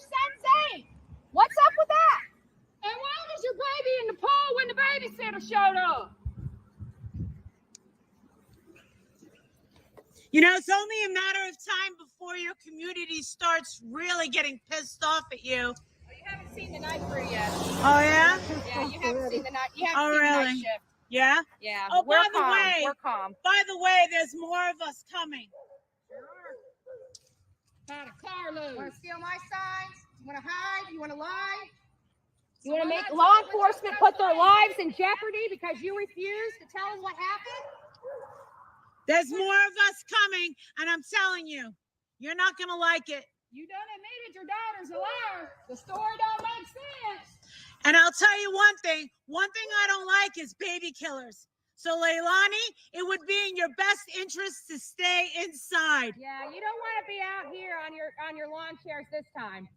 son safe. What's up with that? And why was your baby in the pool when the babysitter showed up? You know, it's only a matter of time before your community starts really getting pissed off at you. Oh, you haven't seen the night crew yet. Oh, yeah? Yeah, you haven't seen the night. You haven't Oh, seen really? the night shift. Yeah? Yeah. Oh, we're by the calm. way, We're calm. By the way, there's more of us coming. Got a carload. Want to steal my signs? You want to hide? You want to lie? You want to make law enforcement put their lives in jeopardy because you refuse to tell us what happened? There's more of us coming, and I'm telling you, you're not going to like it. You done admitted your daughter's a liar. The story don't make sense. And I'll tell you one thing I don't like is baby killers. So, Leilani, it would be in your best interest to stay inside. Yeah, you don't want to be out here on your lawn chairs this time.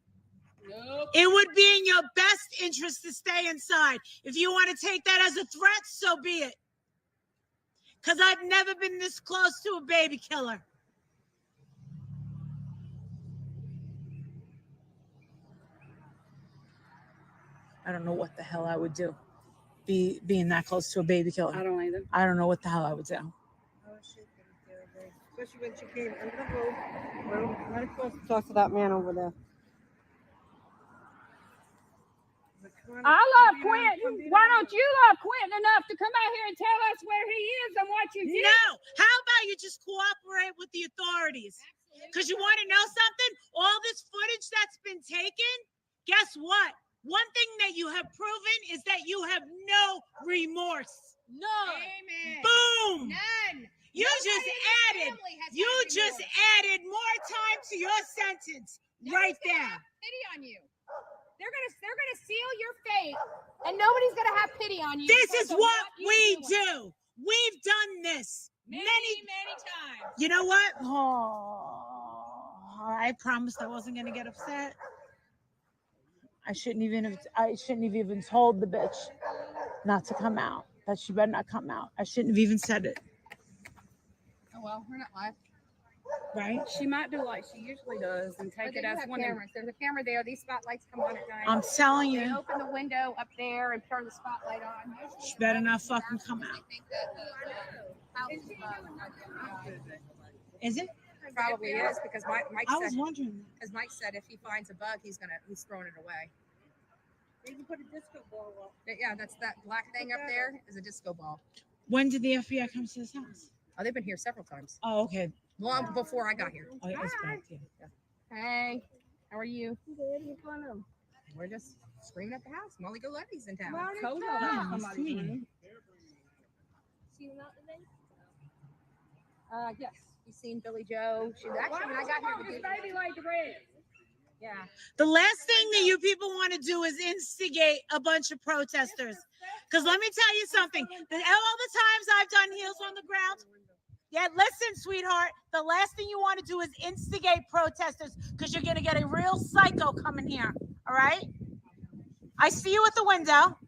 Nope. It would be in your best interest to stay inside. If you want to take that as a threat, so be it. Because I've never been this close to a baby killer. I don't know what the hell I would do, being that close to a baby killer. I don't either. I don't know what the hell I would do. Oh, shit. Especially when she came under the road, right across to talk to that man over there. I love Quinton. Why don't you love Quinton enough to come out here and tell us where he is and what you did? No. How about you just cooperate with the authorities? Because you want to know something? All this footage that's been taken, guess what? One thing that you have proven is that you have no remorse. No. Amen. Boom. None. You just added more time to your sentence right there. Pity on you. They're gonna seal your fate, and nobody's gonna have pity on you. This is what we do. We've done this many times. You know what? Oh, I promised I wasn't gonna get upset. I shouldn't have even told the bitch not to come out. That she better not come out. I shouldn't have even said it. Oh well, we're not live. Right? She might do like she usually does and take it as one. There's a camera there. These spotlights come on at night. I'm telling They you. open the window up there and turn the spotlight on. She better not fucking come out. Is it? Probably is because Mike I was said. wondering. Because Mike said if he finds a bug, he's throwing it away. Maybe put a disco ball up. Yeah, that's that black thing up there is a disco ball. When did the FBI come to this house? Oh, they've been here several times. Oh, okay. Long before I got here. Oh, it was back here. Hey, how are you? We're just screaming at the house. Molly Goletti's in town. Yes. You seen Billy Joe? She actually when I got here. Baby like the red. Yeah. The last thing that you people want to do is instigate a bunch of protesters. Because let me tell you something. All the times I've done heels on the ground. Yeah, listen, sweetheart. The last thing you want to do is instigate protesters because you're going to get a real psycho coming here. All right? I see you at the window.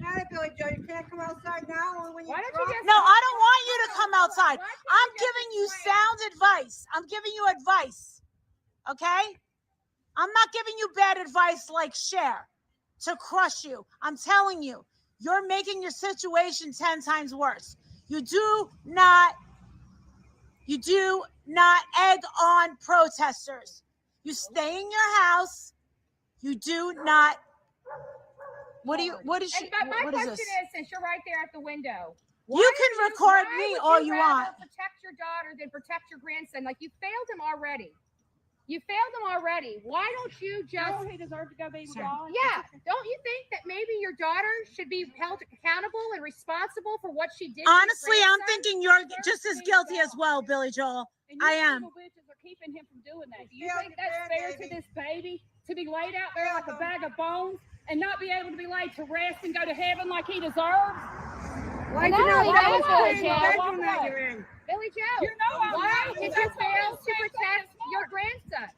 Hi, Billy Joe. You can't come outside now. Or when you Why don't you just No, I don't want you to come outside. I'm giving you sound advice. I'm giving you advice. Okay? I'm not giving you bad advice like Cher to crush you. I'm telling you, you're making your situation 10 times worse. You do not egg on protesters. You stay in your house. You do not. What is My this? question is, since you're right there at the window, You can record me all you want. Protect your daughter than protect your grandson. Like you failed him already. Why don't you just? He deserved to go be with God. Yeah. Don't you think that maybe your daughter should be held accountable and responsible for what she did? Honestly, I'm thinking you're just as guilty as well, Billy Joel. I am. Bitches are keeping him from doing that. Do you think that's fair to this baby to be laid out there like a bag of bones and not be able to be laid to rest and go to heaven like he deserves? Why Billy Joe, why did you fail to protect your grandson?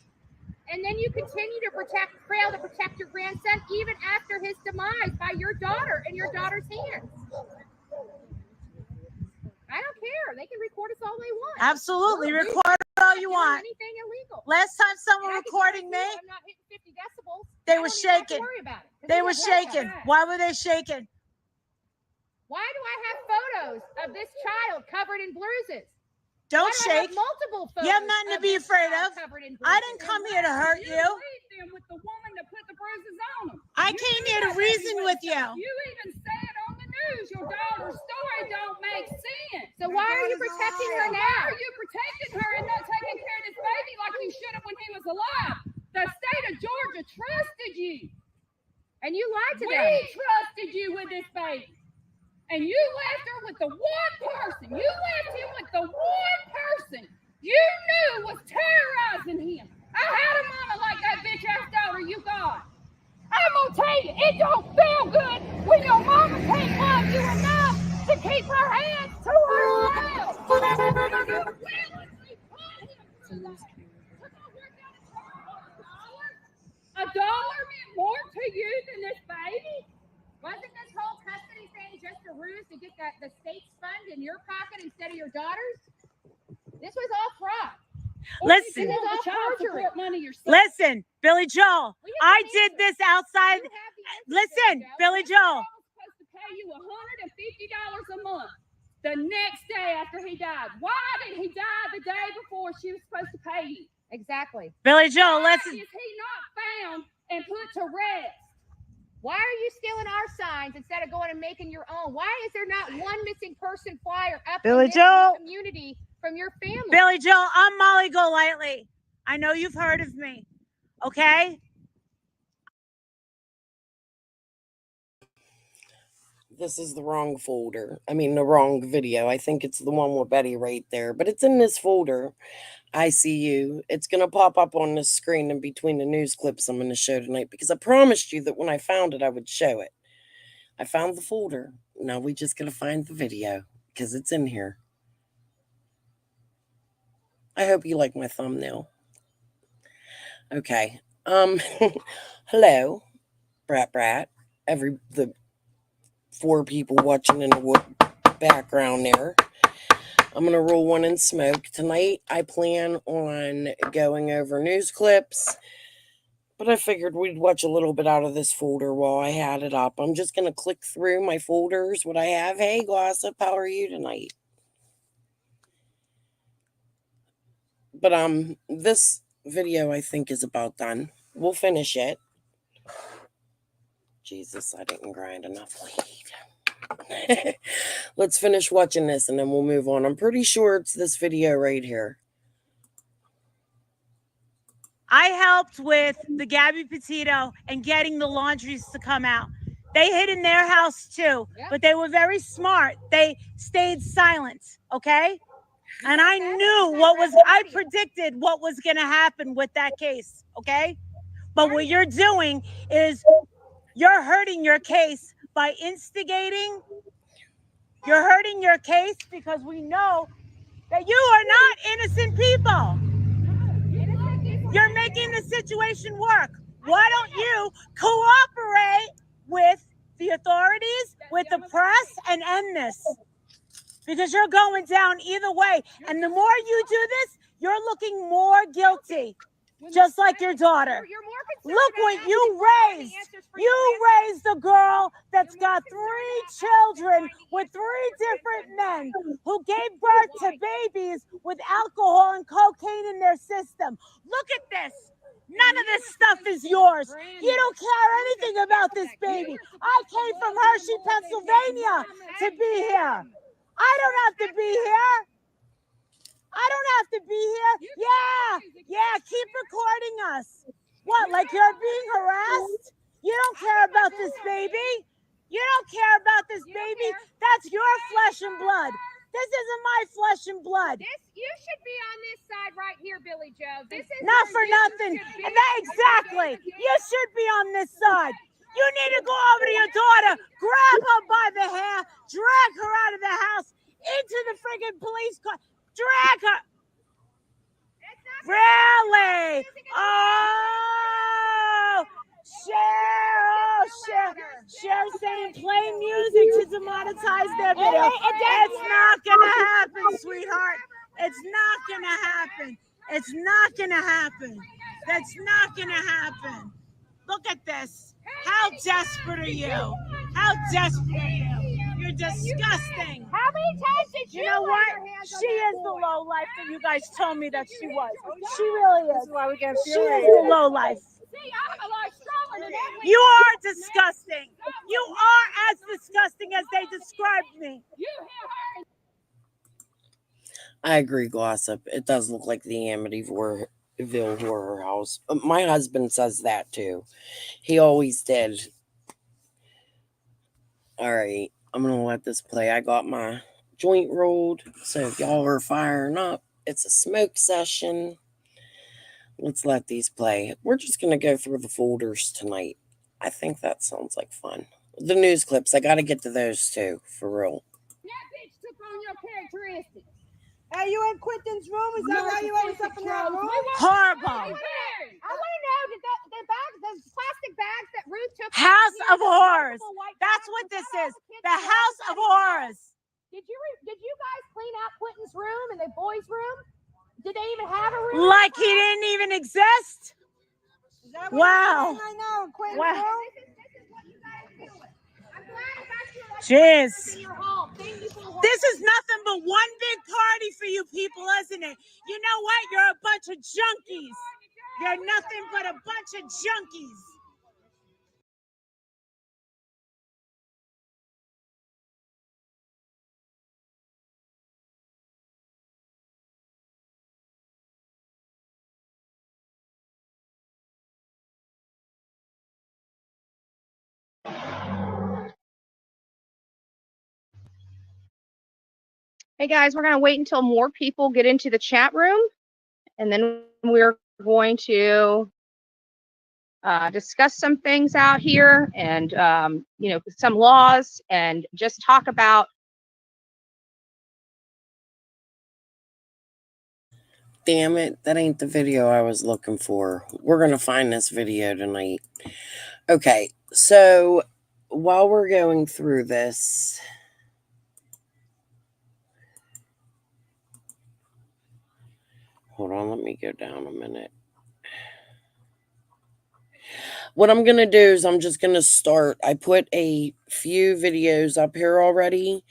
And then you continue to fail to protect your grandson even after his demise by your daughter in your daughter's hands. I don't care. They can record us all they want. Absolutely. Record all you want. Anything illegal. Last time someone recording me. I'm not hitting They I were don't even have to shaking. worry about it, 'cause They he were doesn't have shaking. that. Why were they shaking? Why do I have photos of this child covered in bruises? Don't Why do I have shake. multiple photos You have nothing to of be this afraid child of. covered in I bruises? didn't come here to hurt you. Leave them with the woman that put the bruises on them. I You came knew here to that baby reason wasn't with you. safe. You even said on the news your daughter's story don't make sense. So why are you protecting her Why now? are you protecting her and not taking care of this baby like you should have when he was alive? The state of Georgia trusted you. And you lied to We them. trusted you with this baby. And you left her with the one person. You left him with the one person you knew was terrorizing him. I had a mama like that bitch ass daughter you got. I'm gonna tell you, it don't feel good when your mama can't love you enough to keep her hands to herself. You willingly put him through that. $1 meant more to you than this baby? Wasn't this whole custody thing just a ruse to get the state's fund in your pocket instead of your daughter's? This was all fraud. Listen. This is all child perjury. support money yourself. Listen, Billy Joel, Well, you I have the did answer. this outside. You have the answer, Listen, Billy Joel. I was supposed to pay you $150 a month the next day after he died. Why did he die the day before she was supposed to pay you? Exactly. Billy Joel, Why listen. is he not found and put to rest? Why are you stealing our signs instead of going and making your own? Why is there not one missing person flyer up Billy in this Joel. community from your family? Billy Joel, I'm Molly Golightly. I know you've heard of me. Okay? This is the wrong folder. I mean, the wrong video. I think it's the one with Betty right there, but it's in this folder. I see you. It's going to pop up on the screen in between the news clips I'm going to show tonight because I promised you that when I found it, I would show it. I found the folder. Now we just got to find the video because it's in here. I hope you like my thumbnail. Okay. Hello, Brat. The 4 people watching in the background there. I'm going to roll one in smoke. Tonight, I plan on going over news clips, but I figured we'd watch a little bit out of this folder while I had it up. I'm just going to click through my folders, what I have. Hey, Gossip, how are you tonight? But this video, I think, is about done. We'll finish it. Jesus, I didn't grind enough weed. Let's finish watching this and then we'll move on. I'm pretty sure it's this video right here. I helped with the Gabby Petito and getting the laundries to come out. They hid in their house too, but they were very smart. They stayed silent, okay? And I knew I predicted what was going to happen with that case, okay? But what you're doing is you're hurting your case by instigating. You're hurting your case because we know that you are not innocent people. You're making the situation work. Why don't you cooperate with the authorities, with the press, and end this? Because you're going down either way. And the more you do this, you're looking more guilty. Just like your daughter. Look what you raised. You raised a girl that's got 3 children with 3 different men who gave birth to babies with alcohol and cocaine in their system. Look at this. None of this stuff is yours. You don't care anything about this baby. I came from Hershey, Pennsylvania to be here. I don't have to be here. I don't have to be here. Yeah, keep recording us. What, like you're being harassed? You don't care about this baby? You don't care about this baby? That's your flesh and blood. This isn't my flesh and blood. You should be on this side right here, Billy Joe. This is not for nothing. Exactly. You should be on this side. You need to go over to your daughter, grab her by the hair, drag her out of the house, into the friggin' police car. Drag her. Really? Oh, Cher saying play music to demonetize their video. It's not gonna happen, sweetheart. It's not gonna happen. It's not gonna happen. That's not gonna happen. Look at this. How desperate are you? How desperate are you? You're disgusting. How many times did you You know lay what? your hands on She that is the boy? low life that you guys told me that she was. She really is. This is why we get She is the low life. See, I'm a lot stronger than that. You are disgusting. You are as disgusting as they described me. You hit her and I agree, Glossip. It does look like the Amityville Horror House. My husband says that too. He always did. All right, I'm gonna let this play. I got my joint rolled, so if y'all are firing up, it's a smoke session. Let's let these play. We're just gonna go through the folders tonight. I think that sounds like fun. The news clips, I gotta get to those too, for real. that bitch took on your characteristics. Hey, you in Quinton's room? Is that why you always up in that room? Horrible. I want to know, did the bags, those plastic bags that Ruth took? House out of here, the Horrors. multiple white That's bags, what was this that is. all kids The in House of Horrors. Did you guys clean out Quinton's room and the boys' room? Did they even have a room? Like he didn't even exist? Is that what Wow. you're saying right now in Quinton's Wow. room? This is what you guys do. I'm glad about you like Jeez. in your home. Thank you for This is nothing but one big party for you people, isn't it? You know what? You're a bunch of junkies. You're nothing but a bunch of junkies. Hey guys, we're going to wait until more people get into the chat room, and then we're going to discuss some things out here, and some laws, and just talk about. Damn it, that ain't the video I was looking for. We're gonna find this video tonight. Okay, so while we're going through this, hold on, let me go down a minute. What I'm going to do is I'm just going to start. I put a few videos up here already.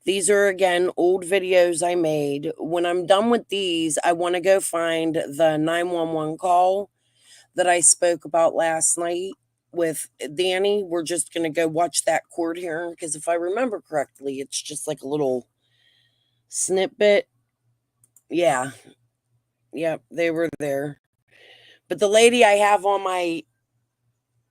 These are, again, old videos I made. When I'm done with these, I want to go find the 911 call that I spoke about last night with Danny. We're just going to go watch that court hearing because if I remember correctly, it's just like a little snippet. Yeah. Yep, they were there. But the lady I have on my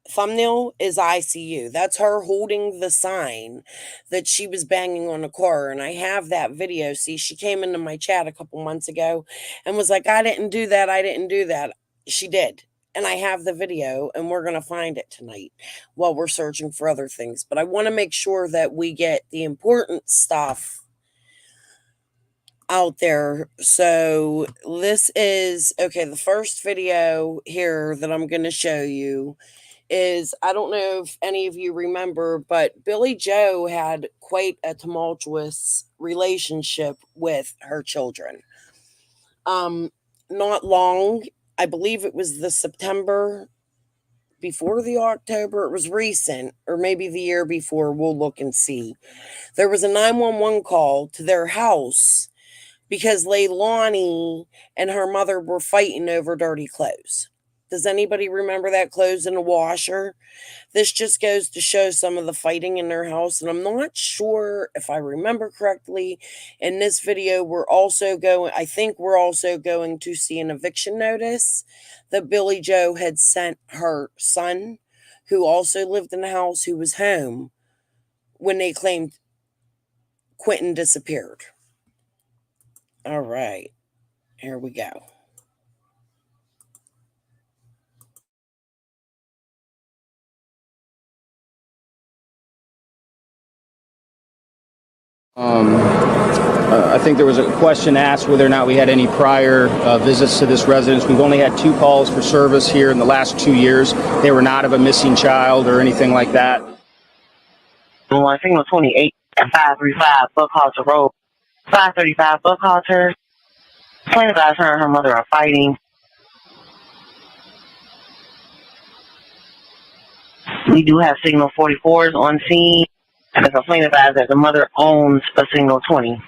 thumbnail is ICU. That's her holding the sign that she was banging on the car. And I have that video. See, she came into my chat a couple months ago and was like, I didn't do that. I didn't do that. She did. And I have the video and we're going to find it tonight while we're searching for other things. But I want to make sure that we get the important stuff out there. So this is, okay, the first video here that I'm going to show you is, I don't know if any of you remember, but Billy Joe had quite a tumultuous relationship with her children. Not long, I believe it was the September before the October, it was recent, or maybe the year before, we'll look and see. There was a 911 call to their house because Leilani and her mother were fighting over dirty clothes. Does anybody remember that clothes in the washer? This just goes to show some of the fighting in their house. And I'm not sure if I remember correctly. In this video, I think we're also going to see an eviction notice that Billy Joe had sent her son, who also lived in the house, who was home when they claimed Quinton disappeared. All right, here we go. I think there was a question asked whether or not we had any prior visits to this residence. We've only had 2 calls for service here in the last 2 years. They were not of a missing child or anything like that. Well, I think it was 28 and 535 Buckhalter Road. 535 Buckhalter. Plaintiff guys, her and her mother are fighting. We do have signal 44s on scene. And the complaint advised that the mother owns a signal 20.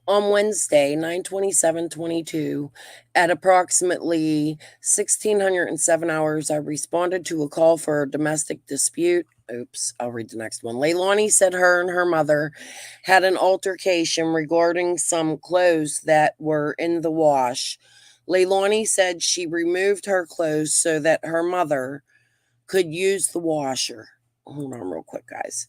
On Wednesday, 9/27/22, at approximately 1607 hours, I responded to a call for a domestic dispute. Oops, I'll read the next one. Leilani said her and her mother had an altercation regarding some clothes that were in the wash. Leilani said she removed her clothes so that her mother could use the washer. Hold on real quick, guys.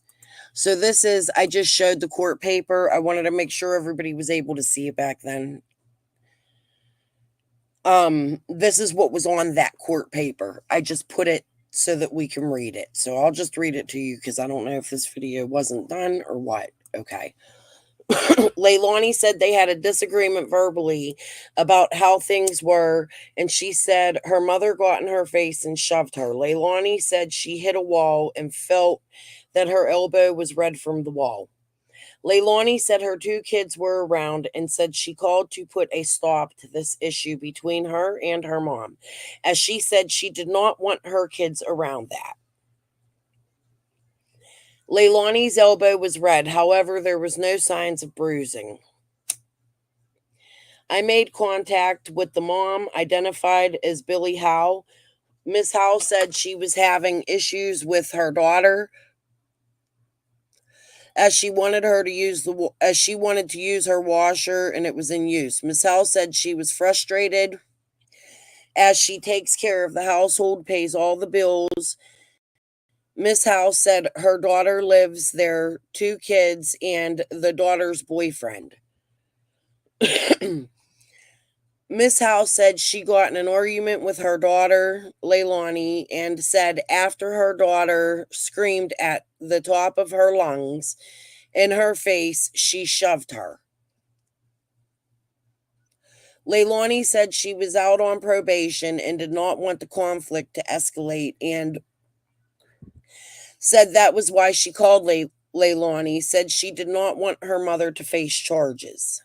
So this is, I just showed the court paper. I wanted to make sure everybody was able to see it back then. This is what was on that court paper. I just put it so that we can read it. So I'll just read it to you because I don't know if this video wasn't done or what. Okay. Leilani said they had a disagreement verbally about how things were, and she said her mother got in her face and shoved her. Leilani said she hit a wall and felt that her elbow was red from the wall. Leilani said her two kids were around and said she called to put a stop to this issue between her and her mom, as she said she did not want her kids around that. Leilani's elbow was red, however, there was no signs of bruising. I made contact with the mom, identified as Billy Howe. Miss Howe said she was having issues with her daughter as she wanted to use her washer and it was in use. Miss Howe said she was frustrated as she takes care of the household, pays all the bills. Miss Howe said her daughter lives there, two kids, and the daughter's boyfriend. Miss Howe said she got in an argument with her daughter, Leilani, and said after her daughter screamed at the top of her lungs in her face, she shoved her. Leilani said she was out on probation and did not want the conflict to escalate and said that was why she called Leilani, said she did not want her mother to face charges.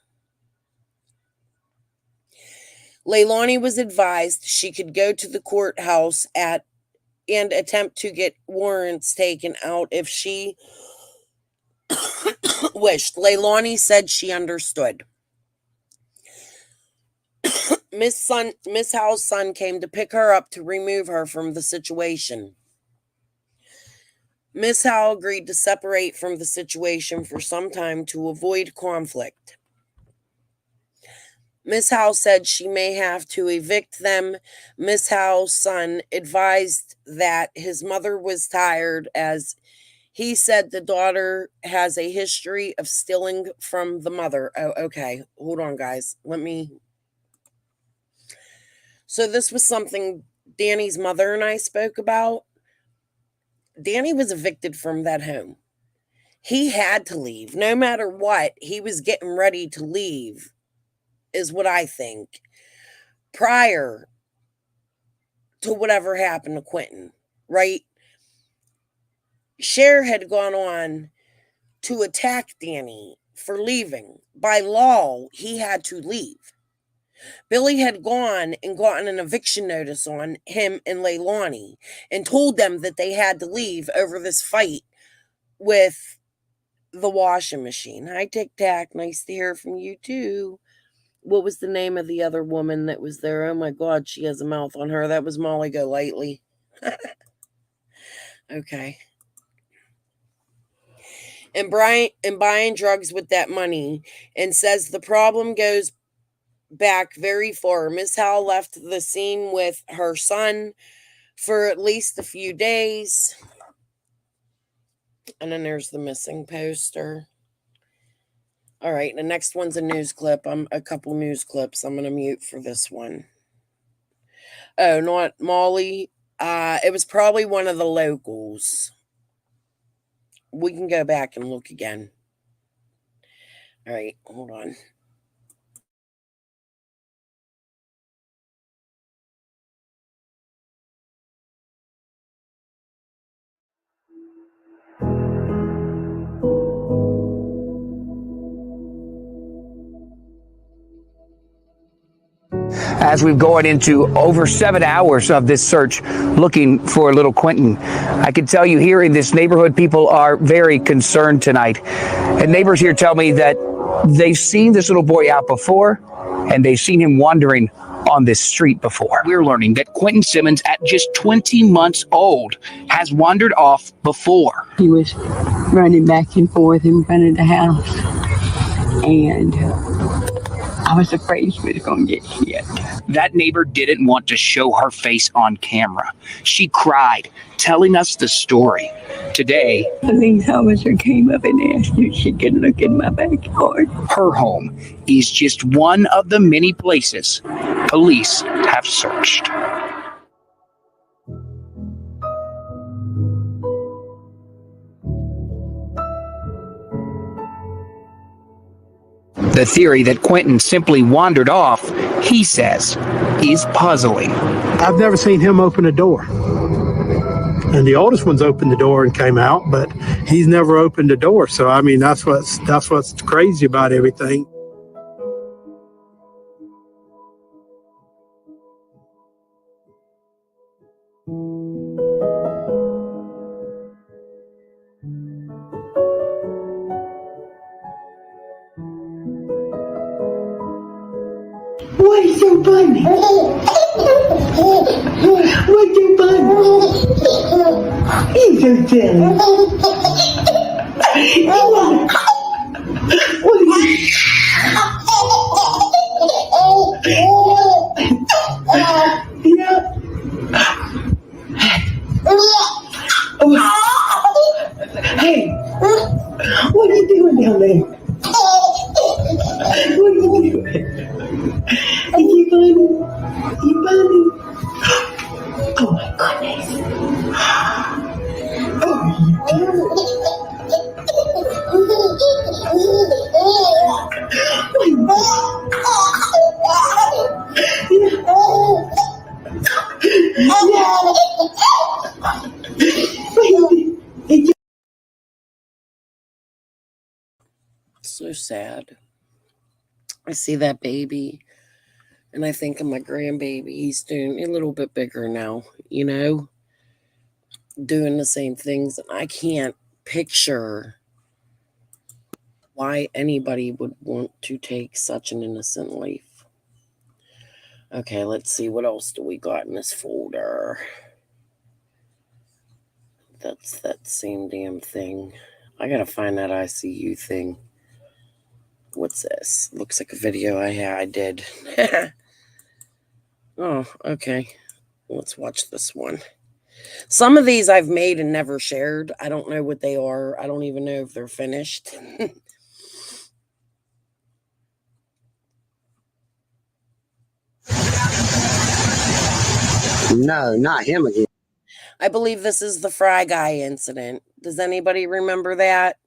Leilani was advised she could go to the courthouse and attempt to get warrants taken out if she wished. Leilani said she understood. Miss Howe's son came to pick her up to remove her from the situation. Miss Howe agreed to separate from the situation for some time to avoid conflict. Miss Howe said she may have to evict them. Miss Howe's son advised that his mother was tired as he said the daughter has a history of stealing from the mother. Oh, okay. Hold on, guys. So this was something Danny's mother and I spoke about. Danny was evicted from that home. He had to leave. No matter what, he was getting ready to leave, is what I think, prior to whatever happened to Quinton, right? Cher had gone on to attack Danny for leaving. By law, he had to leave. Billy had gone and gotten an eviction notice on him and Leilani and told them that they had to leave over this fight with the washing machine. Hi, Tic Tac. Nice to hear from you, too. What was the name of the other woman that was there? Oh, my God, she has a mouth on her. That was Molly Golightly. Okay. And buying drugs with that money, and says the problem goes back very far. Miss Howe left the scene with her son for at least a few days. And then there's the missing poster. All right, the next one's a news clip. A couple news clips. I'm gonna mute for this one. Oh, not Molly. It was probably one of the locals. We can go back and look again. All right, hold on. as we've gone into over 7 hours of this search looking for little Quinton. I can tell you here in this neighborhood, people are very concerned tonight. And neighbors here tell me that they've seen this little boy out before, and they've seen him wandering on this street before. We're learning that Quinton Simmons, at just 20 months old, has wandered off before. He was running back and forth in front of the house, and I was afraid he was going to get hit. That neighbor didn't want to show her face on camera. She cried, telling us the story. Today, The police officer came up and asked if she could look in my backyard. her home is just one of the many places police have searched. The theory that Quinton simply wandered off, he says, is puzzling. I've never seen him open a door. And the oldest one's opened the door and came out, but he's never opened a door. So I mean, that's what's crazy about everything. What is so funny? What's so funny? He's so silly. What is Hey, what are you doing down there? What are you doing? Are you funny? You funny? Oh my goodness. Oh, So sad. I see that baby and I think of my grandbaby. He's doing a little bit bigger now, you know, doing the same things. And I can't picture why anybody would want to take such an innocent life. Okay, let's see. What else do we got in this folder? That's that same damn thing. I gotta find that ICU thing. What's this? Looks like a video I did. Oh, okay. Let's watch this one. Some of these I've made and never shared. I don't know what they are. I don't even know if they're finished. No, not him again. I believe this is the Fry Guy incident. Does anybody remember that?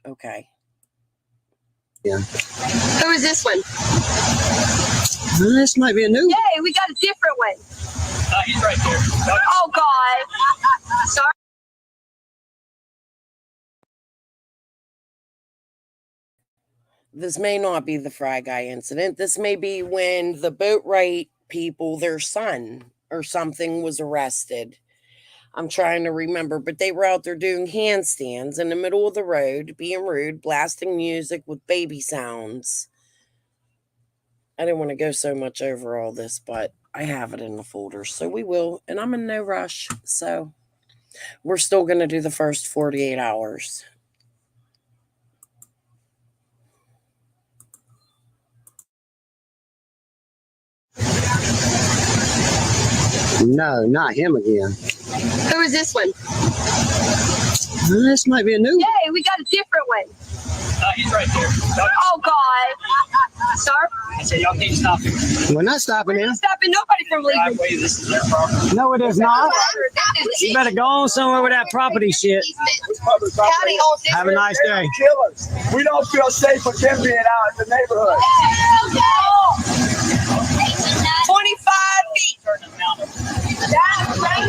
Okay. Yeah. Who is this one? This might be a new one. Yay, we got a different one. He's right there. Oh, God. Sorry. This may not be the Fry Guy incident. This may be when the Boatwright people, their son or something, was arrested. I'm trying to remember, but they were out there doing handstands in the middle of the road, being rude, blasting music with baby sounds. I didn't want to go so much over all this, but I have it in the folder, so we will. And I'm in no rush, so we're still going to do the first 48 hours. No, not him again. Who is this one? This might be a new one. Yay, we got a different one. He's right there. Oh, God. Sorry. I said, y'all keep stopping. We're not stopping We're him. not stopping nobody from leaving. This is their property. No, it is not. You better go on somewhere with that property shit. Have a nice day. Killers. We don't feel safe with them being out in the neighborhood. 25 feet. Are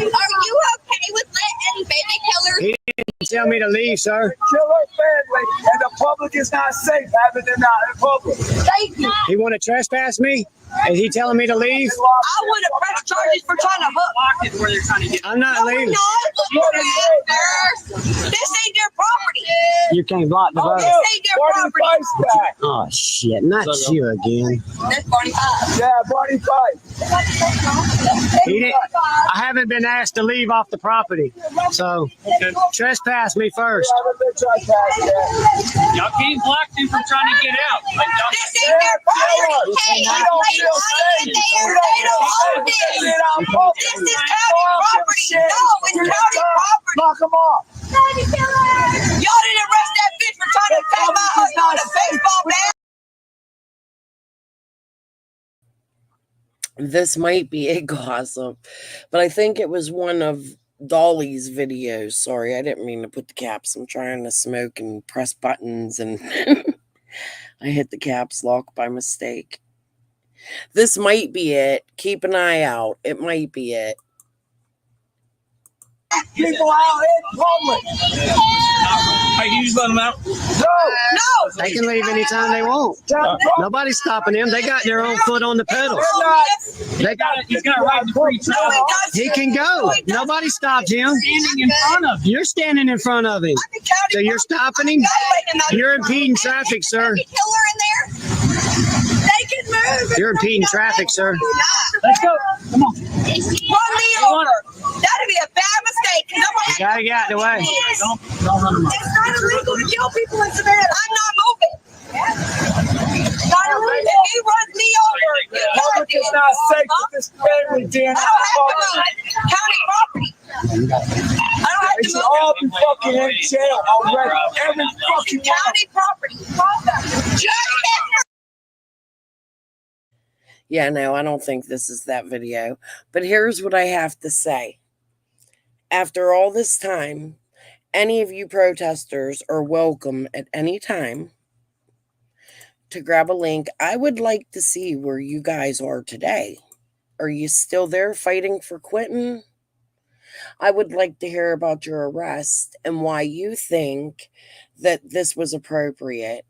you okay with letting baby killers? He didn't tell me to leave, sir. Killer family and the public is not safe having them out in public. Thank you. He want to trespass me? Is he telling me to leave? I would have pressed charges for trying to hook. I'm not leaving. No, this ain't their property. You can't block the vote. This ain't their property. Back. Oh shit, not you again. That's 45. Yeah, Barney Fife. He didn't, I haven't been asked to leave off the property. So trespass me first. Y'all can't block him from trying to get out. Like, y'all This ain't their property. Hey, We don't feel safe. they don't own this. This is county property. No, it's county property. Knock them off. Y'all didn't arrest that bitch for trying to take my husband with a baseball bat. This might be a gossip, but I think it was one of Dolly's videos. Sorry, I didn't mean to put the caps. I'm trying to smoke and press buttons, and I hit the caps lock by mistake. This might be it. Keep an eye out. It might be it. People out in public. Hey, you just let them out? No. They can leave anytime they want. Nobody's stopping them. They got their own foot on the pedal. They got. He's got a right to free travel. He can go. Nobody stopped him. Standing in front of you. You're standing in front of him. So you're stopping him? You're impeding traffic, sir. Killer in there. They can move. You're impeding traffic, sir. Let's go. Come on. Run me over. That'd be a bad mistake. You gotta get out the way. Don't run them out. It's not illegal to kill people in Savannah. I'm not moving. Not illegal. If he runs me over, you Public is not safe with this family being I don't have to move. County property. I don't have They to should move. all be fucking in jail already. Every fucking one. County property. Yeah, no, I don't think this is that video. But here's what I have to say. After all this time, any of you protesters are welcome at any time to grab a link. I would like to see where you guys are today. Are you still there fighting for Quinton? I would like to hear about your arrest and why you think that this was appropriate.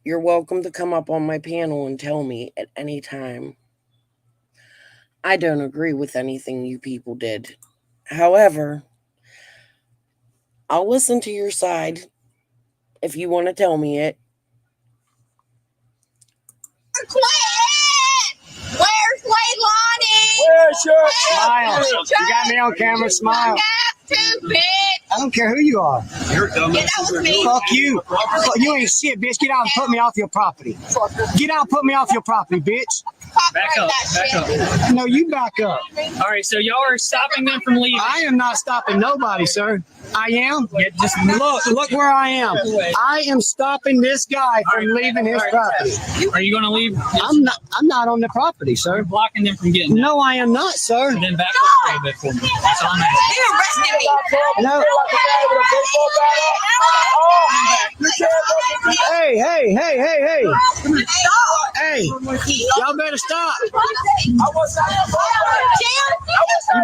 You're welcome to come up on my panel and tell me at any time. I don't agree with anything you people did. However, I'll listen to your side if you want to tell me it. Where's Leilani? Where's your Smile. You got me on camera. Smile. I don't care who you are. You're dumb. Fuck you. You ain't shit, bitch. Get out and put me off your property. Get out and put me off your property, bitch. Back up. Back up. No, you back up. All right, so y'all are stopping them from leaving. I am not stopping nobody, sir. I am. Yeah, just Look where I am. I am stopping this guy from leaving his property. Are you going to leave? I'm not on the property, sir. You're blocking them from getting. No, I am not, sir. Then back up a little bit for me. That's all I'm asking. You arrested me. No. Hey. Hey, y'all better stop. You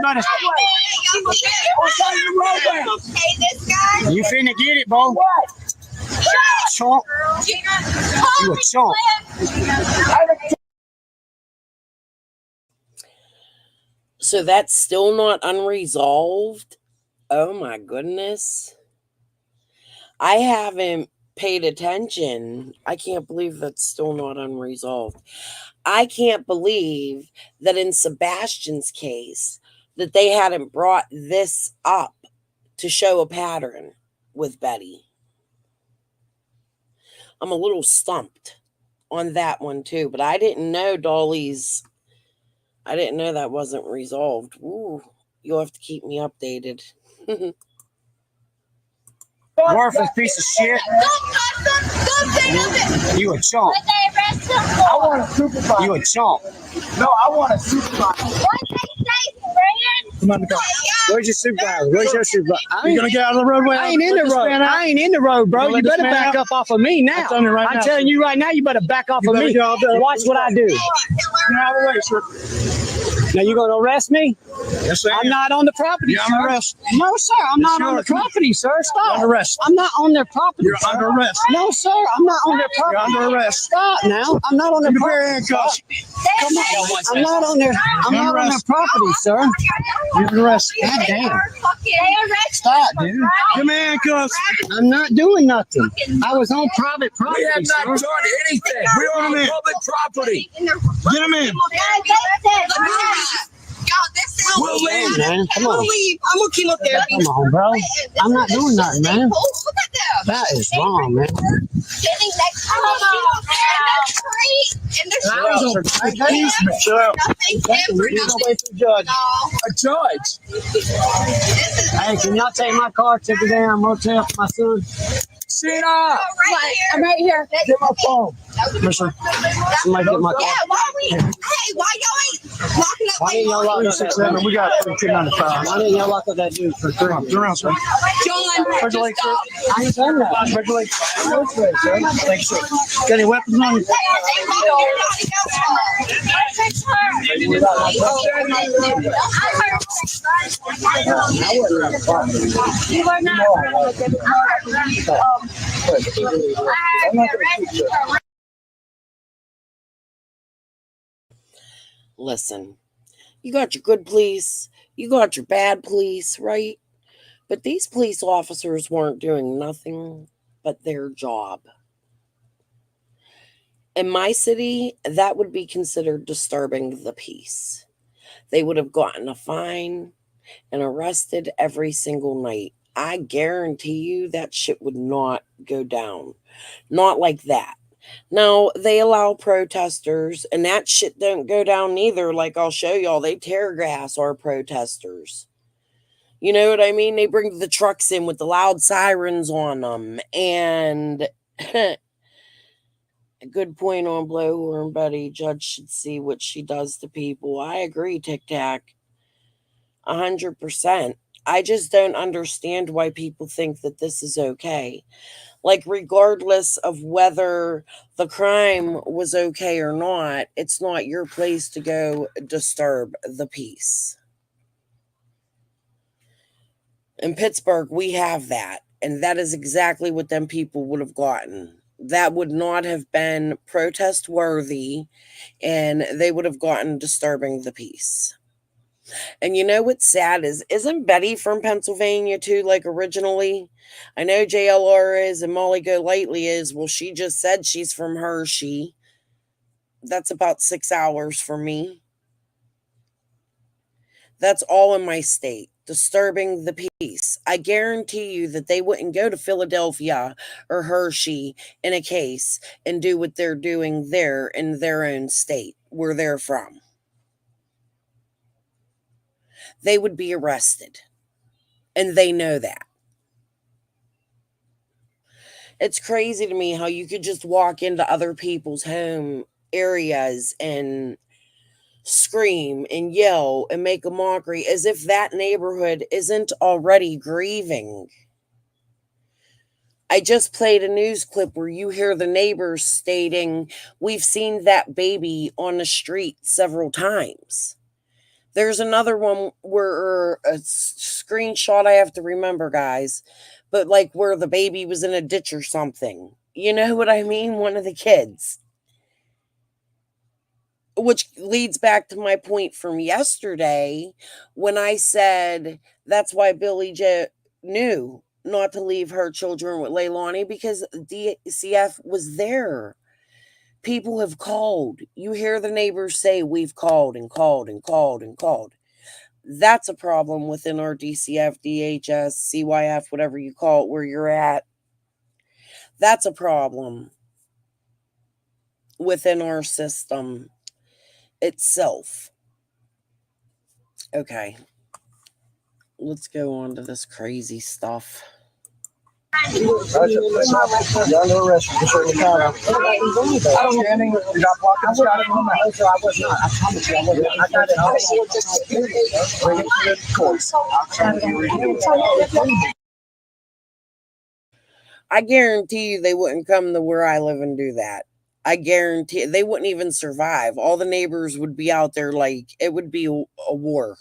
better stop. Hey, this guy. You finna get it, Bo. Chomp. You a chomp. So that's still not unresolved? Oh my goodness. I haven't paid attention. I can't believe that's still not unresolved. I can't believe that in Sebastian's case that they hadn't brought this up to show a pattern with Betty. I'm a little stumped on that one too, but I didn't know I didn't know that wasn't resolved. Ooh, you'll have to keep me updated. Worthless piece of shit. You a chomp. I want a supervisor. You a chomp. No, I want a supervisor. Come on, go. Where's your supervisor? Where's your supervisor? You gonna get out of the roadway? I ain't in the road. I ain't in the road, bro. You better back up off of me now. I'm telling you right now, you better back off of me. Watch what I do. Get out of the way, sir. Now you gonna arrest me? Yes, sir. I'm not on the property. You're sir. under arrest. No, sir. I'm not on the property, sir. Stop. You're under arrest. I'm not on their property. You're sir. under arrest. No, sir. I'm not on their property. You're under arrest. Stop now. I'm not on their property. Handcuffs. Come on. I'm not on their. I'm not on their property, sir. You're under arrest. God damn. Stop, dude. Give me handcuffs. I'm not doing nothing. I was on private property. We have not sir. done anything. We are on public property. Get him in. We'll leave. Man, come on. I'm on chemotherapy. Come on, bro. I'm not doing nothing, man. That is wrong, man. Sitting next to A judge. Hey, can y'all take my car to the damn motel for my son? Cena. I'm right here. Get my phone. Listen, somebody get my car. Yeah, why we? Hey, why y'all ain't locking up? Why didn't y'all lock up that dude? We got 295. Why didn't y'all lock up that dude for 3? Turn around, sir. John, just stop. I ain't done that. Thank you, sir. Got any weapons on you? You are not. Listen, you got your good police, you got your bad police, right? But these police officers weren't doing nothing but their job. In my city, that would be considered disturbing the peace. They would have gotten a fine and arrested every single night. I guarantee you that shit would not go down. Not like that. Now, they allow protesters, and that shit don't go down neither. Like I'll show y'all, they tear gas our protesters. You know what I mean? They bring the trucks in with the loud sirens on them. And a good point on Blowhorn Betty. Judge should see what she does to people. I agree, Tic Tac. 100%. I just don't understand why people think that this is okay. Like, regardless of whether the crime was okay or not, it's not your place to go disturb the peace. In Pittsburgh, we have that. And that is exactly what them people would have gotten. That would not have been protest worthy, and they would have gotten disturbing the peace. And you know what's sad is, isn't Betty from Pennsylvania too, like originally? I know JLR is and Molly Golightly is. Well, she just said she's from Hershey. That's about 6 hours for me. That's all in my state. Disturbing the peace. I guarantee you that they wouldn't go to Philadelphia or Hershey in a case and do what they're doing there in their own state where they're from. They would be arrested. And they know that. It's crazy to me how you could just walk into other people's home areas and scream and yell and make a mockery as if that neighborhood isn't already grieving. I just played a news clip where you hear the neighbors stating, "We've seen that baby on the street several times." There's another one where a screenshot I have to remember, guys, but like where the baby was in a ditch or something. You know what I mean? One of the kids. Which leads back to my point from yesterday when I said that's why Billie Joe knew not to leave her children with Leilani, because DCF was there. People have called. You hear the neighbors say, "We've called and called and called and called." That's a problem within our DCF, DHS, CYF, whatever you call it, where you're at. That's a problem within our system itself. Okay. Let's go on to this crazy stuff. You're under arrest. You're standing. You're not blocking the shot. I was not. I promise you, I wasn't. I got it. Bring it to the court. I guarantee you they wouldn't come to where I live and do that. I guarantee they wouldn't even survive. All the neighbors would be out there like it would be a war.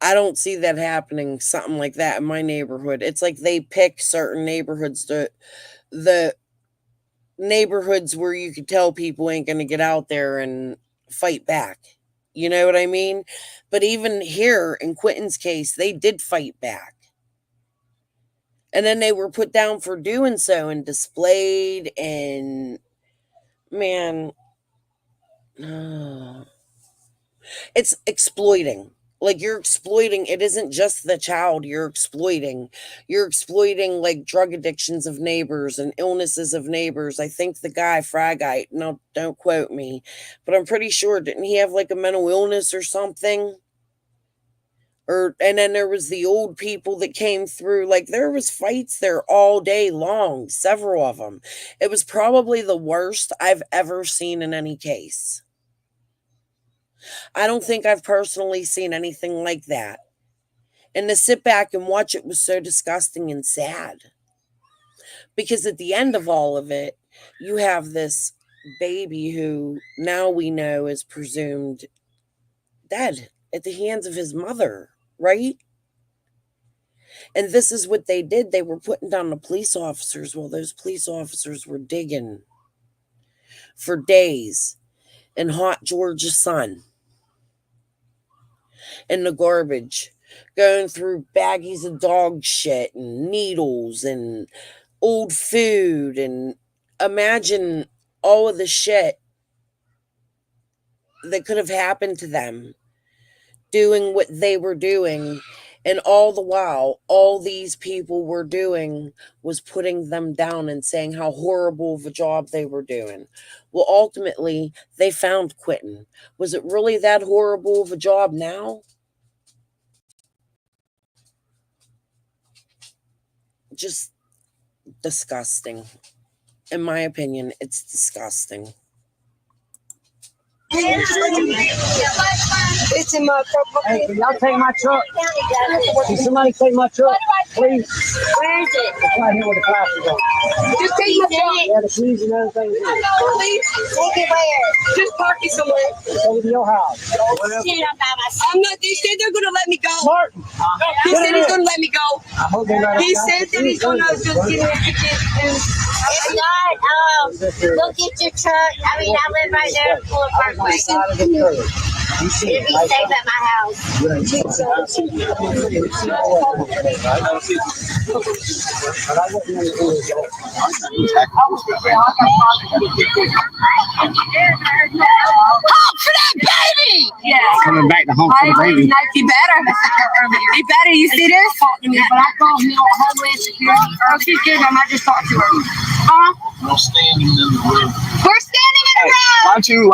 I don't see that happening, something like that in my neighborhood. It's like they pick certain neighborhoods, the neighborhoods where you could tell people ain't going to get out there and fight back. You know what I mean? But even here in Quinton's case, they did fight back. And then they were put down for doing so and displayed, and man, it's exploiting. Like, you're exploiting. It isn't just the child you're exploiting. You're exploiting like drug addictions of neighbors and illnesses of neighbors. I think the guy, Fry Guy, no, don't quote me, but I'm pretty sure, didn't he have like a mental illness or something? And then there was the old people that came through. Like, there was fights there all day long, several of them. It was probably the worst I've ever seen in any case. I don't think I've personally seen anything like that. And to sit back and watch it was so disgusting and sad. Because at the end of all of it, you have this baby who now we know is presumed dead at the hands of his mother, right? And this is what they did. They were putting down the police officers while those police officers were digging for days in hot Georgia sun, in the garbage, going through baggies of dog shit and needles and old food. And imagine all of the shit that could have happened to them doing what they were doing. And all the while, all these people were doing was putting them down and saying how horrible of a job they were doing. Well, ultimately, they found Quinton. Was it really that horrible of a job now? Just disgusting. In my opinion, it's disgusting. It's in my purple. Hey, can y'all take my truck? Can somebody take my truck, please? Where is it? It's right here with the classes on. Just take my truck. Yeah, the keys and everything. Please. Take it where? Just park it somewhere. Take it to your house. I'm not. They said they're gonna let me go. Martin. He said he's gonna let me go. He said that he's gonna just give me a ticket. It's not. Look at your truck. I mean, I live right there full of park. It'll be safe at my house. Honk for that baby! Yeah. Coming back to home for the baby. He better. He better. You see this? Talk to me, but I called him homeland security. Oh, she's good. I might just talk to her. Huh? We're standing in the room. We're standing in the room. Why don't you,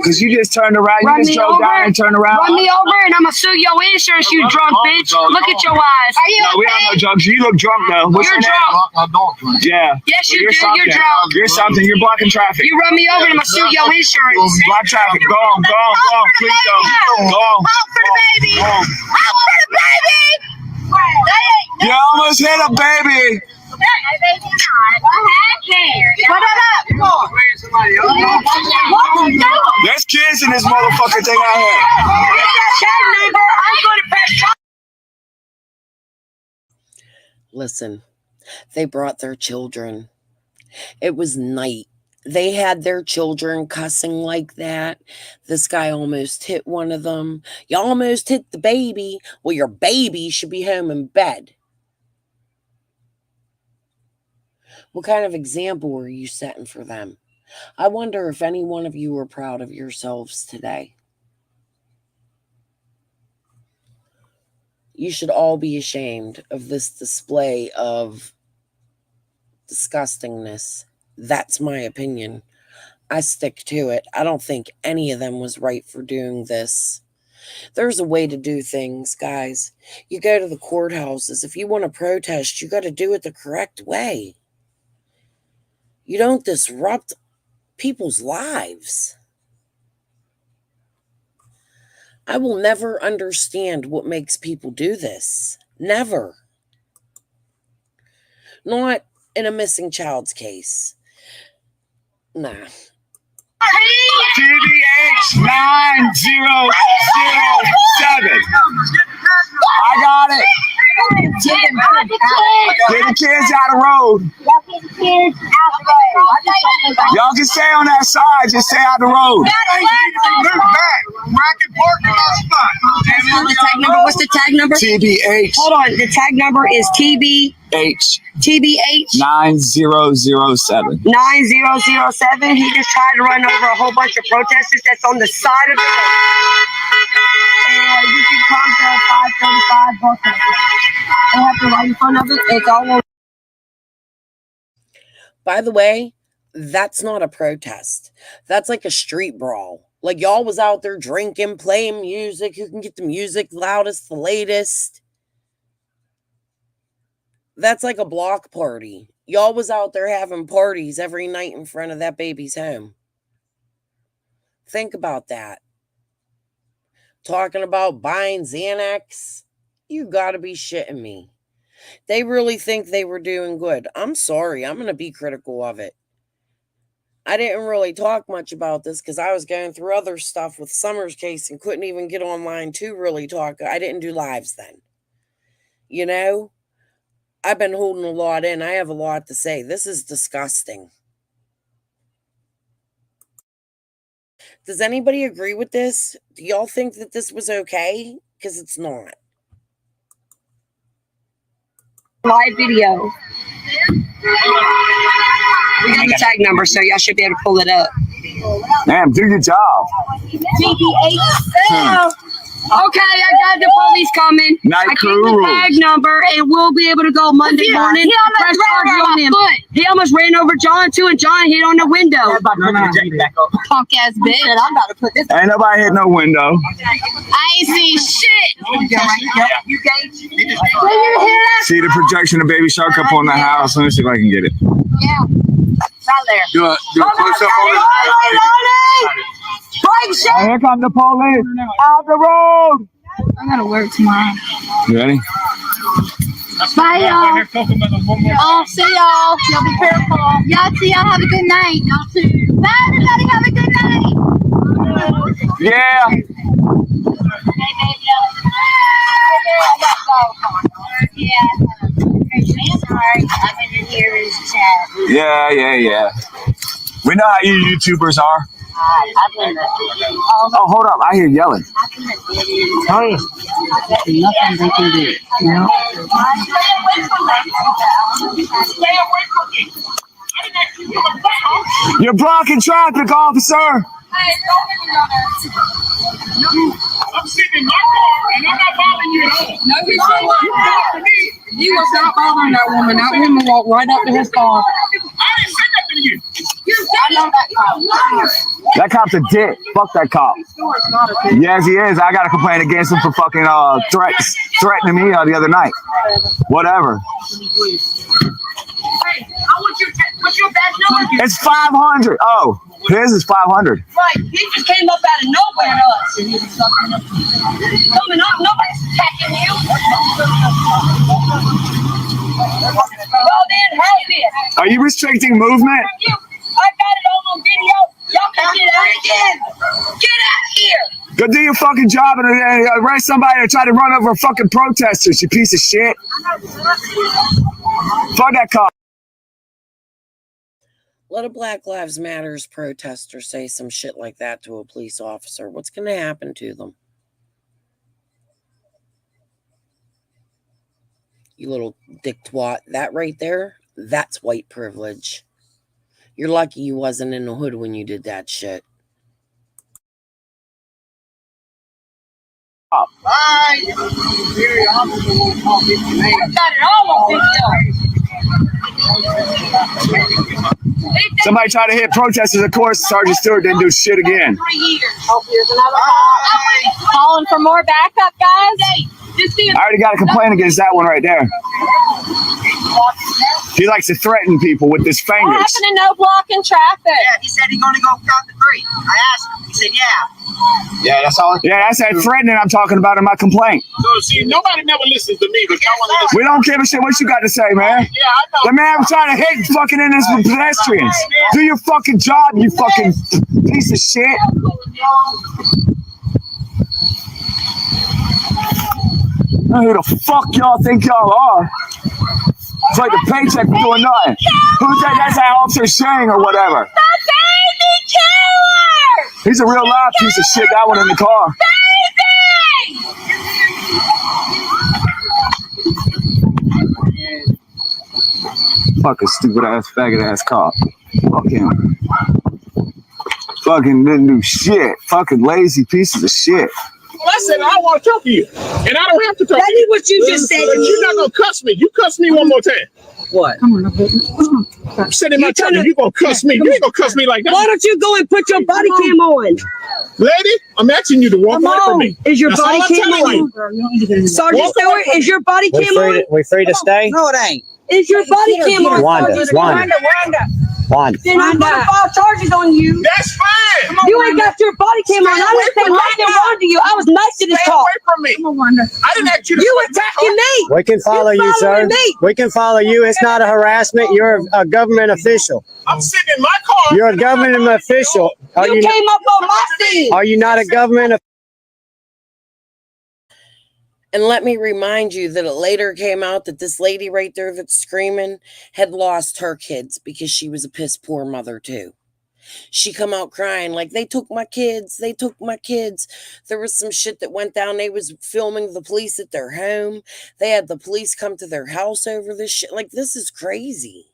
because you just turned around, you just drove down and turned around. Run me over and I'm going to sue your insurance, you drunk bitch. Look at your eyes. Are you No, we don't know drugs. You look drunk though. What's You're your name? drunk. Yeah. Yes, you You're do. something. You're drunk. You're something. You're blocking traffic. You run me over and I'm going to sue your insurance. Block traffic. Go on. Please go. Go on. Honk for the baby. Honk for the baby. You almost hit a baby. Put it up. Come on. There's kids in this motherfucking thing out here. Listen, they brought their children. It was night. They had their children cussing like that. This guy almost hit one of them. You almost hit the baby. Well, your baby should be home in bed. What kind of example are you setting for them? I wonder if any one of you are proud of yourselves today. You should all be ashamed of this display of disgustingness. That's my opinion. I stick to it. I don't think any of them was right for doing this. There's a way to do things, guys. You go to the courthouses. If you want to protest, you got to do it the correct way. You don't disrupt people's lives. I will never understand what makes people do this. Never. Not in a missing child's case. Nah. TBH 9007. I got it. Get the kids out of the road. Y'all can stay on that side. Just stay out the road. Move back. Bracket parking lot spot. The tag number. What's the tag number? TBH. Hold on. The tag number is H. TBH 9007. 9007. He just tried to run over a whole bunch of protesters that's on the side of the road. And you can come to 535 Buckhead. They have to write in front of it. It's all on. By the way, that's not a protest. That's like a street brawl. Like y'all was out there drinking, playing music. Who can get the music loudest, the latest? That's like a block party. Y'all was out there having parties every night in front of that baby's home. Think about that. Talking about buying Xanax. You gotta be shitting me. They really think they were doing good. I'm sorry. I'm going to be critical of it. I didn't really talk much about this because I was going through other stuff with Summer's case and couldn't even get online to really talk. I didn't do lives then. You know? I've been holding a lot in. I have a lot to say. This is disgusting. Does anybody agree with this? Do y'all think that this was okay? Because it's not. Live video. We got the tag number, so y'all should be able to pull it up. Damn, do your job. TBH. Okay, I got the police coming. Night I crew gave the rules. tag number, and we'll be able to go Monday morning. He almost Press ran charges over on my him. foot. He almost ran over John too, and John hit on the window. Punk ass bitch. I'm about to put this. Ain't nobody hit no window. I ain't seen shit. You gauge. Did you hear that? See the projection of Baby Shark up on the house. Let me see if I can get it. Yeah. Right there. Do a close up on it. Here come the police. Out the road. I gotta work tomorrow. You ready? Bye, y'all. Oh, see y'all. Y'all be careful. Y'all see y'all. Have a good night. Y'all too. Bye, everybody. Have a good night. Yeah. Yeah. We know how you YouTubers are. Oh, hold up. I hear yelling. Oh, yeah. Nothing they can do. You know? You're blocking traffic, officer. I'm sitting in my car and I'm not bothering you at all. No, he sure he was not bothering that woman. That woman walked right up to his car. I didn't say nothing to you. I know that cop. That cop's a dick. Fuck that cop. Yes, he is. I got a complaint against him for fucking threatening me the other night. Whatever. Hey, what's your badge number? It's 500. Oh, his is 500. Right, he just came up out of nowhere to us. Coming up, nobody's attacking you. Well then, hey this. Are you restricting movement? I got it all on video. Y'all can get out again. Get out of here. Go do your fucking job and arrest somebody and try to run over fucking protesters, you piece of shit. Fuck that cop. Let a Black Lives Matters protester say some shit like that to a police officer. What's going to happen to them? You little dick twat. That right there, that's white privilege. You're lucky you wasn't in the hood when you did that shit. Bye. I got it all on video. Somebody tried to hit protesters. Of course, Sergeant Stewart didn't do shit again. 3 years. Oh, here's another call. Calling for more backup, guys. I already got a complaint against that one right there. He likes to threaten people with his What fingers. happened to no blocking traffic? Yeah, he said he's going to go across the street. I asked him. He said, yeah. Yeah, that's all. Yeah, that's that threatening I'm talking about in my complaint. So, see, nobody never listens to me, but y'all want to listen. We don't give a shit what you got to say, man. Yeah, I know. The man was trying to hit fucking innocent pedestrians. Do your fucking job, you fucking piece of shit. Who the fuck y'all think y'all are? It's like the paycheck for doing nothing. Who's that? That's that Officer Shang or whatever. The baby killer! He's a real live piece of shit. That one in the car. Fucking stupid ass faggot ass cop. Fuck him. Fucking didn't do shit. Fucking lazy pieces of shit. Well, I said I want to talk to you, and I don't have to talk to you. That is what you just said. But you're not gonna cuss me. You cuss me one more time. What? I'm sitting in my truck and you gonna cuss me. You ain't gonna cuss me like that. Why don't you go and put your body cam on? Lady, I'm asking you to walk away from me. Is your That's body all I'm cam telling on? you. Sergeant Stewart, is your body cam on? We free to stay? No, it ain't. Is your body cam on? Wanda. Then I'm gonna file charges on you. That's fine. You ain't got your body cam on. I didn't say nothing wrong to you. I was nice to this Stay cop. away from me. Come on, Wanda. I didn't ask you to. You attacking me. We can follow you, sir. We can follow you. It's not a harassment. You're a government official. I'm sitting in my car. You're a government official. You came up on my scene. Are you not a government official? And let me remind you that it later came out that this lady right there that's screaming had lost her kids because she was a piss poor mother too. She come out crying like, they took my kids. They took my kids. There was some shit that went down. They was filming the police at their home. They had the police come to their house over this shit. Like, this is crazy.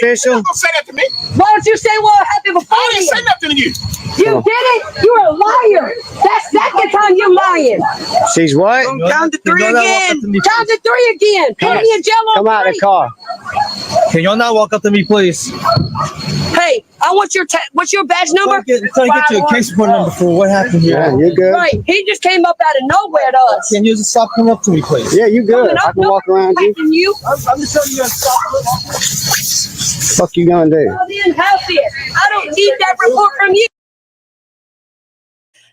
Official. Don't say that to me. Why don't you say what happened before? I didn't say nothing to you. You did it. You're a liar. That's second time you're lying. She's what? Count to three again. Count to three again. Put me in jail on Come out of the car. Can y'all not walk up to me, please? Hey, I want your what's your badge number? I'm trying to get you a case report number for what happened here. Yeah, you're good. Right. He just came up out of nowhere to us. Can you just stop coming up to me, please? Yeah, you good. I can walk around you. I'm just telling you to stop. Fuck you gonna do? Well, then help it. I don't need that report from you.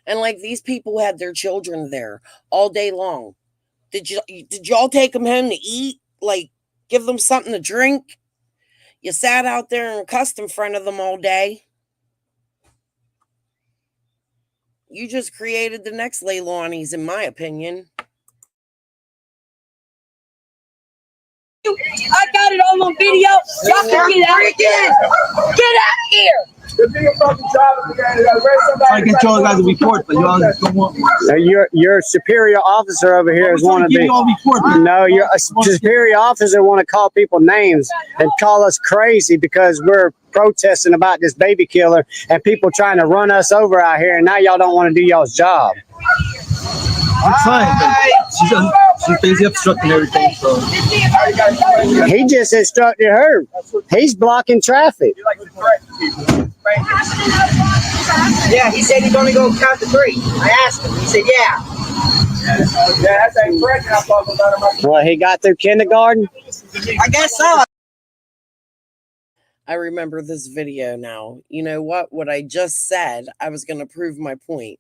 And like, these people had their children there all day long. Did y'all take them home to eat? Like, give them something to drink? You sat out there and cussed in front of them all day. You just created the next Leilani's, in my opinion. I got it all on video. Y'all can get out again. Get out of here. I get y'all guys a report, but y'all just don't want. Your superior officer over here is one of the. No, your superior officer want to call people names and call us crazy because we're protesting about this baby killer and people trying to run us over out here, and now y'all don't want to do y'all's job. It's fine. She's busy obstructing everything. So he just instructed her. He's blocking traffic. Yeah, he said he's only going to count to three. I asked him. He said, yeah. Yeah, that's a threat I'm talking about. Well, he got through kindergarten? I guess so. I remember this video now. You know what? What I just said, I was going to prove my point.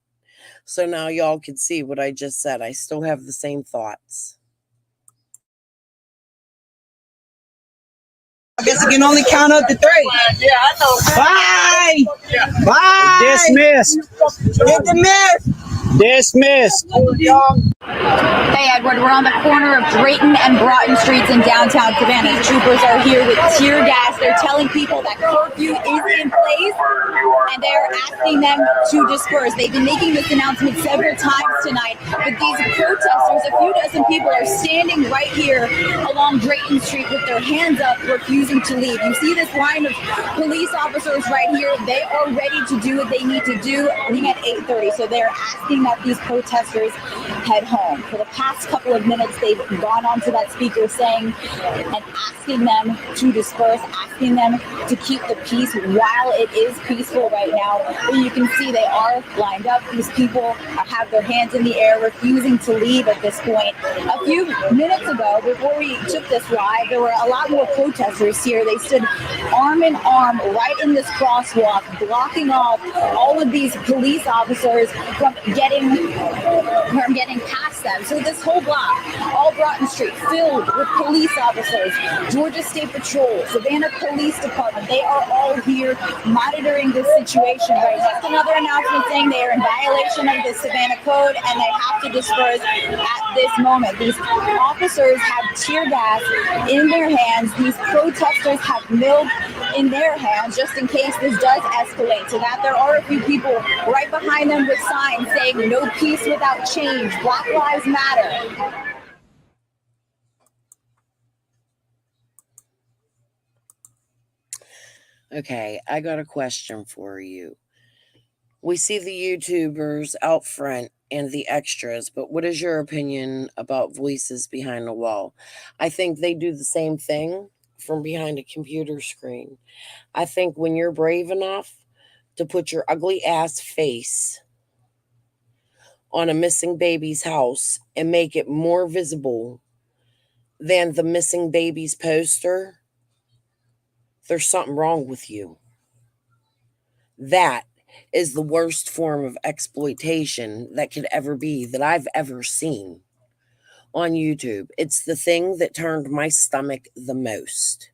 So now y'all can see what I just said. I still have the same thoughts. I guess you can only count up to three. Yeah, I know. Bye. Bye. Dismissed. Get dismissed. Dismissed. Hey, Edward, we're on the corner of Drayton and Broughton Streets in downtown Savannah. Troopers are here with tear gas. They're telling people that curfew is in place, and they're asking them to disperse. They've been making this announcement several times tonight, but these protesters, a few dozen people, are standing right here along Drayton Street with their hands up, refusing to leave. You see this line of police officers right here. They are ready to do what they need to do, leaving at 8:30. So they're asking that these protesters head home. For the past couple of minutes, they've gone onto that speaker saying and asking them to disperse, asking them to keep the peace while it is peaceful right now. But you can see they are lined up. These people have their hands in the air, refusing to leave at this point. A few minutes ago, before we took this ride, there were a lot more protesters here. They stood arm in arm right in this crosswalk, blocking off all of these police officers from getting past them. So this whole block, all Broughton Street, filled with police officers, Georgia State Patrol, Savannah Police Department. They are all here monitoring this situation. Right? Just another announcement saying they are in violation of the Savannah Code and they have to disperse at this moment. These officers have tear gas in their hands. These protesters have milk in their hands just in case this does escalate. So that there are a few people right behind them with signs saying no peace without change. Black Lives Matter. Okay, I got a question for you. We see the YouTubers out front and the extras, but what is your opinion about voices behind the wall? I think they do the same thing from behind a computer screen. I think when you're brave enough to put your ugly ass face on a missing baby's house and make it more visible than the missing baby's poster, there's something wrong with you. That is the worst form of exploitation that could ever be that I've ever seen on YouTube. It's the thing that turned my stomach the most.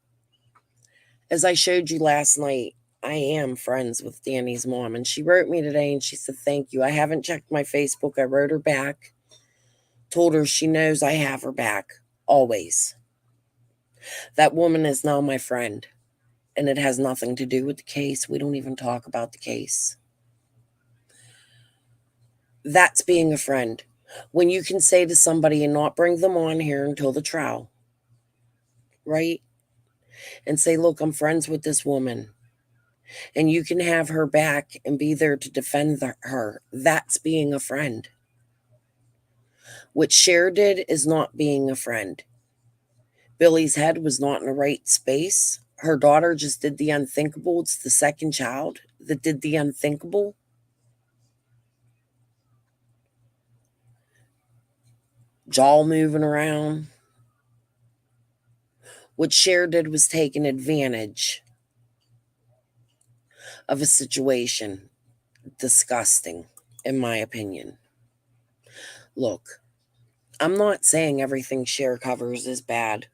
As I showed you last night, I am friends with Danny's mom, and she wrote me today and she said, thank you. I haven't checked my Facebook. I wrote her back, told her she knows I have her back always. That woman is now my friend, and it has nothing to do with the case. We don't even talk about the case. That's being a friend. When you can say to somebody and not bring them on here until the trial, right? And say, look, I'm friends with this woman. And you can have her back and be there to defend her. That's being a friend. What Cher did is not being a friend. Billy's head was not in the right space. Her daughter just did the unthinkable. It's the second child that did the unthinkable. Jaw moving around. What Cher did was take an advantage of a situation. Disgusting, in my opinion. Look, I'm not saying everything Cher covers is bad.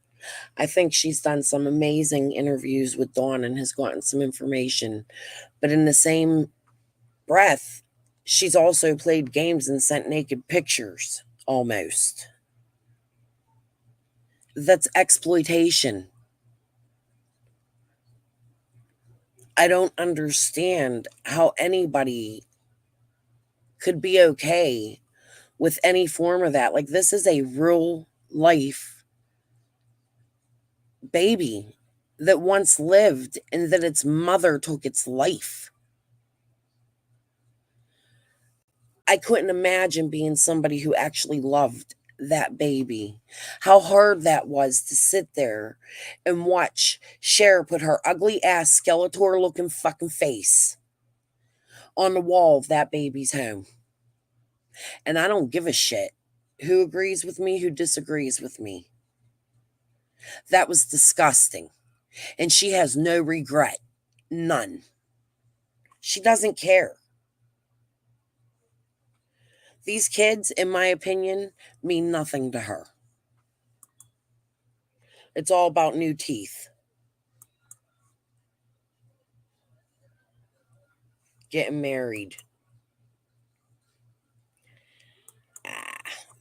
I think she's done some amazing interviews with Dawn and has gotten some information. But in the same breath, she's also played games and sent naked pictures, almost. That's exploitation. I don't understand how anybody could be okay with any form of that. Like, this is a real life baby that once lived and that its mother took its life. I couldn't imagine being somebody who actually loved that baby. How hard that was to sit there and watch Cher put her ugly ass Skeletor looking fucking face on the wall of that baby's home. And I don't give a shit who agrees with me, who disagrees with me. That was disgusting. And she has no regret. None. She doesn't care. These kids, in my opinion, mean nothing to her. It's all about new teeth. Getting married.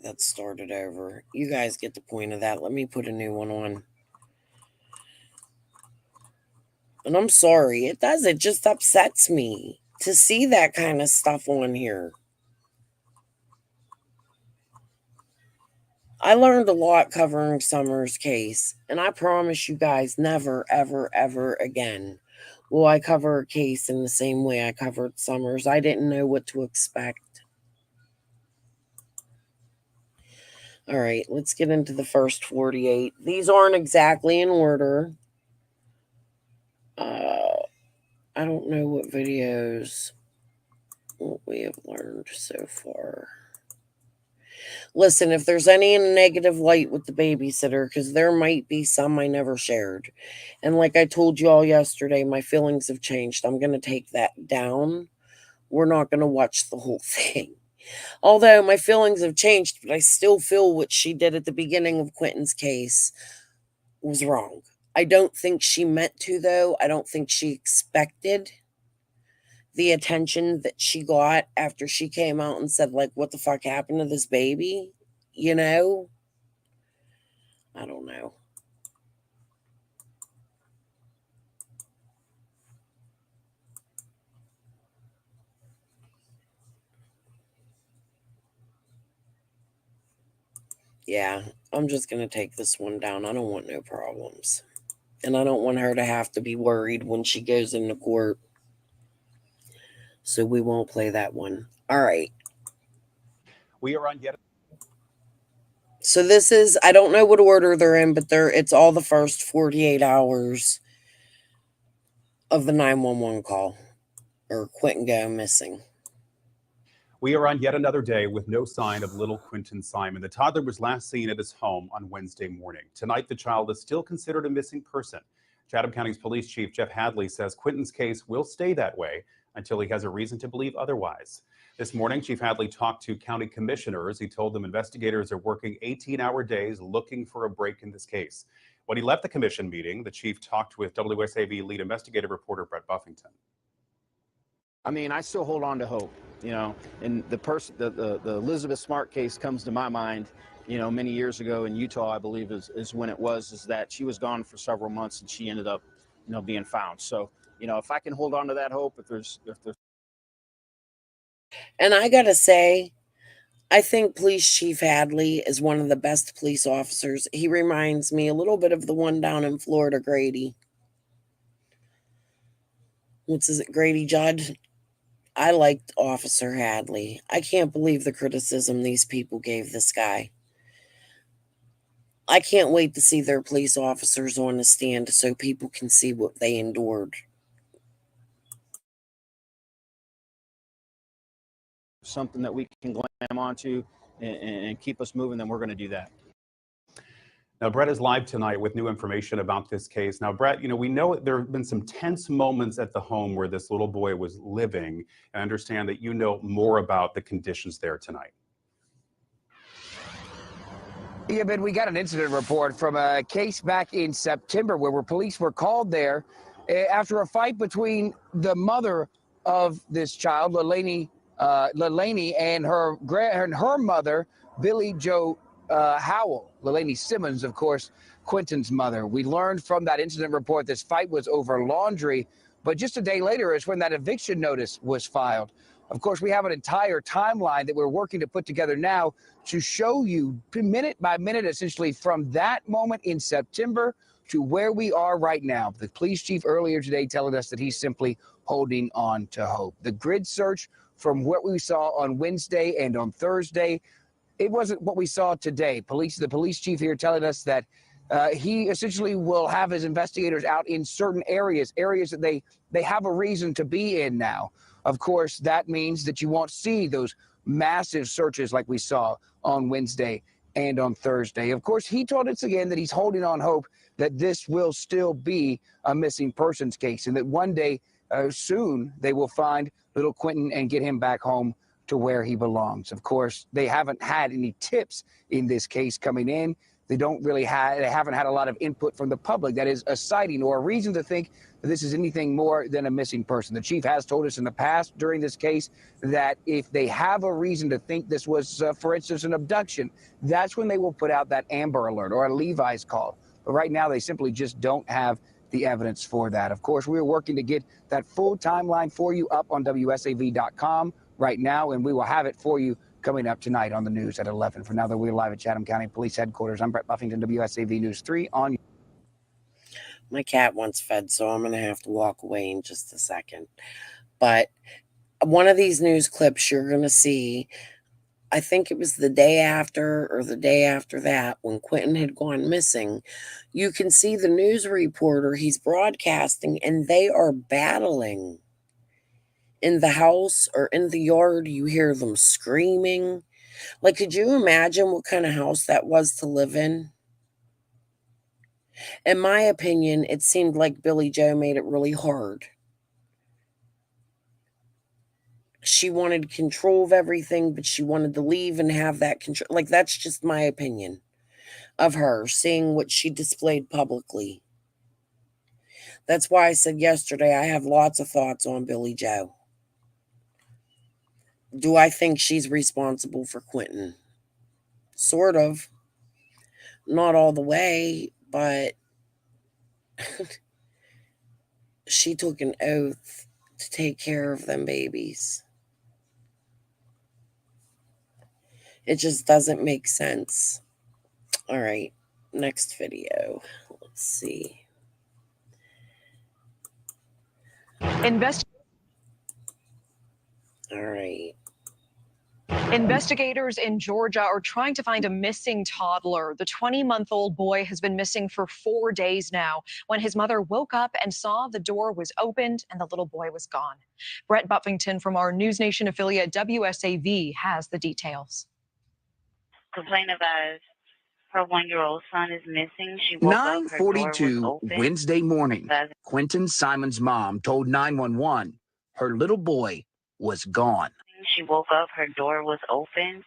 That started over. You guys get the point of that. Let me put a new one on. And I'm sorry. It does. It just upsets me to see that kind of stuff on here. I learned a lot covering Summer's case, and I promise you guys never, ever, ever again will I cover a case in the same way I covered Summer's. I didn't know what to expect. All right, let's get into the first 48. These aren't exactly in order. I don't know what videos we have learned so far. Listen, if there's any negative light with the babysitter, because there might be some I never shared. And like I told you all yesterday, my feelings have changed. I'm going to take that down. We're not going to watch the whole thing. Although my feelings have changed, but I still feel what she did at the beginning of Quinton's case was wrong. I don't think she meant to, though. I don't think she expected the attention that she got after she came out and said, like, what the fuck happened to this baby? You know? I don't know. Yeah, I'm just going to take this one down. I don't want no problems. And I don't want her to have to be worried when she goes into court. So we won't play that one. All right. We are on yet. So this is, I don't know what order they're in, but it's all the first 48 hours of the 911 call or Quinton go missing. We are on yet another day with no sign of little Quinton Simon. The toddler was last seen at his home on Wednesday morning. Tonight, the child is still considered a missing person. Chatham County's Police Chief Jeff Hadley says Quinton's case will stay that way until he has a reason to believe otherwise. This morning, Chief Hadley talked to county commissioners. He told them investigators are working 18-hour days looking for a break in this case. When he left the commission meeting, the chief talked with WSAV lead investigative reporter Brett Buffington. I mean, I still hold on to hope, you know, and the Elizabeth Smart case comes to my mind, you know, many years ago in Utah, I believe is when it was, is that she was gone for several months and she ended up, you know, being found. So, you know, if I can hold on to that hope, if there's. And I got to say, I think Police Chief Hadley is one of the best police officers. He reminds me a little bit of the one down in Florida, Grady. What's it, Grady Judd? I liked Officer Hadley. I can't believe the criticism these people gave this guy. I can't wait to see their police officers on the stand so people can see what they endured. Something that we can glam onto and keep us moving, then we're going to do that. Now, Brett is live tonight with new information about this case. Now, Brett, you know, we know there have been some tense moments at the home where this little boy was living. I understand that you know more about the conditions there tonight. Yeah, Ben, we got an incident report from a case back in September where police were called there after a fight between the mother of this child, Leilani, and her mother, Billy Joe Howell. Leilani Simmons, of course, Quinton's mother. We learned from that incident report this fight was over laundry, but just a day later is when that eviction notice was filed. Of course, we have an entire timeline that we're working to put together now to show you minute by minute, essentially from that moment in September to where we are right now. The police chief earlier today telling us that he's simply holding on to hope. The grid search from what we saw on Wednesday and on Thursday, it wasn't what we saw today. The police chief here telling us that he essentially will have his investigators out in certain areas that they have a reason to be in now. Of course, that means that you won't see those massive searches like we saw on Wednesday and on Thursday. Of course, he told us again that he's holding on hope that this will still be a missing persons case and that one day soon they will find little Quinton and get him back home to where he belongs. Of course, they haven't had any tips in this case coming in. They haven't had a lot of input from the public. That is a sighting or a reason to think that this is anything more than a missing person. The chief has told us in the past during this case that if they have a reason to think this was, for instance, an abduction, that's when they will put out that Amber Alert or a Levi's call. But right now, they simply just don't have the evidence for that. Of course, we're working to get that full timeline for you up on WSAV.com right now, and we will have it for you coming up tonight on the news at 11. For now, though, we're live at Chatham County Police Headquarters. I'm Brett Buffington, WSAV News 3 on. My cat wants fed, so I'm going to have to walk away in just a second. But one of these news clips you're going to see, I think it was the day after or the day after that, when Quinton had gone missing, you can see the news reporter, he's broadcasting, and they are battling. In the house or in the yard, you hear them screaming. Like, could you imagine what kind of house that was to live in? In my opinion, it seemed like Billy Joe made it really hard. she wanted control of everything, but she wanted to leave and have that control. Like, that's just my opinion of her, seeing what she displayed publicly. That's why I said yesterday I have lots of thoughts on Billy Joe. Do I think she's responsible for Quinton? Sort of. Not all the way, but she took an oath to take care of them babies. It just doesn't make sense. All right, next video. Let's see. All right. Investigators in Georgia are trying to find a missing toddler. The 20-month-old boy has been missing for 4 days now when his mother woke up and saw the door was opened and the little boy was gone. Brett Buffington from our News Nation affiliate WSAV has the details. Complaint about her 1-year-old son is missing. She woke up, her door was 9:42 open. Wednesday morning. Quinton Simon's mom told 911 her little boy was gone. She woke up, her door was open.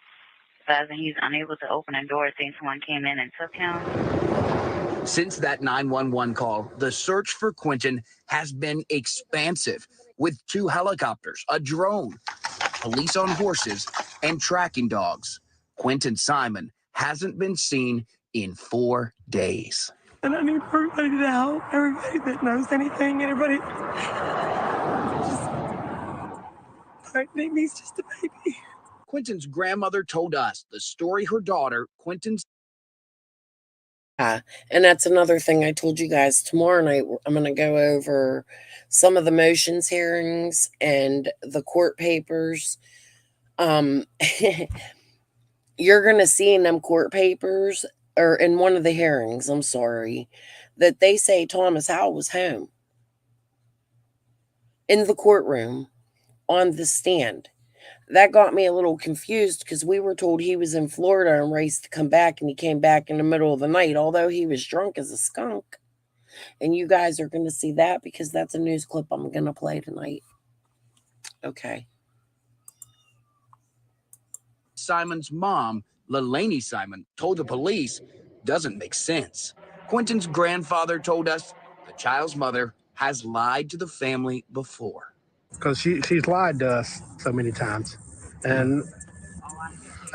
Advising he's unable to open a door, thinks someone came in and took him. Since that 911 call, the search for Quinton has been expansive, with 2 helicopters, a drone, police on horses, and tracking dogs. Quinton Simon hasn't been seen in 4 days. And I need everybody to help, everybody that knows anything, everybody. He's just a baby. Quinton's grandmother told us the story her daughter, Quinton's. And that's another thing I told you guys. Tomorrow night, I'm going to go over some of the motions hearings and the court papers. You're going to see in them court papers, or in one of the hearings, I'm sorry, that they say Thomas Howell was home in the courtroom on the stand. That got me a little confused because we were told he was in Florida and raced to come back, and he came back in the middle of the night, although he was drunk as a skunk. And you guys are going to see that because that's a news clip I'm going to play tonight. Okay. Simon's mom, Leilani Simon, told the police doesn't make sense. Quinton's grandfather told us the child's mother has lied to the family before. Because she's lied to us so many times. And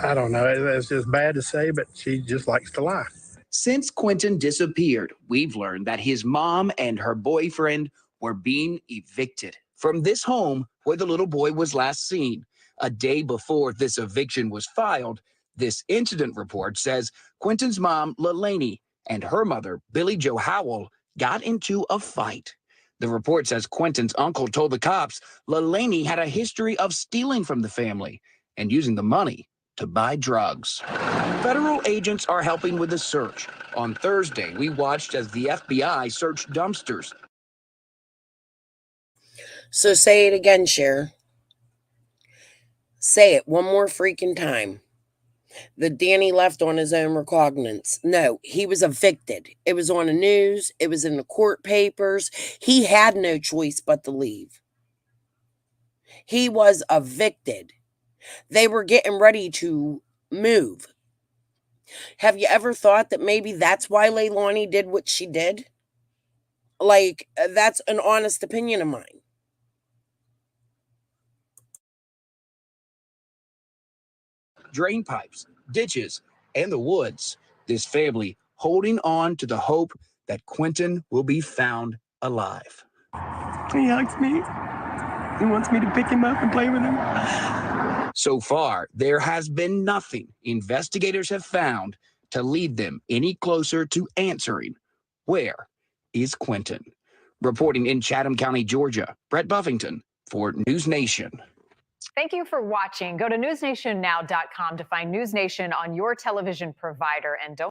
I don't know, it's just bad to say, but she just likes to lie. Since Quinton disappeared, we've learned that his mom and her boyfriend were being evicted from this home where the little boy was last seen. A day before this eviction was filed, this incident report says Quinton's mom, Leilani, and her mother, Billy Joe Howell, got into a fight. The report says Quinton's uncle told the cops Leilani had a history of stealing from the family and using the money to buy drugs. Federal agents are helping with the search. On Thursday, we watched as the FBI searched dumpsters. So say it again, Cher. Say it one more freaking time. That Danny left on his own recognizance. No, he was evicted. It was on the news. It was in the court papers. He had no choice but to leave. He was evicted. They were getting ready to move. Have you ever thought that maybe that's why Leilani did what she did? Like, that's an honest opinion of mine. Drain pipes, ditches, and the woods. This family holding on to the hope that Quinton will be found alive. He hugs me. He wants me to pick him up and play with him. So far, there has been nothing investigators have found to lead them any closer to answering where is Quinton. Reporting in Chatham County, Georgia, Brett Buffington for News Nation. Thank you for watching. Go to newsnationnow.com to find News Nation on your television provider, and don't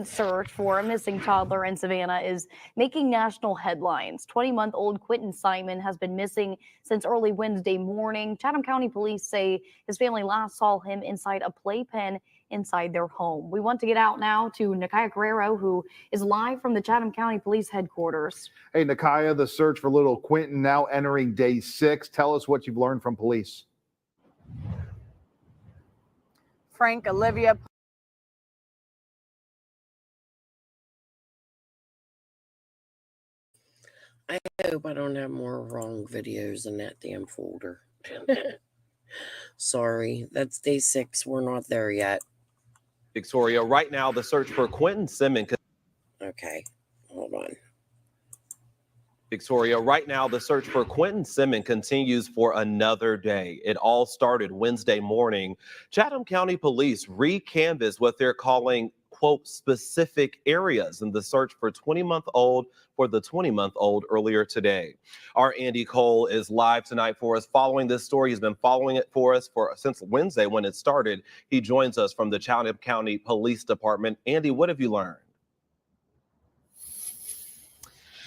search for a missing toddler in Savannah is making national headlines. 20-month-old Quinton Simon has been missing since early Wednesday morning. Chatham County police say his family last saw him inside a playpen inside their home. We want to get out now to Nakaya Guerrero, who is live from the Chatham County Police Headquarters. Hey, Nakaya, the search for little Quinton now entering day 6. Tell us what you've learned from police. Frank, Olivia. I hope I don't have more wrong videos in that damn folder. Sorry, that's day 6. We're not there yet. Victoria, right now the search for Quinton Simmons. Okay, hold on. Victoria, right now the search for Quinton Simmons continues for another day. It all started Wednesday morning. Chatham County Police recanvassed what they're calling, quote, specific areas in the search for the 20-month-old earlier today. Our Andy Cole is live tonight for us following this story. He's been following it for us since Wednesday when it started. He joins us from the Chatham County Police Department. Andy, what have you learned?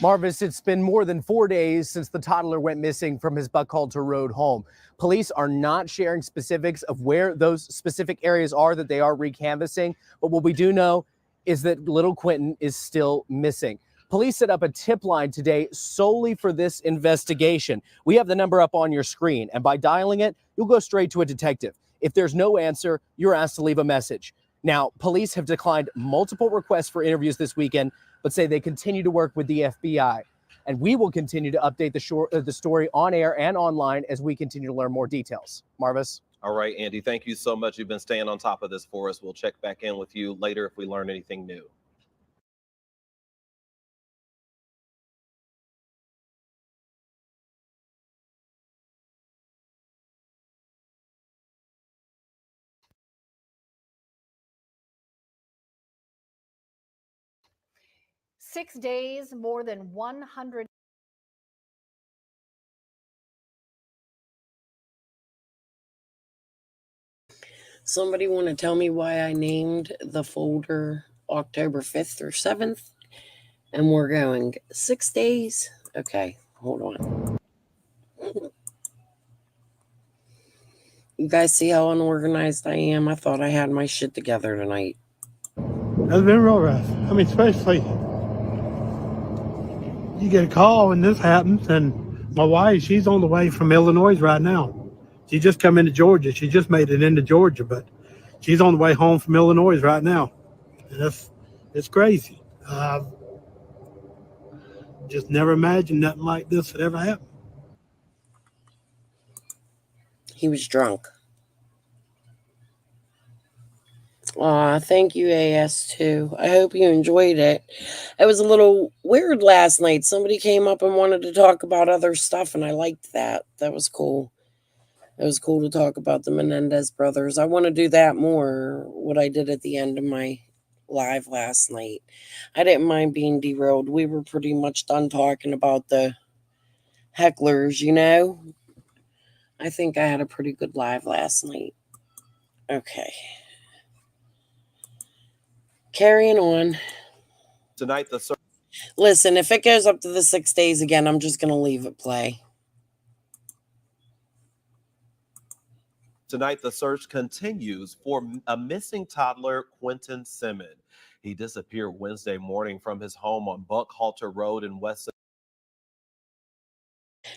Marvis, it's been more than 4 days since the toddler went missing from his Buckhalter Road home. Police are not sharing specifics of where those specific areas are that they are recanvassing, but what we do know is that little Quinton is still missing. Police set up a tip line today solely for this investigation. We have the number up on your screen, and by dialing it, you'll go straight to a detective. If there's no answer, you're asked to leave a message. Now, police have declined multiple requests for interviews this weekend, but say they continue to work with the FBI. And we will continue to update the story on air and online as we continue to learn more details. Marvis? All right, Andy, thank you so much. You've been staying on top of this for us. We'll check back in with you later if we learn anything new. Six days, more than 100. Somebody want to tell me why I named the folder October 5th or 7th? And we're going 6 days? Okay, hold on. You guys see how unorganized I am? I thought I had my shit together tonight. That's been real rough. I mean, especially you get a call when this happens, and my wife, she's on the way from Illinois right now. She just come into Georgia. She just made it into Georgia, but she's on the way home from Illinois right now. And it's crazy. Just never imagined nothing like this would ever happen. He was drunk. Aw, thank you, AS2. I hope you enjoyed it. It was a little weird last night. Somebody came up and wanted to talk about other stuff, and I liked that. That was cool. It was cool to talk about the Menendez brothers. I want to do that more, what I did at the end of my live last night. I didn't mind being derailed. We were pretty much done talking about the hecklers, you know? I think I had a pretty good live last night. Okay. Carrying on. Tonight, the search. Listen, if it goes up to the 6 days again, I'm just going to leave it play. Tonight, the search continues for a missing toddler, Quinton Simmons. He disappeared Wednesday morning from his home on Buckhalter Road in West.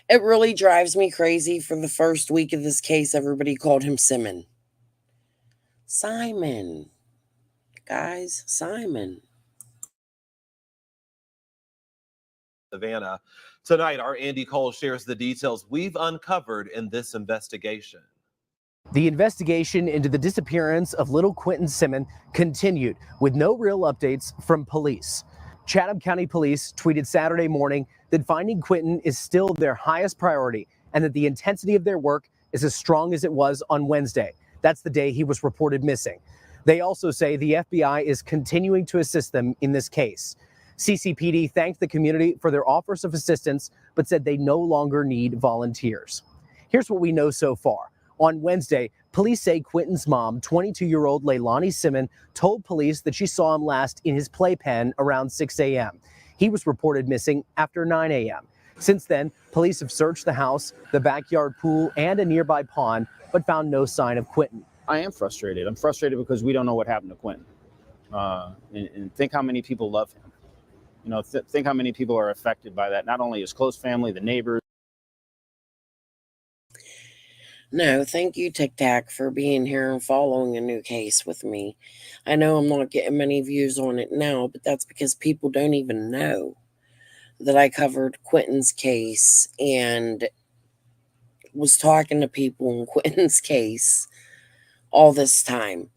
It really drives me crazy. For the first week of this case, everybody called him Simon. Simon. Guys, Simon. Savannah. Tonight, our Andy Cole shares the details we've uncovered in this investigation. The investigation into the disappearance of little Quinton Simmons continued with no real updates from police. Chatham County Police tweeted Saturday morning that finding Quinton is still their highest priority and that the intensity of their work is as strong as it was on Wednesday. That's the day he was reported missing. They also say the FBI is continuing to assist them in this case. CCPD thanked the community for their offers of assistance, but said they no longer need volunteers. Here's what we know so far. On Wednesday, police say Quinton's mom, 22-year-old Leilani Simmons, told police that she saw him last in his playpen around 6 a.m. He was reported missing after 9 a.m. Since then, police have searched the house, the backyard pool, and a nearby pond, but found no sign of Quinton. I am frustrated. I'm frustrated because we don't know what happened to Quinton. And think how many people love him. You know, think how many people are affected by that. Not only his close family, the neighbors. No, thank you, Tic Tac, for being here and following a new case with me. I know I'm not getting many views on it now, but that's because people don't even know that I covered Quinton's case and was talking to people in Quinton's case all this time.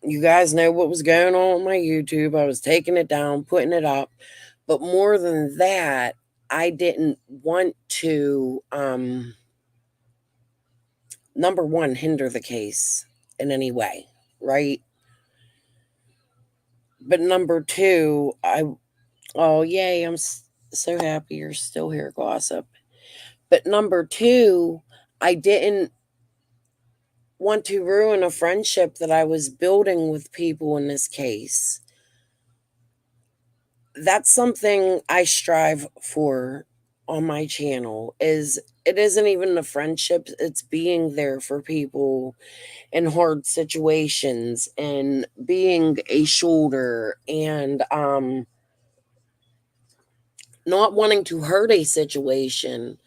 You guys know what was going on my YouTube. I was taking it down, putting it up. But more than that, I didn't want to, number one, hinder the case in any way, right? But number two, oh, yay, I'm so happy you're still here, Gossip. But number two, I didn't want to ruin a friendship that I was building with people in this case. That's something I strive for on my channel. Is it isn't even the friendships, it's being there for people in hard situations and being a shoulder and not wanting to hurt a situation,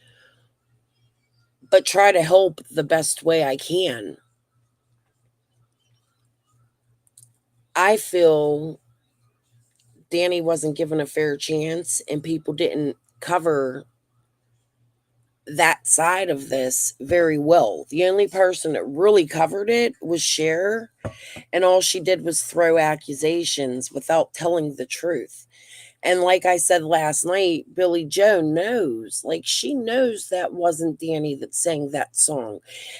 but try to help the best way I can. I feel Danny wasn't given a fair chance and people didn't cover that side of this very well. The only person that really covered it was Cher, and all she did was throw accusations without telling the truth. And like I said last night, Billy Joe knows, like she knows that wasn't Danny that sang that song.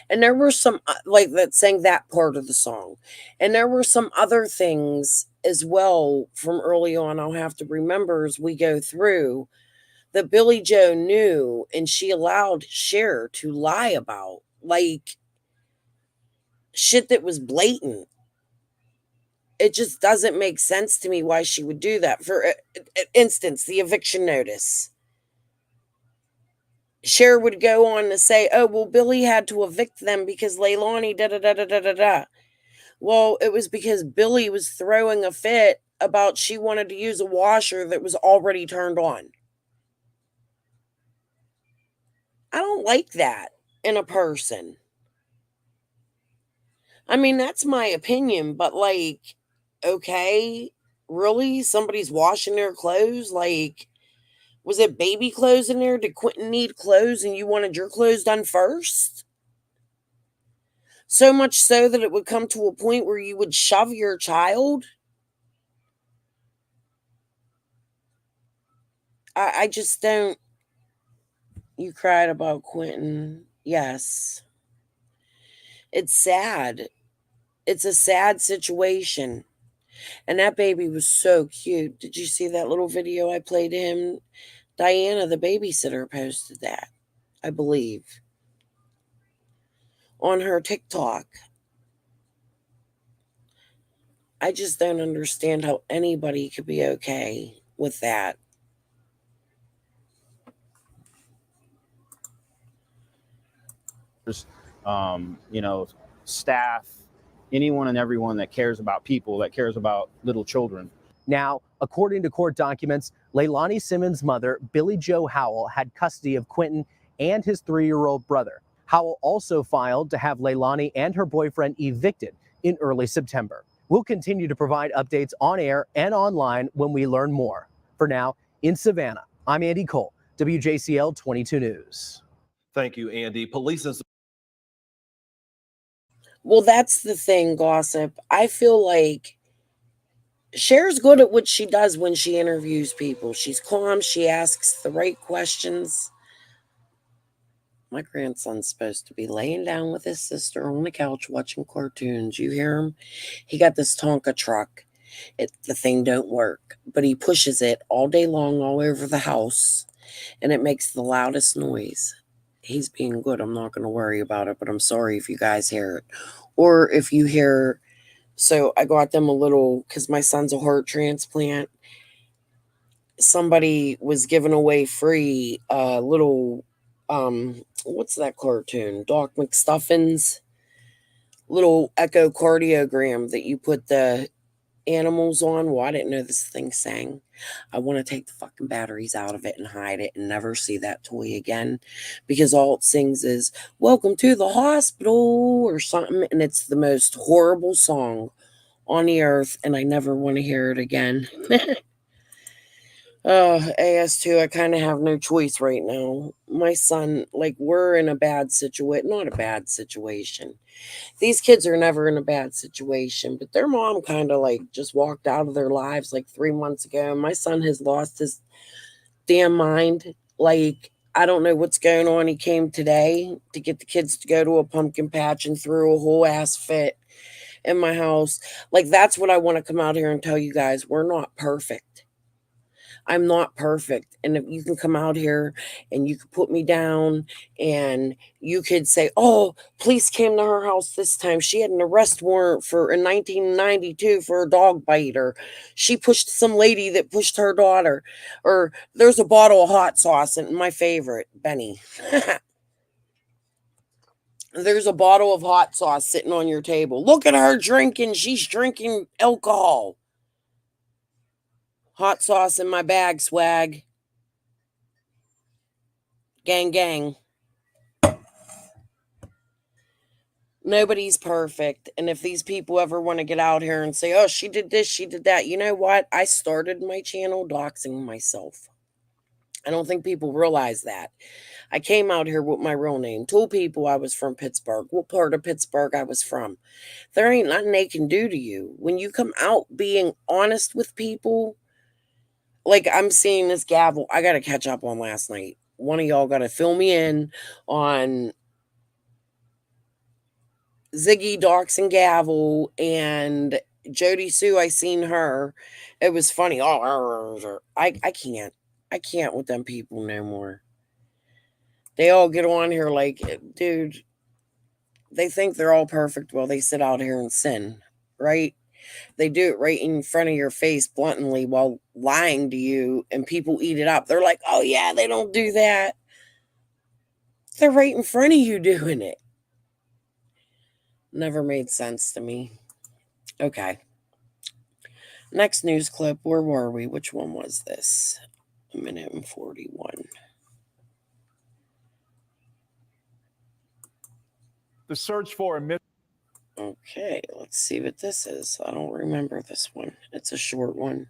And there were some like that sang that part of the song. And there were some other things as well from early on I'll have to remember as we go through that Billy Joe knew and she allowed Cher to lie about. Like shit that was blatant. It just doesn't make sense to me why she would do that. For instance, the eviction notice. Cher would go on to say, oh, well, Billy had to evict them because Leilani da-da-da-da-da-da-da. Well, it was because Billy was throwing a fit about she wanted to use a washer that was already turned on. I don't like that in a person. I mean, that's my opinion, but like, okay, really? Somebody's washing their clothes? Like, was it baby clothes in there? Did Quinton need clothes and you wanted your clothes done first? So much so that it would come to a point where you would shove your child? I just don't. You cried about Quinton. Yes. It's sad. It's a sad situation. And that baby was so cute. Did you see that little video I played him? Diana, the babysitter, posted that, I believe, on her TikTok. I just don't understand how anybody could be okay with that. You know, staff, anyone and everyone that cares about people, that cares about little children. Now, according to court documents, Leilani Simmons' mother, Billy Joe Howell, had custody of Quinton and his 3-year-old brother. Howell also filed to have Leilani and her boyfriend evicted in early September. We'll continue to provide updates on air and online when we learn more. For now, in Savannah, I'm Andy Cole, WJCL 22 News. Thank you, Andy. Police and Well, that's the thing, Gossip. I feel like Cher's good at what she does when she interviews people. She's calm. She asks the right questions. My grandson's supposed to be laying down with his sister on the couch watching cartoons. You hear him? He got this Tonka truck. The thing don't work, but he pushes it all day long all over the house, and it makes the loudest noise. He's being good. I'm not going to worry about it, but I'm sorry if you guys hear it. Or if you hear... So I got them a little, because my son's a heart transplant. Somebody was giving away free little, what's that cartoon? Doc McStuffins. little echocardiogram that you put the animals on. Well, I didn't know this thing sang. I want to take the fucking batteries out of it and hide it and never see that toy again, because all it sings is "Welcome to the hospital" or something, and it's the most horrible song on the earth, and I never want to hear it again. AS2, I kind of have no choice right now. My son, like, we're in a bad situation. Not a bad situation. These kids are never in a bad situation, but their mom kind of like just walked out of their lives like 3 months ago. My son has lost his damn mind. Like, I don't know what's going on. He came today to get the kids to go to a pumpkin patch and threw a whole ass fit in my house. Like, that's what I want to come out here and tell you guys. We're not perfect. I'm not perfect. And if you can come out here and you could put me down and you could say, "Oh, police came to her house this time. She had an arrest warrant in 1992 for a dog bite, or she pushed some lady that pushed her daughter, or there's a bottle of hot sauce," and my favorite, Benny. There's a bottle of hot sauce sitting on your table. Look at her drinking. She's drinking alcohol. Hot sauce in my bag, swag. Gang, gang. Nobody's perfect. And if these people ever want to get out here and say, "Oh, she did this, she did that," you know what? I started my channel doxing myself. I don't think people realize that. I came out here with my real name, told people I was from Pittsburgh, what part of Pittsburgh I was from. There ain't nothing they can do to you. When you come out being honest with people, like I'm seeing this gavel. I got to catch up on last night. One of y'all got to fill me in on Ziggy, Dox, and Gavel, and Jody Sue. I seen her. It was funny. Oh, I can't. I can't with them people no more. They all get on here like, dude, they think they're all perfect while they sit out here and sin, right? They do it right in front of your face bluntly while lying to you, and people eat it up. They're like, "Oh yeah, they don't do that." They're right in front of you doing it. Never made sense to me. Okay. Next news clip. Where were we? Which one was this? 1:41. The search for a Okay, let's see what this is. I don't remember this one. It's a short one.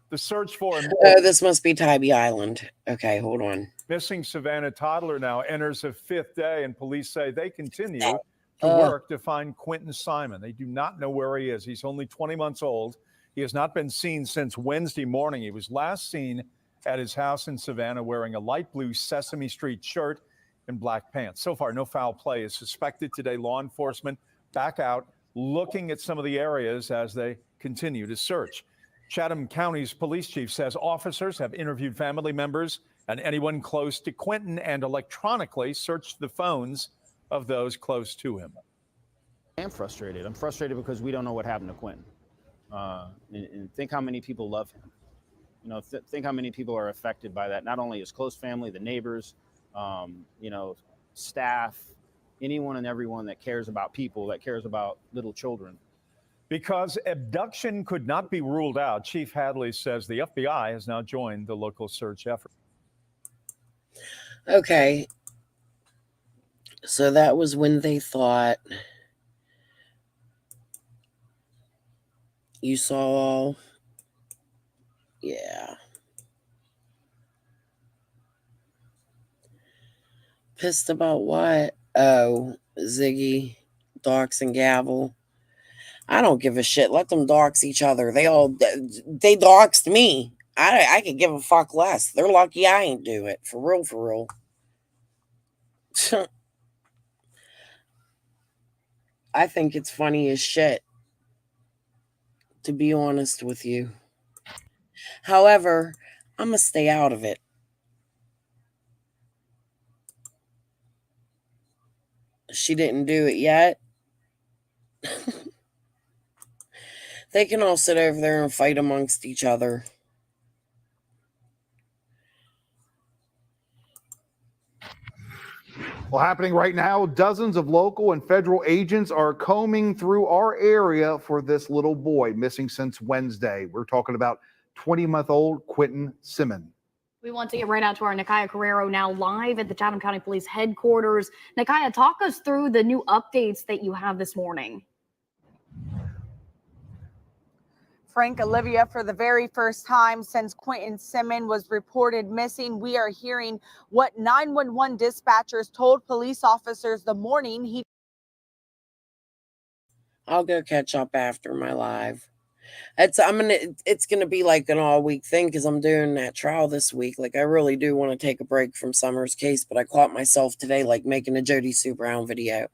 The search for a Oh, this must be Tybee Island. Okay, hold on. missing Savannah toddler now enters a 5th day, and police say they continue to work to find Quinton Simon. They do not know where he is. He's only 20 months old. He has not been seen since Wednesday morning. He was last seen at his house in Savannah wearing a light blue Sesame Street shirt and black pants. So far, no foul play is suspected today. Law enforcement back out looking at some of the areas as they continue to search. Chatham County's police chief says officers have interviewed family members and anyone close to Quinton and electronically searched the phones of those close to him. I'm frustrated. I'm frustrated because we don't know what happened to Quinton. And think how many people love him. You know, think how many people are affected by that. Not only his close family, the neighbors, you know, staff, anyone and everyone that cares about people, that cares about little children. Because abduction could not be ruled out, Chief Hadley says the FBI has now joined the local search effort. Okay. So that was when they thought you saw. Yeah. Pissed about what? Oh, Ziggy, Dox, and Gavel. I don't give a shit. Let them dox each other. They doxed me. I could give a fuck less. They're lucky I ain't do it. For real, for real. I think it's funny as shit, to be honest with you. However, I'm going to stay out of it. She didn't do it yet. They can all sit over there and fight amongst each other. Well, happening right now, dozens of local and federal agents are combing through our area for this little boy missing since Wednesday. We're talking about 20-month-old Quinton Simon. We want to get right out to our Nikaya Carrero now live at the Chatham County Police headquarters. Nikaya, talk us through the new updates that you have this morning. Frank, Olivia, for the very first time since Quinton Simon was reported missing, we are hearing what 911 dispatchers told police officers the morning he... I'll go catch up after my live. It's gonna be like an all week thing because I'm doing that trial this week. Like, I really do want to take a break from Summer's case, but I caught myself today like making a Jody Sue Brown video.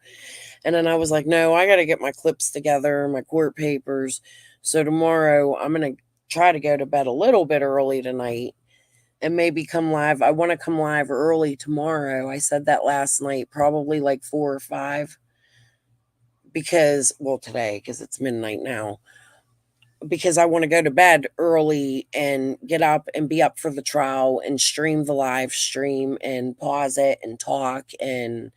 And then I was like, no, I gotta get my clips together, my court papers. So tomorrow I'm going to try to go to bed a little bit early tonight and maybe come live. I want to come live early tomorrow. I said that last night, probably like 4 or 5 because, well, today, because it's midnight now, because I want to go to bed early and get up and be up for the trial and stream the live stream and pause it and talk. And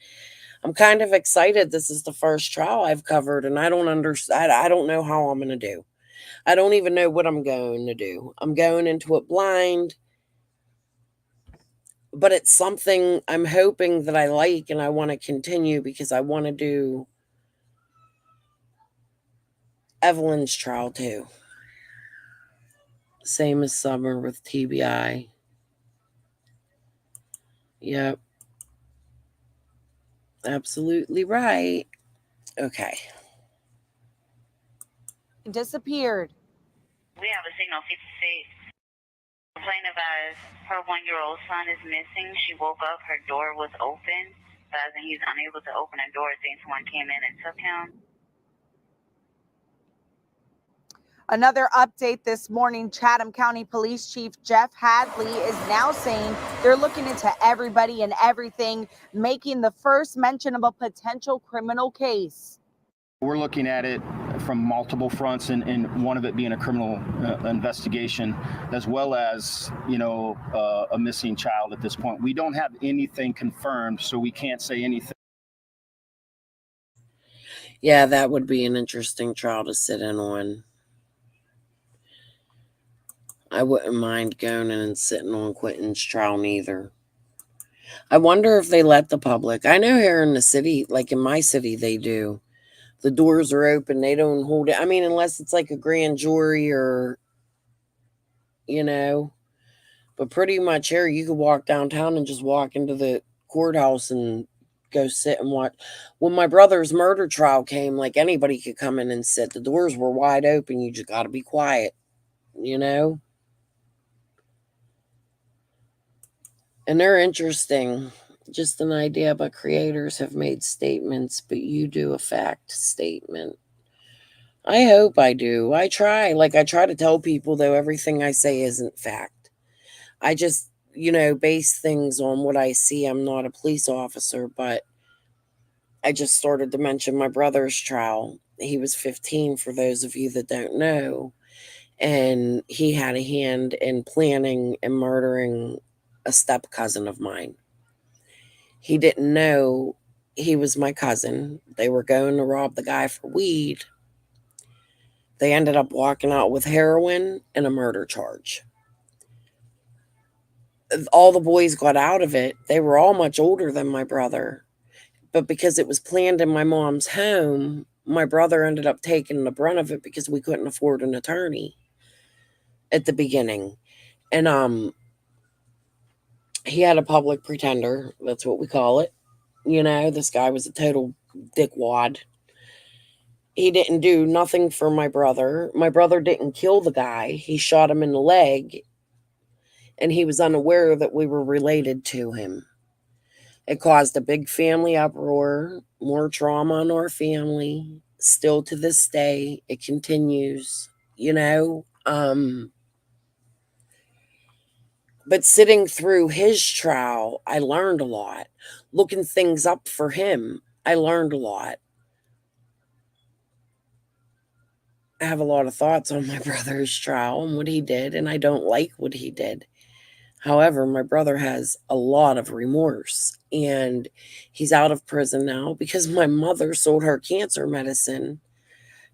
I'm kind of excited. This is the first trial I've covered and I don't understand. I don't know how I'm going to do. I don't even know what I'm going to do. I'm going into it blind, but it's something I'm hoping that I like and I want to continue because I want to do Evelyn's trial too. Same as Summer with TBI. Yep. Absolutely right. Okay. disappeared. We have a signal 56. Complaint advised her 1-year-old son is missing. She woke up, her door was open, advising he's unable to open the door. Think someone came in and took him. Another update this morning, Chatham County Police Chief Jeff Hadley is now saying they're looking into everybody and everything, making the first mention of a potential criminal case. We're looking at it from multiple fronts, and one of it being a criminal investigation, as well as, a missing child at this point. We don't have anything confirmed, so we can't say anything. Yeah, that would be an interesting trial to sit in on. I wouldn't mind going in and sitting on Quinton's trial neither. I wonder if they let the public. I know here in the city, like in my city, they do. The doors are open. They don't hold it. I mean, unless it's like a grand jury or, But pretty much here, you could walk downtown and just walk into the courthouse and go sit and watch. When my brother's murder trial came, like anybody could come in and sit. The doors were wide open. You just got to be quiet, And they're interesting. Just an idea, but creators have made statements, but you do a fact statement. I hope I do. I try. I try to tell people, though, everything I say isn't fact. I just, base things on what I see. I'm not a police officer, but I just started to mention my brother's trial. He was 15, for those of you that don't know. And he had a hand in planning and murdering a step cousin of mine. He didn't know he was my cousin. They were going to rob the guy for weed. They ended up walking out with heroin and a murder charge. All the boys got out of it. They were all much older than my brother. But because it was planned in my mom's home, my brother ended up taking the brunt of it because we couldn't afford an attorney at the beginning. And he had a public pretender. That's what we call it. This guy was a total dickwad. He didn't do nothing for my brother. My brother didn't kill the guy. He shot him in the leg. And he was unaware that we were related to him. It caused a big family uproar, more trauma in our family. Still to this day, it continues, But sitting through his trial, I learned a lot. Looking things up for him, I learned a lot. I have a lot of thoughts on my brother's trial and what he did, and I don't like what he did. However, my brother has a lot of remorse. And he's out of prison now because my mother sold her cancer medicine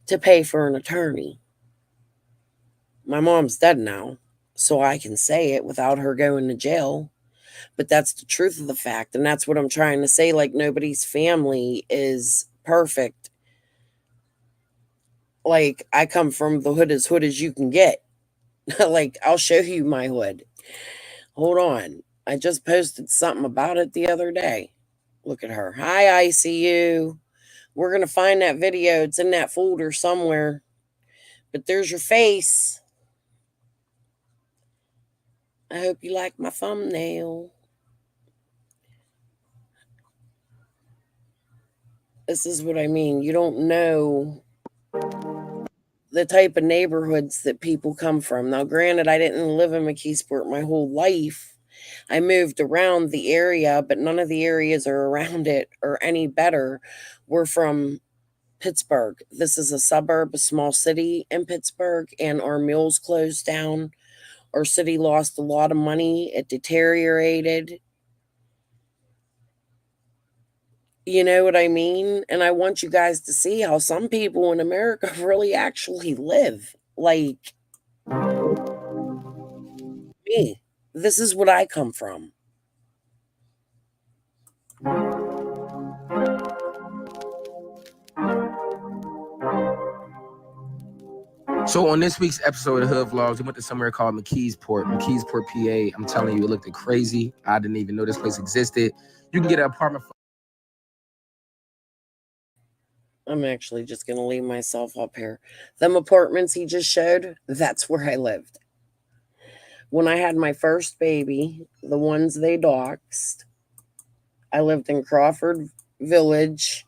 to pay for an attorney. My mom's dead now, so I can say it without her going to jail. But that's the truth of the fact. And that's what I'm trying to say. Like, nobody's family is perfect. Like, I come from the hood as you can get. Like, I'll show you my hood. Hold on. I just posted something about it the other day. Look at her. Hi, ICU. We're going to find that video. It's in that folder somewhere. But there's your face. I hope you like my thumbnail. This is what I mean. You don't know the type of neighborhoods that people come from. Now, granted, I didn't live in McKeesport my whole life. I moved around the area, but none of the areas are around it or any better. We're from Pittsburgh. This is a suburb, a small city in Pittsburgh, and our mills closed down. Our city lost a lot of money. It deteriorated. You know what I mean? And I want you guys to see how some people in America really actually live. Like me. This is what I come from. So on this week's episode of Hood Vlogs, we went to somewhere called McKeesport, PA. I'm telling you, it looked crazy. I didn't even know this place existed. You can get an apartment for I'm actually just going to leave myself up here. Them apartments he just showed, that's where I lived. When I had my first baby, the ones they doxed, I lived in Crawford Village.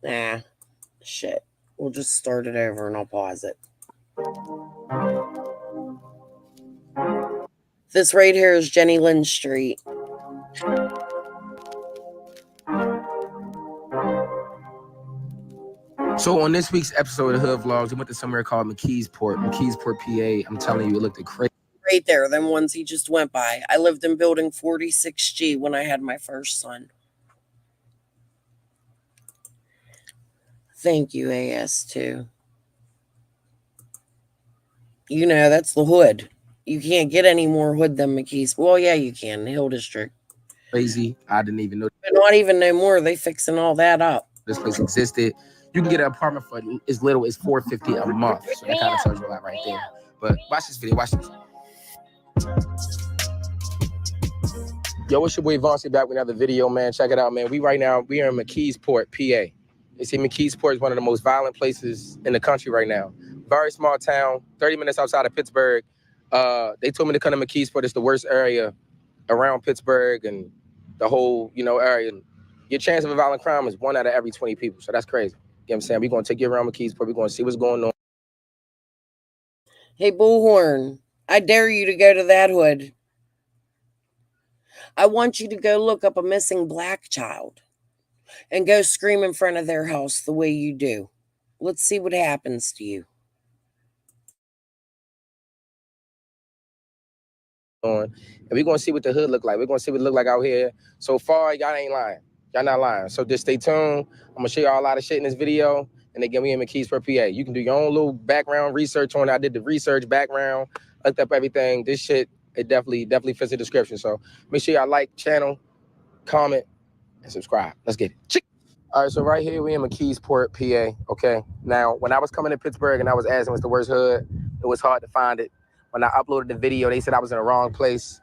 Nah, shit. We'll just start it over and I'll pause it. This right here is Jenny Lynn Street. So on this week's episode of Hood Vlogs, we went to somewhere called McKeesport, PA. I'm telling you, it looked crazy. Right there, them ones he just went by. I lived in building 46G when I had my first son. Thank you, AS2. You know, that's the hood. You can't get any more hood than McKeesport. Well, yeah, you can. The Hill District. Crazy. I didn't even know. But not even no more. They fixing all that up. This place existed. You can get an apartment for as little as $450 a month. So that kind of tells you a lot right there. But watch this video. Watch this. Yo, it's your boy Vonsi back with another video, man. Check it out, man. We are in McKeesport, PA. You see, McKeesport is one of the most violent places in the country right now. Very small town, 30 minutes outside of Pittsburgh. They told me to come to McKeesport. It's the worst area around Pittsburgh and the whole, area. Your chance of a violent crime is 1 out of every 20 people. So that's crazy. You know what I'm saying? We're going to take you around McKeesport. We're going to see what's going on. Hey, Bullhorn, I dare you to go to that hood. I want you to go look up a missing black child and go scream in front of their house the way you do. Let's see what happens to you. And we're going to see what the hood look like. We're going to see what it look like out here. So far, y'all ain't lying. Y'all not lying. So just stay tuned. I'm going to show y'all a lot of shit in this video. And again, we in McKeesport, PA. You can do your own little background research on it. I did the research background, looked up everything. This shit, it definitely fits the description. So make sure y'all like, channel, comment, and subscribe. Let's get it. All right, so right here, we in McKeesport, PA, okay? Now, when I was coming to Pittsburgh and I was asking what's the worst hood, it was hard to find it. When I uploaded the video, they said I was in the wrong place.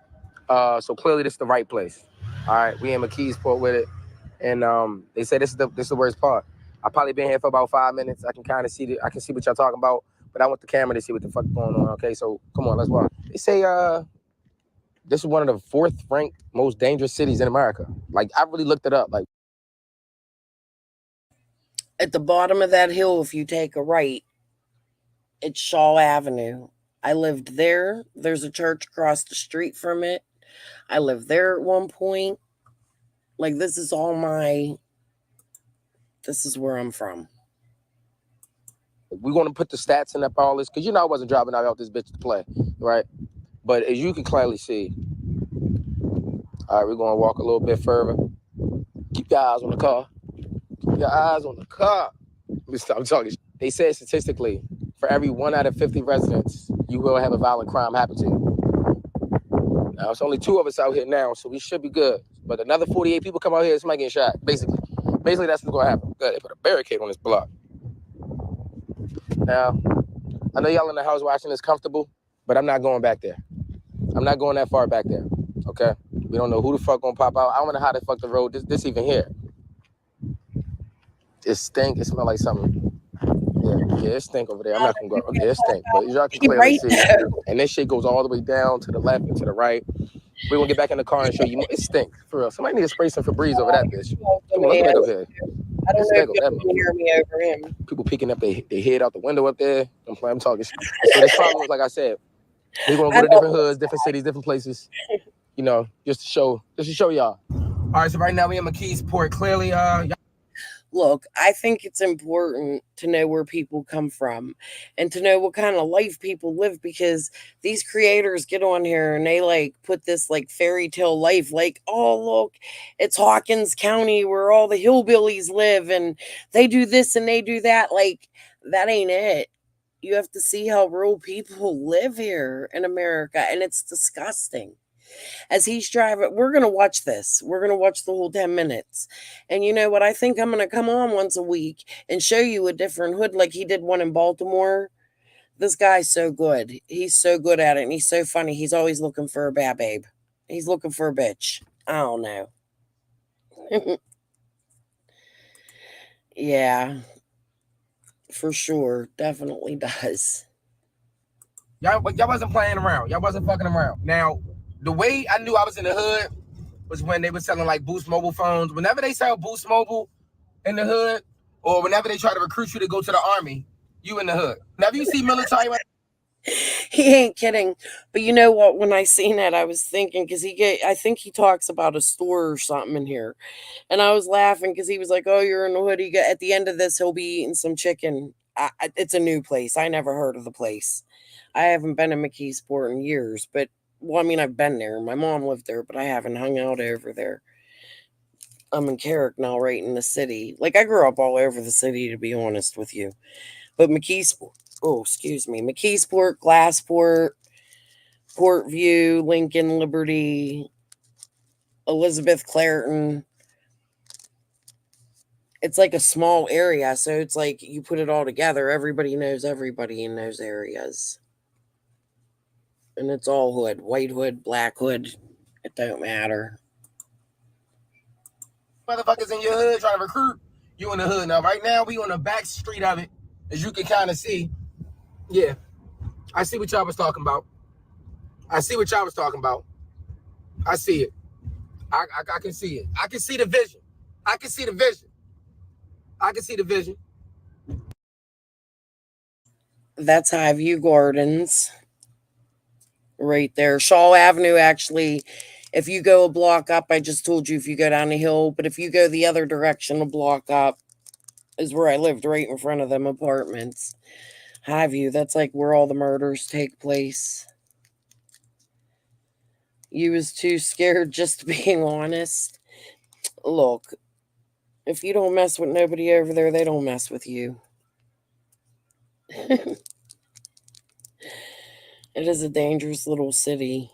So clearly this is the right place. All right, we in McKeesport with it. And they said this is the worst part. I've probably been here for about 5 minutes. I can kind of see I can see what y'all talking about, but I want the camera to see what the fuck going on, okay? So come on, let's walk. They say this is one of the 4th ranked most dangerous cities in America. Like, I really looked it up. Like, at the bottom of that hill, if you take a right, it's Shaw Avenue. I lived there. There's a church across the street from it. I lived there at one point. Like, this is where I'm from. we're going to put the stats in up all this, because I wasn't driving out this bitch to play, right? But as you can clearly see, all right, we're going to walk a little bit further. Keep your eyes on the car. Keep your eyes on the car. Let me stop talking. They said statistically, for every 1 out of 50 residents, you will have a violent crime happen to you. Now, it's only 2 of us out here now, so we should be good. But another 48 people come out here, somebody getting shot, basically. Basically, that's what's going to happen. Good, they put a barricade on this block. Now, I know y'all in the house watching this comfortable, but I'm not going back there. I'm not going that far back there, okay? We don't know who the fuck gonna pop out. I don't know how the fuck the road, this even here. It stink, it smell like something. Yeah, it stink over there. I'm not gonna go, okay, it stink, but y'all can clearly see. And this shit goes all the way down to the left and to the right. We're gonna get back in the car and show you more. It stink, for real. Somebody need to spray some Febreze over that bitch. Come on, look back up here. I don't know if you can hear me over him. People peeking up their head out the window up there. I'm talking shit. So this problem is, like I said, we're gonna go to different hoods, different cities, different places, you know, just to show y'all. All right, so right now we in McKeesport. Clearly, Look, I think it's important to know where people come from and to know what kind of life people live, because these creators get on here and they like put this like fairy tale life, like, oh, look, it's Hawkins County where all the hillbillies live and they do this and they do that. Like, that ain't it. You have to see how real people live here in America, and it's disgusting. As he's driving, we're going to watch this. We're going to watch the whole 10 minutes. And you know what? I think I'm going to come on once a week and show you a different hood, like he did one in Baltimore. This guy's so good. He's so good at it, and he's so funny. He's always looking for a bad babe. He's looking for a bitch. I don't know. Yeah, for sure. Definitely does. y'all wasn't playing around. Y'all wasn't fucking around. Now, the way I knew I was in the hood was when they were selling like Boost Mobile phones. Whenever they sell Boost Mobile in the hood, or whenever they try to recruit you to go to the army, you in the hood. Whenever you see military, He ain't kidding. But you know what? When I seen that, I was thinking, because I think he talks about a store or something in here. And I was laughing because he was like, oh, you're in the hood. At the end of this, he'll be eating some chicken. It's a new place. I never heard of the place. I haven't been in McKeesport in years, but well, I mean, I've been there. My mom lived there, but I haven't hung out over there. I'm in Carrick now, right in the city. Like, I grew up all over the city, to be honest with you. But McKeesport, McKeesport, Glassport, Portview, Lincoln, Liberty, Elizabeth, Clareton. It's like a small area, so it's like you put it all together. Everybody knows everybody in those areas. And it's all hood. White hood, black hood. It don't matter. motherfuckers in your hood trying to recruit you in the hood. Now, right now, we on the back street of it, as you can kind of see. Yeah, I see what y'all was talking about. I see what y'all was talking about. I see it. I can see it. I can see the vision. I can see the vision. I can see the vision. That's Highview Gardens. Right there. Shaw Avenue, actually, if you go a block up, I just told you if you go down the hill, but if you go the other direction, a block up is where I lived, right in front of them apartments. Highview, that's like where all the murders take place. You was too scared, just being honest. Look, if you don't mess with nobody over there, they don't mess with you. It is a dangerous little city.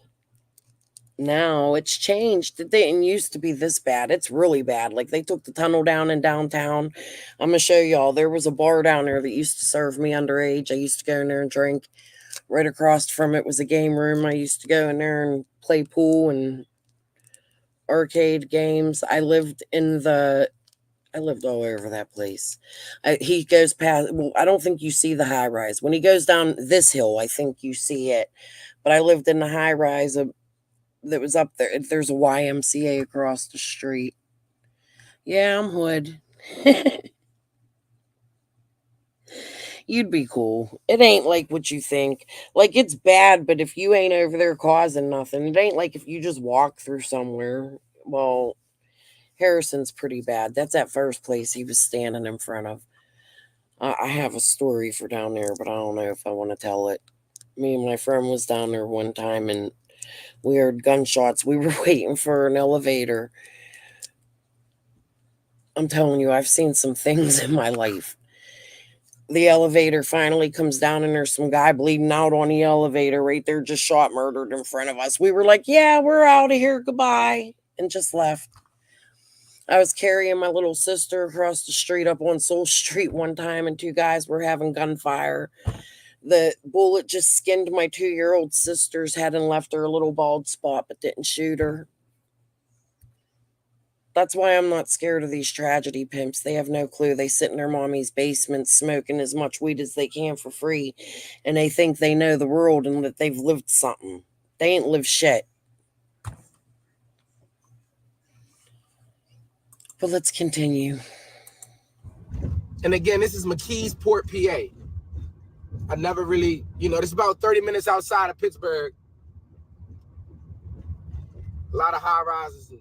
Now it's changed. It didn't used to be this bad. It's really bad. Like, they took the tunnel down in downtown. I'm gonna show y'all. There was a bar down there that used to serve me underage. I used to go in there and drink. Right across from it was a game room. I used to go in there and play pool and arcade games. I lived all over that place. He goes past, well, I don't think you see the high rise. When he goes down this hill, I think you see it. But I lived in the high rise that was up there. There's a YMCA across the street. Yeah, I'm hood. You'd be cool. It ain't like what you think. Like, it's bad, but if you ain't over there causing nothing, it ain't like if you just walk through somewhere. Well, Harrison's pretty bad. That's that first place he was standing in front of. I have a story for down there, but I don't know if I want to tell it. Me and my friend was down there one time, and we heard gunshots. We were waiting for an elevator. I'm telling you, I've seen some things in my life. The elevator finally comes down and there's some guy bleeding out on the elevator right there, just shot, murdered in front of us. We were like, yeah, we're out of here. Goodbye. And just left. I was carrying my little sister across the street up on Soul Street one time, and two guys were having gunfire. The bullet just skinned my 2-year-old sister's head and left her a little bald spot, but didn't shoot her. That's why I'm not scared of these tragedy pimps. They have no clue. They sit in their mommy's basement smoking as much weed as they can for free, and they think they know the world and that they've lived something. They ain't lived shit. But let's continue. And again, this is McKeesport, PA. I never really, this is about 30 minutes outside of Pittsburgh. A lot of high rises.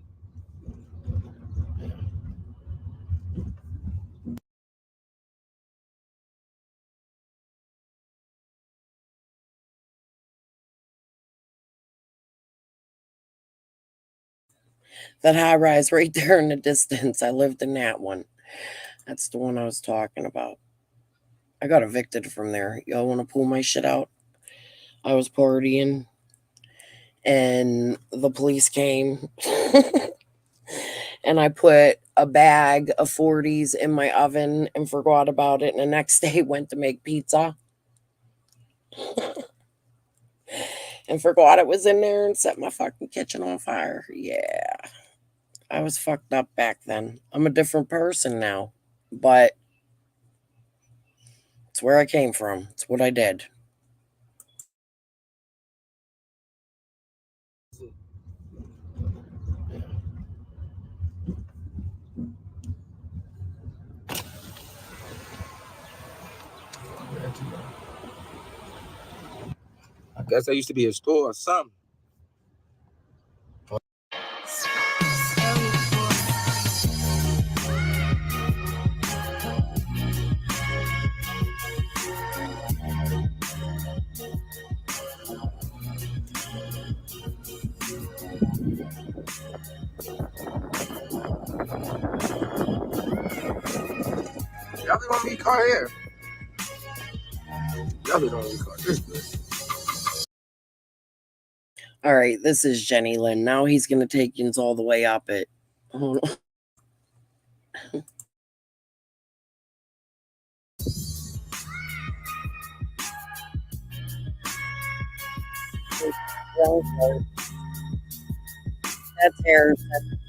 That high rise right there in the distance. I lived in that one. That's the one I was talking about. I got evicted from there. Y'all want to pull my shit out? I was partying and the police came and I put a bag of 40s in my oven and forgot about it. And the next day went to make pizza and forgot it was in there and set my fucking kitchen on fire. Yeah. I was fucked up back then. I'm a different person now, but it's where I came from. It's what I did. I guess there used to be a store or something. Y'all don't want me to car here. Y'all don't want me to car this place. All right, this is Jenny Lynn. Now he's going to take you all the way up it. Hold on. That's Harrison.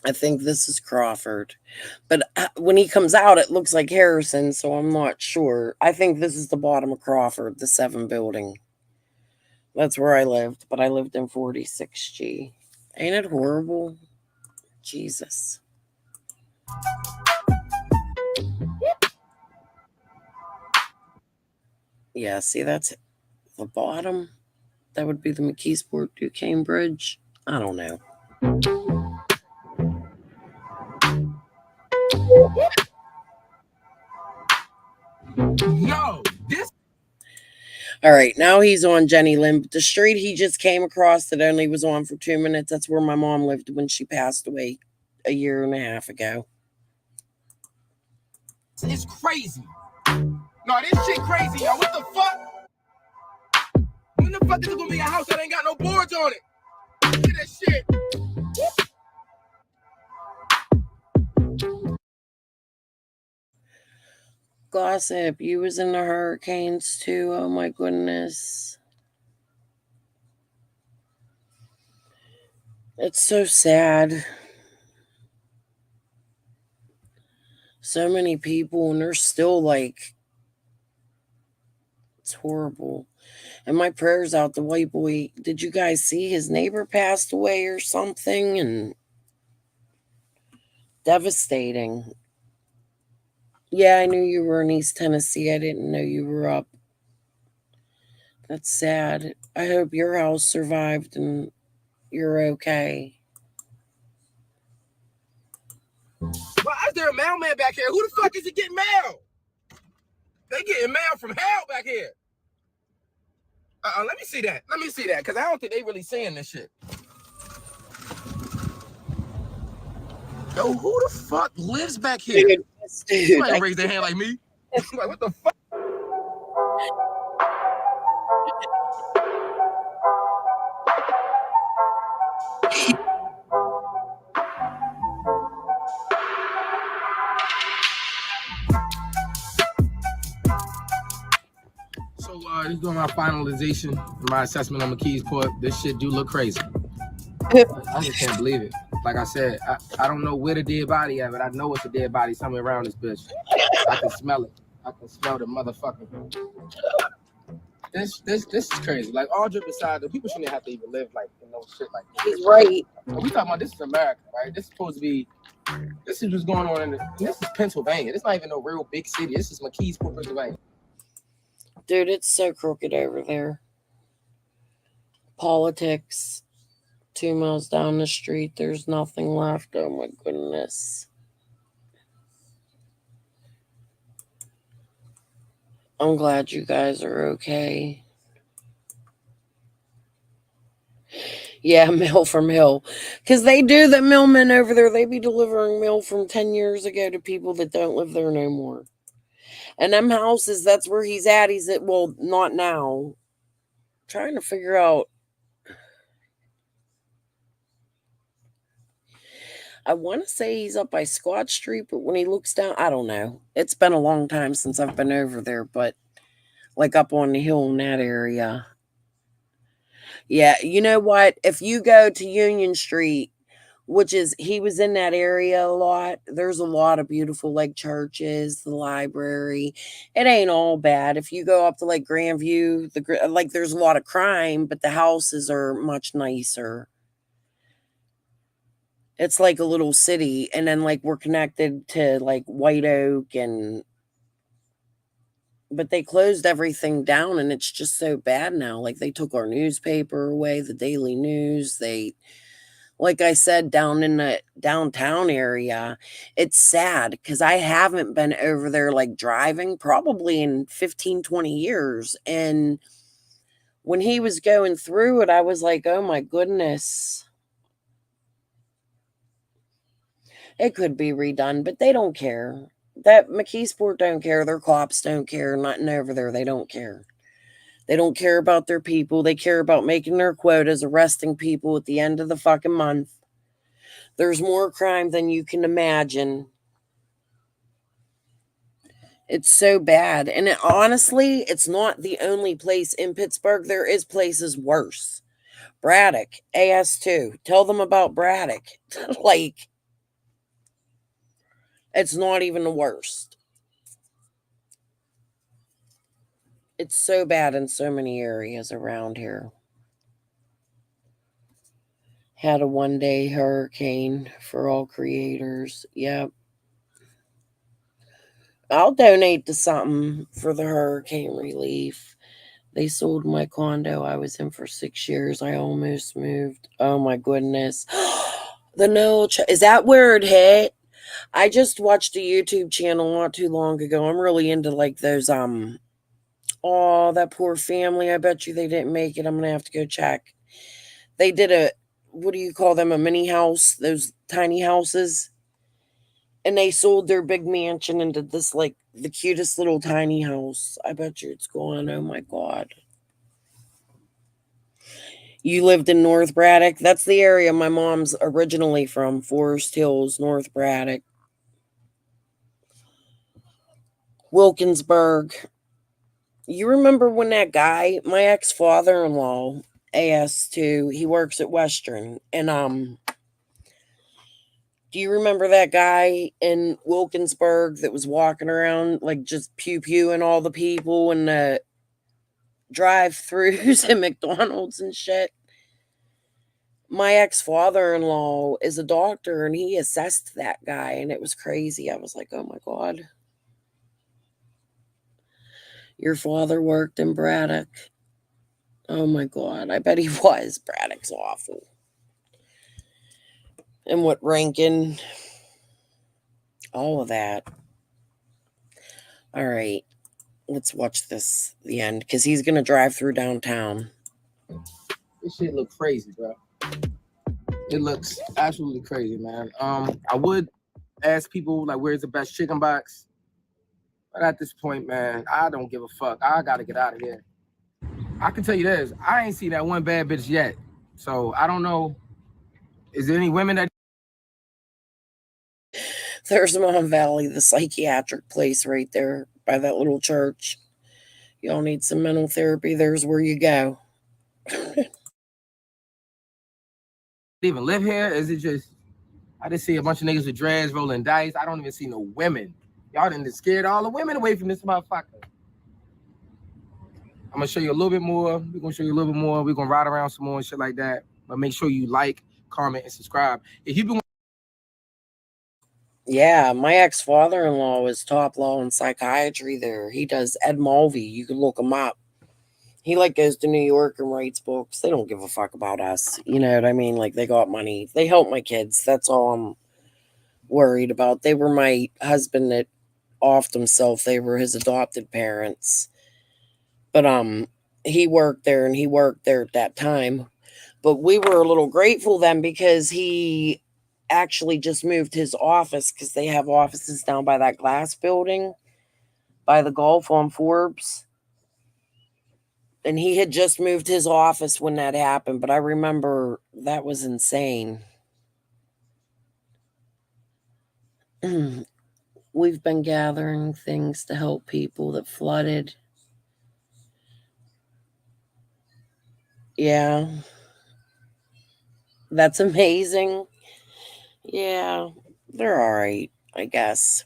I think this is Crawford. But when he comes out, it looks like Harrison, so I'm not sure. I think this is the bottom of Crawford, the 7 building. That's where I lived, but I lived in 46G. Ain't it horrible? Jesus. Yeah, see, that's the bottom. That would be the McKeesport Duquesne Bridge. I don't know. Yo, this. All right, now he's on Jenny Lynn. But the street he just came across that only was on for 2 minutes, that's where my mom lived when she passed away a year and a half ago. It's crazy. No, this shit crazy, yo. What the fuck? When the fuck is it gonna be a house that ain't got no boards on it? Look at that shit. Gossip, you was in the hurricanes too. Oh my goodness. It's so sad. So many people, and they're still like, it's horrible. And my prayers out the white boy. Did you guys see his neighbor passed away or something? And devastating. Yeah, I knew you were in East Tennessee. I didn't know you were up. That's sad. I hope your house survived and you're okay. Why is there a mailman back here? Who the fuck is it getting mail? They getting mail from hell back here. Let me see that. Let me see that, because I don't think they really saying this shit. Yo, who the fuck lives back here? Dude, Somebody raise their hand like me. Like, what the fuck? So, this is doing my finalization, my assessment on McKeesport. This shit do look crazy. I just can't believe it. Like I said, I don't know where the dead body at, but I know it's a dead body somewhere around this bitch. I can smell it. I can smell the motherfucker. This is crazy. Like, all drip aside, the people shouldn't have to even live like no shit like this. He's right. We talking about this is America, right? This is supposed to be. This is what's going on this is Pennsylvania. This is not even no real big city. This is McKeesport, Pennsylvania. Dude, it's so crooked over there. Politics. 2 miles down the street, there's nothing left. Oh my goodness. I'm glad you guys are okay. Yeah, mail from Hill. Because they do the mailmen over there. They be delivering mail from 10 years ago to people that don't live there no more. And them houses, that's where he's at. He's at, well, not now. Trying to figure out. I want to say he's up by Squad Street, but when he looks down, I don't know. It's been a long time since I've been over there, but like up on the hill in that area. Yeah, you know what? If you go to Union Street, which is, he was in that area a lot, there's a lot of beautiful like churches, the library. It ain't all bad. If you go up to like Grandview, like there's a lot of crime, but the houses are much nicer. It's like a little city, and then like we're connected to like White Oak, but they closed everything down, and it's just so bad now. Like they took our newspaper away, the Daily News. They, like I said, down in the downtown area, it's sad because I haven't been over there like driving probably in 15, 20 years. And when he was going through it, I was like, oh my goodness. It could be redone, but they don't care. That McKeesport don't care. Their cops don't care. Nothing over there. They don't care. They don't care about their people. They care about making their quotas, arresting people at the end of the fucking month. There's more crime than you can imagine. It's so bad. And honestly, it's not the only place in Pittsburgh. There is places worse. Braddock, AS2. Tell them about Braddock. Like, it's not even the worst. It's so bad in so many areas around here. Had a one-day hurricane for all creators. Yep. I'll donate to something for the hurricane relief. They sold my condo I was in for 6 years. I almost moved. Oh my goodness. The Noel, is that where it hit? I just watched a YouTube channel not too long ago. I'm really into like those, oh, that poor family. I bet you they didn't make it. I'm going to have to go check. They did a, what do you call them? A mini house, those tiny houses. And they sold their big mansion into this, like, the cutest little tiny house. I bet you it's gone. Oh my God. You lived in North Braddock? That's the area my mom's originally from. Forest Hills, North Braddock. Wilkinsburg. You remember when that guy, my ex-father-in-law, AS2, he works at Western. And, do you remember that guy in Wilkinsburg that was walking around, like, just pew-pewing all the people in the drive-thrus at McDonald's and shit? My ex-father-in-law is a doctor, and he assessed that guy, and it was crazy. I was like, oh, my God. Your father worked in Braddock. Oh, my God. I bet he was. Braddock's awful. And what Rankin, all of that. All right, let's watch this, the end, because he's going to drive through downtown. This shit look crazy, bro. It looks absolutely crazy, man. I would ask people, like, where's the best chicken box? But at this point, man, I don't give a fuck. I got to get out of here. I can tell you this. I ain't seen that one bad bitch yet. So I don't know. Is there any women that... There's Mon Valley, the psychiatric place right there by that little church. Y'all need some mental therapy, there's where you go. even live here? Is it just... I just see a bunch of niggas with dreads rolling dice. I don't even see no women. Y'all done scared all the women away from this motherfucker. I'm gonna show you a little bit more. We're gonna show you a little bit more. We're gonna ride around some more and shit like that. But make sure you like, comment, and subscribe. If you've been... Yeah, my ex-father-in-law is top law in psychiatry there. He does Ed Mulvey. You can look him up. He like goes to New York and writes books. They don't give a fuck about us. You know what I mean? Like, they got money. They help my kids. That's all I'm worried about. They were my husband that offed himself. They were his adopted parents. But he worked there, and he worked there at that time. But we were a little grateful then because he actually just moved his office, because they have offices down by that glass building by the golf on Forbes. And he had just moved his office when that happened. But I remember that was insane. We've been gathering things to help people that flooded. Yeah. That's amazing. Yeah, they're all right, I guess.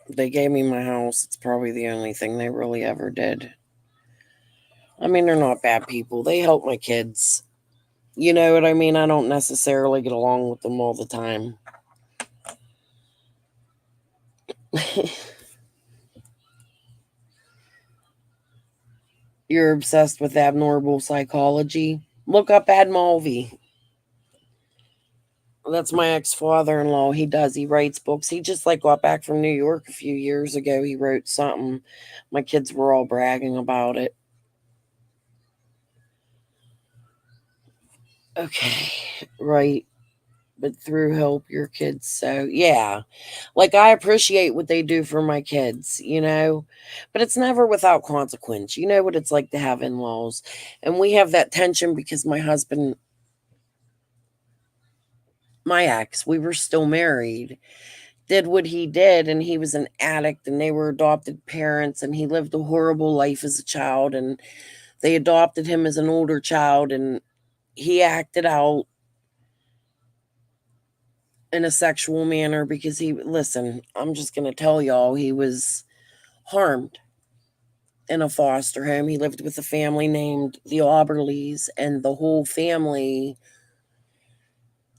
They gave me my house. It's probably the only thing they really ever did. I mean, they're not bad people. They help my kids. You know what I mean? I don't necessarily get along with them all the time. You're obsessed with abnormal psychology? Look up Ed Mulvey. That's my ex-father-in-law. He does. He writes books. He just like got back from New York a few years ago. He wrote something. My kids were all bragging about it. Okay, right. But through help your kids. So yeah, like, I appreciate what they do for my kids, you know, but it's never without consequence. You know what it's like to have in-laws. And we have that tension because my husband, my ex, we were still married, did what he did, and he was an addict, and they were adopted parents, and he lived a horrible life as a child, and they adopted him as an older child, and he acted out in a sexual manner because listen, I'm just going to tell y'all, he was harmed in a foster home. He lived with a family named the Auberleys, and the whole family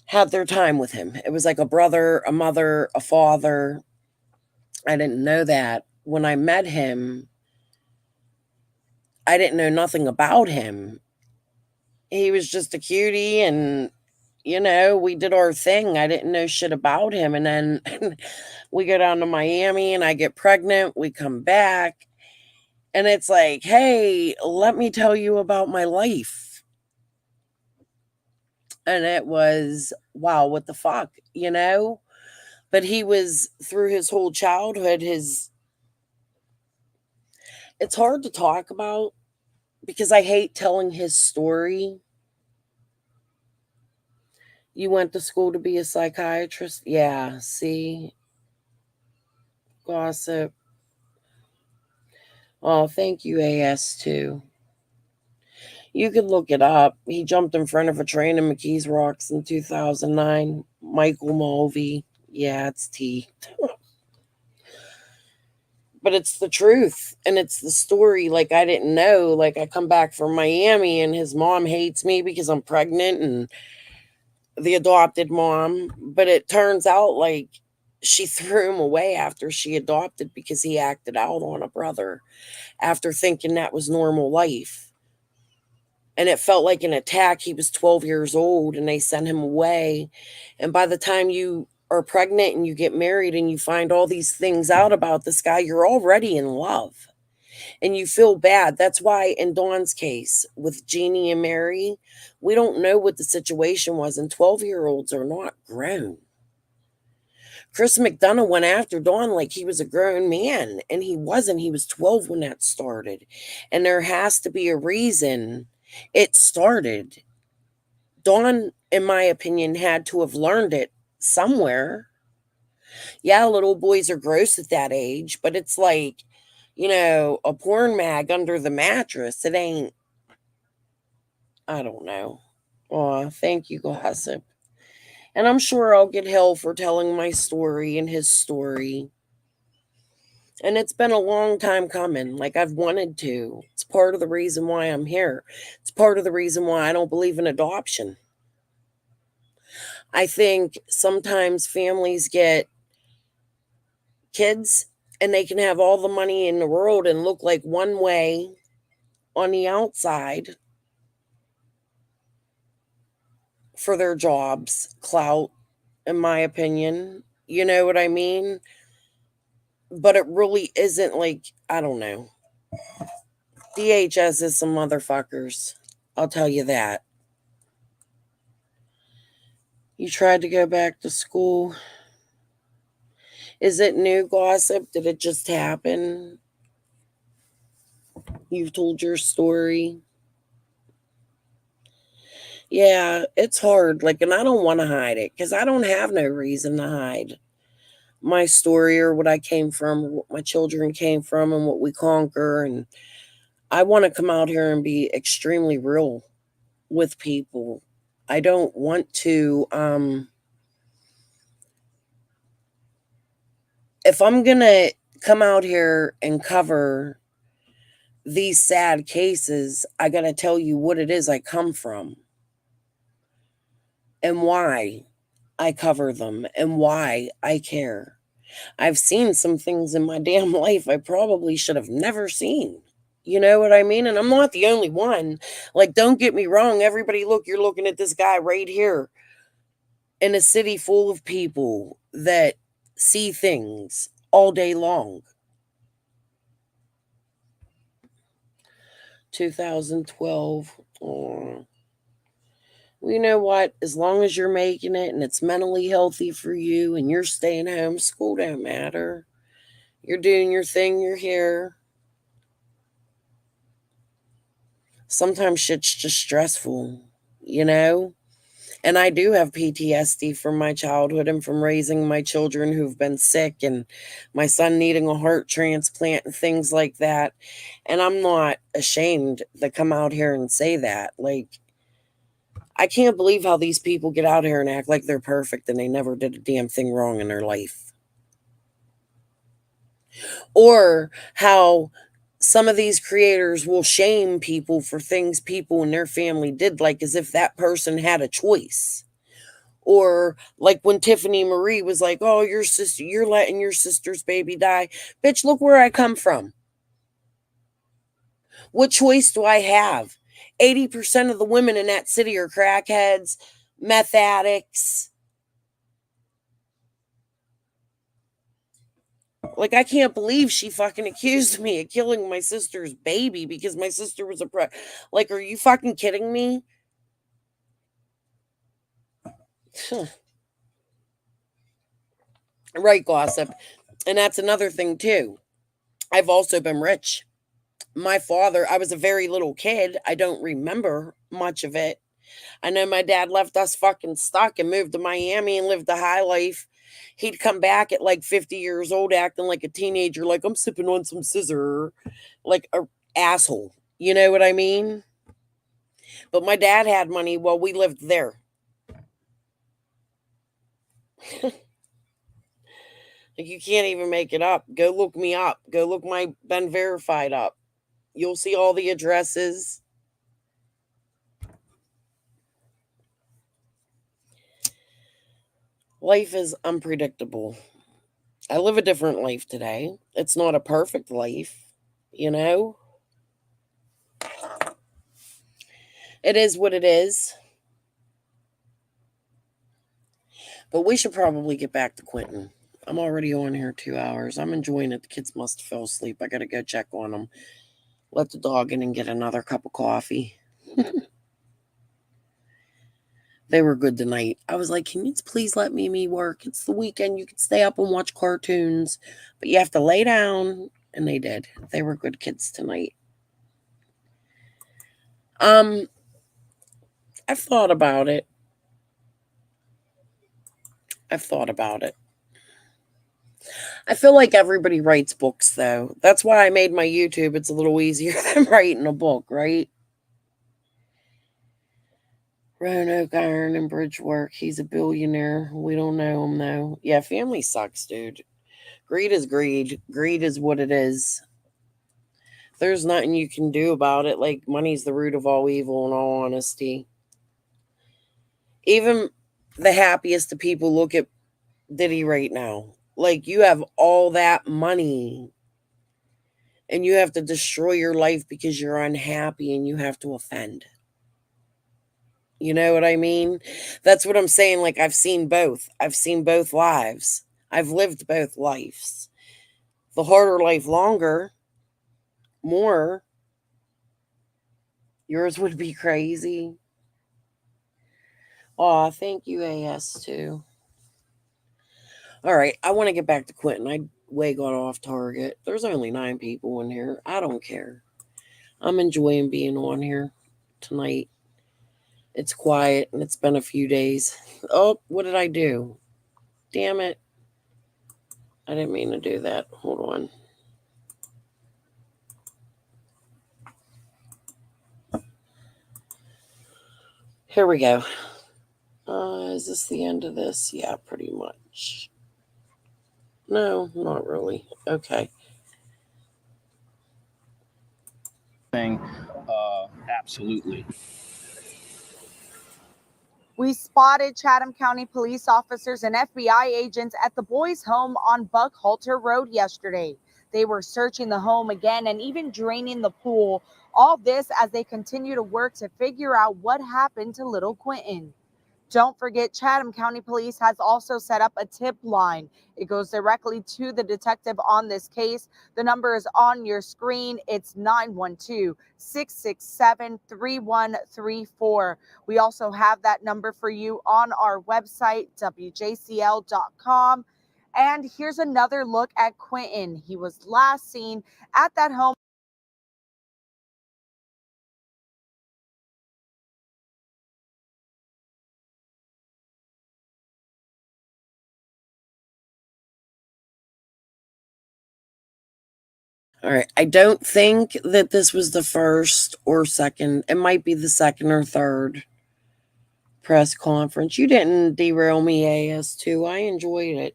had their time with him. It was like a brother, a mother, a father. I didn't know that. When I met him, I didn't know nothing about him. He was just a cutie, and we did our thing. I didn't know shit about him. And then we go down to Miami and I get pregnant. We come back and it's like, hey, let me tell you about my life. And it was, wow, what the fuck, But he was, through his whole childhood, it's hard to talk about because I hate telling his story. You went to school to be a psychiatrist? Yeah, see? Gossip. Oh, thank you, AS2. You could look it up. He jumped in front of a train in McKees Rocks in 2009. Michael Mulvey. Yeah, it's T. But it's the truth, and it's the story. Like, I didn't know. Like, I come back from Miami, and his mom hates me because I'm pregnant, and the adopted mom. But it turns out, like, she threw him away after she adopted because he acted out on a brother after thinking that was normal life. And it felt like an attack. He was 12 years old, and they sent him away. And by the time you are pregnant and you get married and you find all these things out about this guy, you're already in love and you feel bad. That's why in Dawn's case with Jeannie and Mary, we don't know what the situation was, and 12-year-olds are not grown. Chris McDonough went after Dawn like he was a grown man, and he wasn't. He was 12 when that started, and there has to be a reason it started. Dawn, in my opinion, had to have learned it somewhere. Yeah, little boys are gross at that age, but it's like, a porn mag under the mattress. It ain't, I don't know. Oh, thank you, Gossip. And I'm sure I'll get hell for telling my story and his story. And it's been a long time coming. Like, I've wanted to. It's part of the reason why I'm here. It's part of the reason why I don't believe in adoption. I think sometimes families get kids and they can have all the money in the world and look like one way on the outside for their jobs, clout, in my opinion. You know what I mean? But it really isn't. Like, I don't know. DHS is some motherfuckers. I'll tell you that. You tried to go back to school. Is it new, Gossip? Did it just happen? You've told your story. Yeah, it's hard. Like, and I don't want to hide it because I don't have no reason to hide my story or what I came from, or what my children came from, and what we conquer. And I want to come out here and be extremely real with people. I don't want to, if I'm going to come out here and cover these sad cases, I got to tell you what it is I come from and why I cover them and why I care. I've seen some things in my damn life I probably should have never seen. You know what I mean? And I'm not the only one. Like, don't get me wrong. Everybody, look, you're looking at this guy right here in a city full of people that see things all day long. 2012. Oh. Well, you know what? As long as you're making it and it's mentally healthy for you and you're staying home, school don't matter. You're doing your thing. You're here. Sometimes shit's just stressful, And I do have PTSD from my childhood and from raising my children who've been sick and my son needing a heart transplant and things like that. And I'm not ashamed to come out here and say that. Like, I can't believe how these people get out here and act like they're perfect and they never did a damn thing wrong in their life. Or how some of these creators will shame people for things people in their family did, like as if that person had a choice. Or like when Tiffany Marie was like, oh, you're letting your sister's baby die. Bitch, look where I come from. What choice do I have? 80% of the women in that city are crackheads, meth addicts. Like, I can't believe she fucking accused me of killing my sister's baby because my sister was like, are you fucking kidding me? Right, gossip. And that's another thing, too. I've also been rich. My father, I was a very little kid. I don't remember much of it. I know my dad left us fucking stuck and moved to Miami and lived the high life. He'd come back at like 50 years old acting like a teenager, like I'm sipping on some scissor, like a asshole. You know what I mean? But my dad had money while we lived there. Like, you can't even make it up. Go look me up. Go look my Ben Verified up. You'll see all the addresses. Life is unpredictable. I live a different life today. It's not a perfect life, you know? It is what it is. But we should probably get back to Quinton. I'm already on here 2 hours. I'm enjoying it. The kids must have fell asleep. I got to go check on them. Let the dog in and get another cup of coffee. They were good tonight. I was like, can you please let me work? It's the weekend. You can stay up and watch cartoons, but you have to lay down. And they did. They were good kids tonight. I've thought about it. I feel like everybody writes books, though. That's why I made my YouTube. It's a little easier than writing a book, right? Roanoke Iron and Bridge Work. He's a billionaire. We don't know him, though. Yeah, family sucks, dude. Greed is greed. Greed is what it is. There's nothing you can do about it. Like, money's the root of all evil, in all honesty. Even the happiest of people look at Diddy right now. Like, you have all that money and you have to destroy your life because you're unhappy and you have to offend. You know what I mean? That's what I'm saying. Like, I've seen both. I've seen both lives. I've lived both lives. The harder life, longer, more. Yours would be crazy. Aw, thank you, AS, too. All right, I want to get back to Quinton. I way got off target. There's only 9 people in here. I don't care. I'm enjoying being on here tonight. It's quiet, and it's been a few days. Oh, what did I do? Damn it. I didn't mean to do that. Hold on. Here we go. Is this the end of this? Yeah, pretty much. No, not really. Okay. Absolutely. We spotted Chatham County police officers and FBI agents at the boys' home on Buckhalter Road yesterday. They were searching the home again and even draining the pool. All this as they continue to work to figure out what happened to little Quinton. Don't forget, Chatham County Police has also set up a tip line. It goes directly to the detective on this case. The number is on your screen. It's 912-667-3134. We also have that number for you on our website, WJCL.com. And here's another look at Quinton. He was last seen at that home. All right. I don't think that this was the first or second. It might be the second or third press conference. You didn't derail me, AS2. I enjoyed it.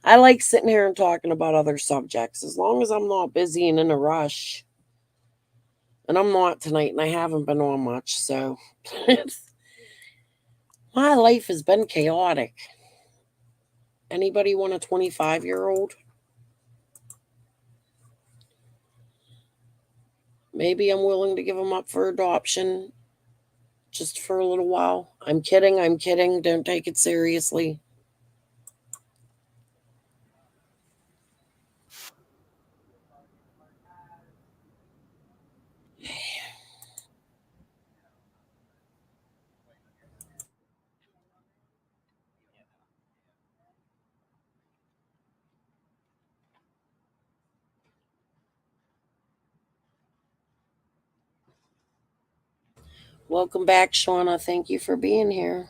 I like sitting here and talking about other subjects as long as I'm not busy and in a rush. And I'm not tonight, and I haven't been on much, so my life has been chaotic. Anybody want a 25-year-old? maybe I'm willing to give him up for adoption just for a little while. I'm kidding. Don't take it seriously. Welcome back, Shauna. Thank you for being here.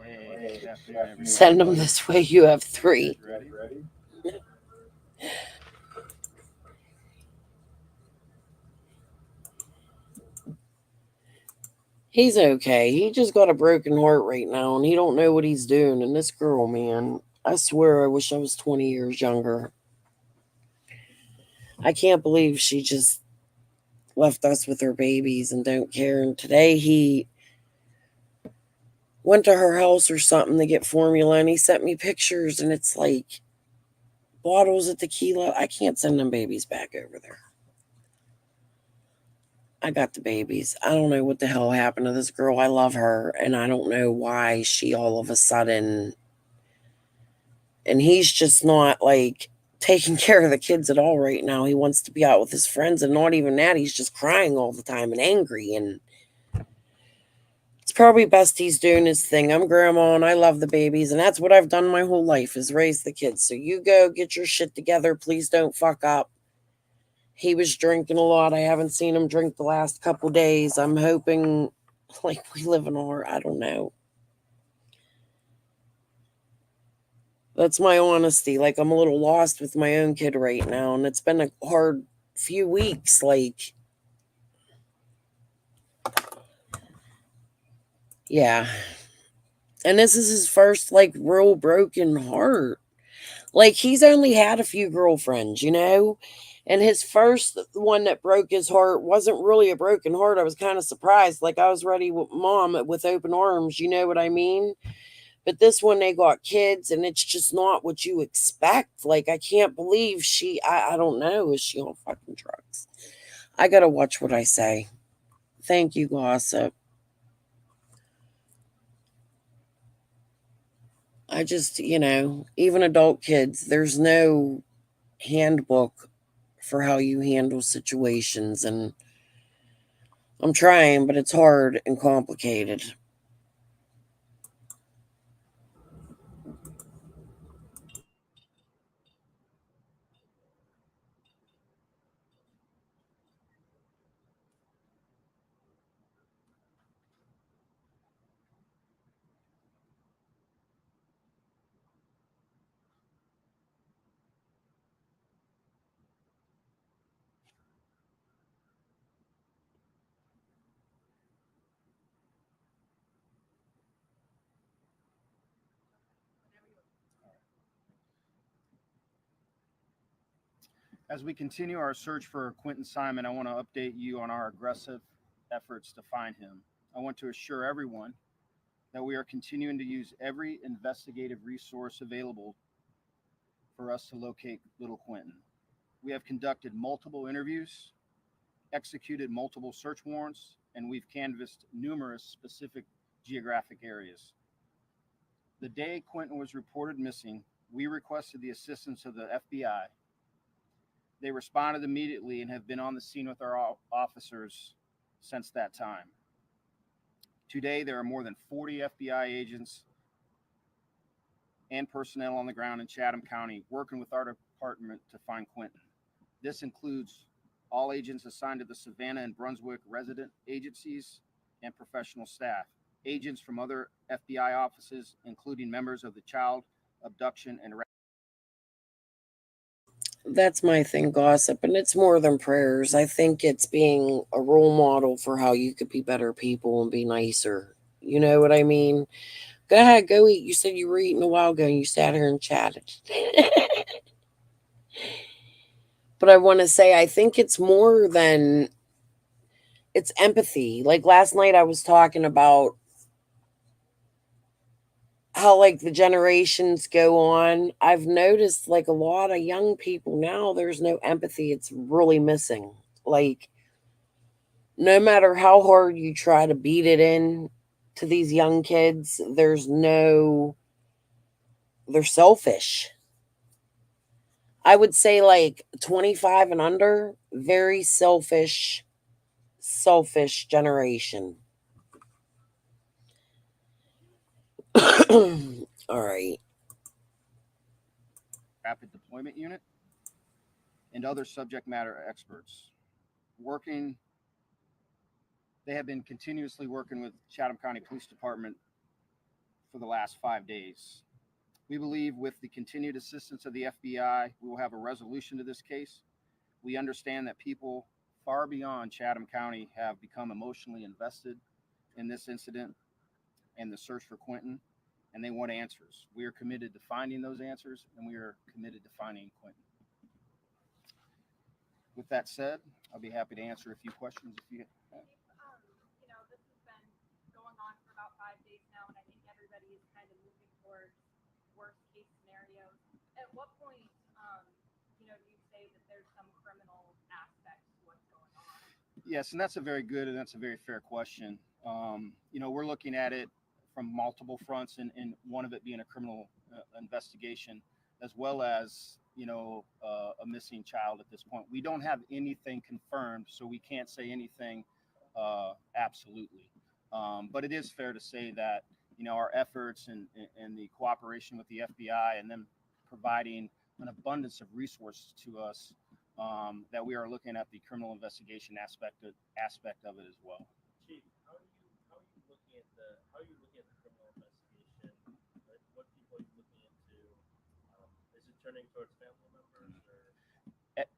Hey, good afternoon, everybody. Send them this way. You have 3. He's okay. He just got a broken heart right now, and he don't know what he's doing. And this girl, man, I swear I wish I was 20 years younger. I can't believe she just left us with her babies and don't care. And today he went to her house or something to get formula, and he sent me pictures, and it's like bottles of tequila. I can't send them babies back over there. I got the babies. I don't know what the hell happened to this girl. I love her, and I don't know why she all of a sudden, and he's just not like taking care of the kids at all right now. He wants to be out with his friends, and not even that. He's just crying all the time and angry, and it's probably best he's doing his thing. I'm grandma, and I love the babies, and that's what I've done my whole life is raise the kids. So you go get your shit together. Please don't fuck up. He was drinking a lot. I haven't seen him drink the last couple days. I'm hoping, like, we live in I don't know. That's my honesty. Like, I'm a little lost with my own kid right now, and it's been a hard few weeks. Like, yeah. And this is his first, like, real broken heart. Like, he's only had a few girlfriends, you know? And his first one that broke his heart wasn't really a broken heart. I was kind of surprised. Like, I was ready with mom with open arms, you know what I mean? But this one, they got kids, and it's just not what you expect. Like, I can't believe I don't know. Is she on fucking drugs? I got to watch what I say. Thank you, Gossip. I just, even adult kids, there's no handbook for how you handle situations. And I'm trying, but it's hard and complicated. As we continue our search for Quinton Simon, I want to update you on our aggressive efforts to find him. I want to assure everyone that we are continuing to use every investigative resource available for us to locate little Quinton. We have conducted multiple interviews, executed multiple search warrants, and we've canvassed numerous specific geographic areas. The day Quinton was reported missing, we requested the assistance of the FBI. They responded immediately and have been on the scene with our officers since that time. Today, there are more than 40 FBI agents and personnel on the ground in Chatham County working with our department to find Quinton. This includes all agents assigned to the Savannah and Brunswick resident agencies and professional staff, agents from other FBI offices, including members of the Child Abduction and That's my thing, Gossip, and it's more than prayers. I think it's being a role model for how you could be better people and be nicer. You know what I mean? Go ahead, go eat. You said you were eating a while ago and you sat here and chatted. But I want to say, I think it's more than it's empathy. Like last night I was talking about how like the generations go on. I've noticed like a lot of young people now, there's no empathy. It's really missing. Like, no matter how hard you try to beat it in to these young kids, they're selfish. I would say like 25 and under, very selfish generation. All right. Rapid Deployment Unit, and other subject matter experts. They have been continuously working with Chatham County Police Department for the last 5 days. We believe with the continued assistance of the FBI, we will have a resolution to this case. We understand that people far beyond Chatham County have become emotionally invested in this incident and the search for Quinton, and they want answers. We are committed to finding those answers, and we are committed to finding Quinton. With that said, I'll be happy to answer a few questions if you have. You know, this has been going on for about 5 days now, and I think everybody is kind of moving towards worst case scenarios. At what point, do you say that there's some criminal aspect to what's going on? Yes, and that's a very good and that's a very fair question. We're looking at it from multiple fronts, and one of it being a criminal investigation, as well as a missing child at this point. We don't have anything confirmed, so we can't say anything absolutely. But it is fair to say that our efforts and the cooperation with the FBI and them providing an abundance of resources to us, that we are looking at the criminal investigation aspect of it as well. Chief, how are you looking at the criminal investigation? What people are you looking into? Is it turning towards family members?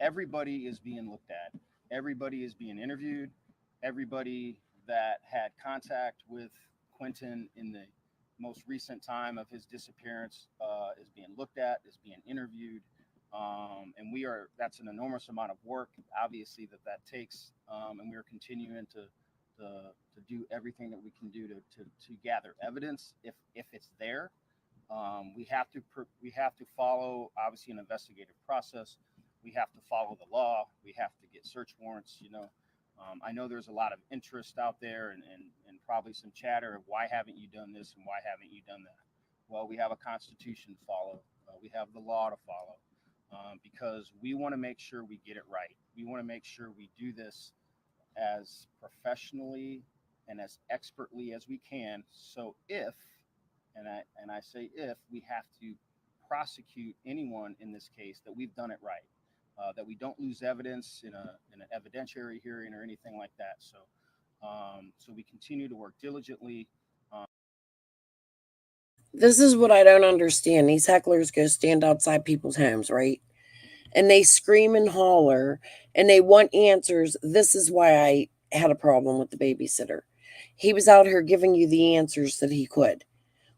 Everybody is being looked at. Everybody is being interviewed. Everybody that had contact with Quinton in the most recent time of his disappearance is being looked at, is being interviewed. And that's an enormous amount of work, obviously, that takes. And we are continuing to do everything that we can do to gather evidence if it's there. We have to follow, obviously, an investigative process. We have to follow the law. We have to get search warrants. I know there's a lot of interest out there and probably some chatter of why haven't you done this and why haven't you done that? Well, we have a constitution to follow. We have the law to follow, because we want to make sure we get it right. We want to make sure we do this as professionally and as expertly as we can. So if, and I say if, we have to prosecute anyone in this case, that we've done it right. That we don't lose evidence in an evidentiary hearing or anything like that. So we continue to work diligently. This is what I don't understand. These hecklers go stand outside people's homes, right? And they scream and holler and they want answers. This is why I had a problem with the babysitter. He was out here giving you the answers that he could.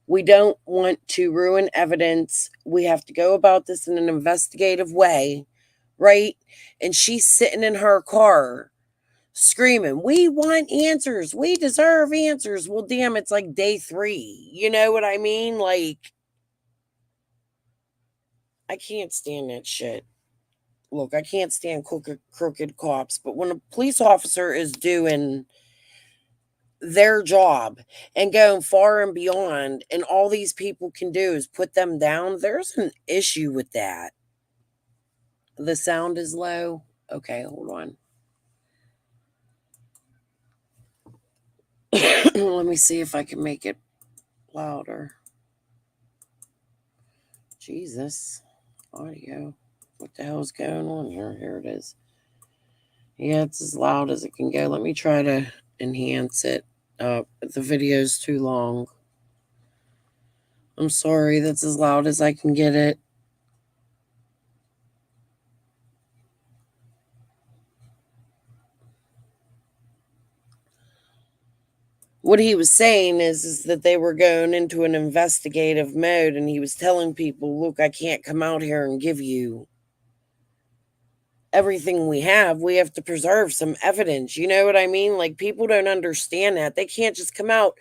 We don't want to ruin evidence. We have to go about this in an investigative way, right? And she's sitting in her car screaming, we want answers. We deserve answers. Well, damn, it's like day 3. You know what I mean? Like, I can't stand that shit. Look, I can't stand crooked cops, but when a police officer is doing their job and going far and beyond, and all these people can do is put them down, there's an issue with that. The sound is low. Okay, hold on. Let me see if I can make it louder. Jesus. Audio. What the hell's going on here? Here it is. Yeah, it's as loud as it can go. Let me try to enhance it. The video's too long. I'm sorry, that's as loud as I can get it. What he was saying is that they were going into an investigative mode, and he was telling people, look, I can't come out here and give you everything we have. We have to preserve some evidence. You know what I mean? Like, people don't understand that. They can't just come out.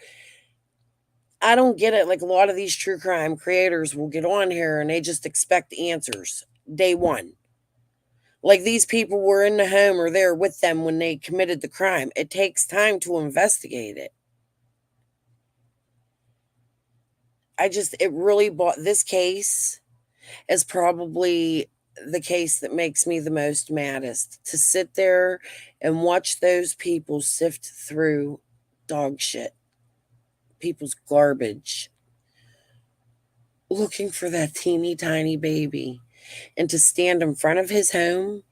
I don't get it. Like, a lot of these true crime creators will get on here and they just expect answers day one. Like these people were in the home or there with them when they committed the crime. It takes time to investigate it. It really bought this case is probably the case that makes me the most maddest, to sit there and watch those people sift through dog shit, people's garbage, looking for that teeny tiny baby, and to stand in front of his home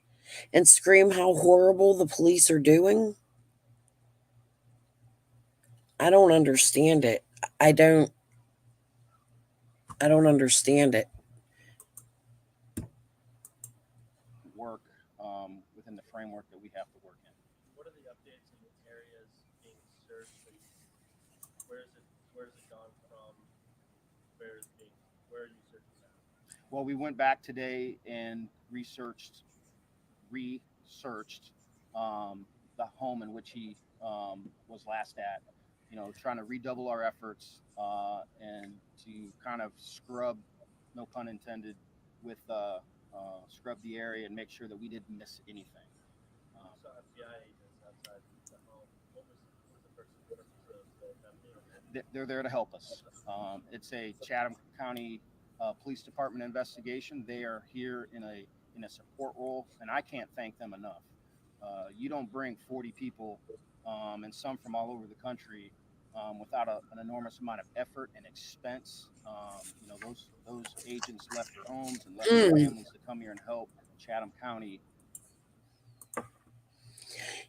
and scream how horrible the police are doing. I don't understand it. I don't understand it. Work within the framework that we have to work in. What are the updates in the areas being searched, and where is it gone from? Where are you searching now? Well, we went back today and researched the home in which he was last at. Trying to redouble our efforts and to kind of scrub, no pun intended, with scrub the area and make sure that we didn't miss anything. So FBI agents outside the home. What was the purpose of them being there? They're there to help us. It's a Chatham County Police Department investigation. They are here in a support role, and I can't thank them enough. You don't bring 40 people, and some from all over the country, without an enormous amount of effort and expense. Those agents left their homes and left their families to come here and help Chatham County.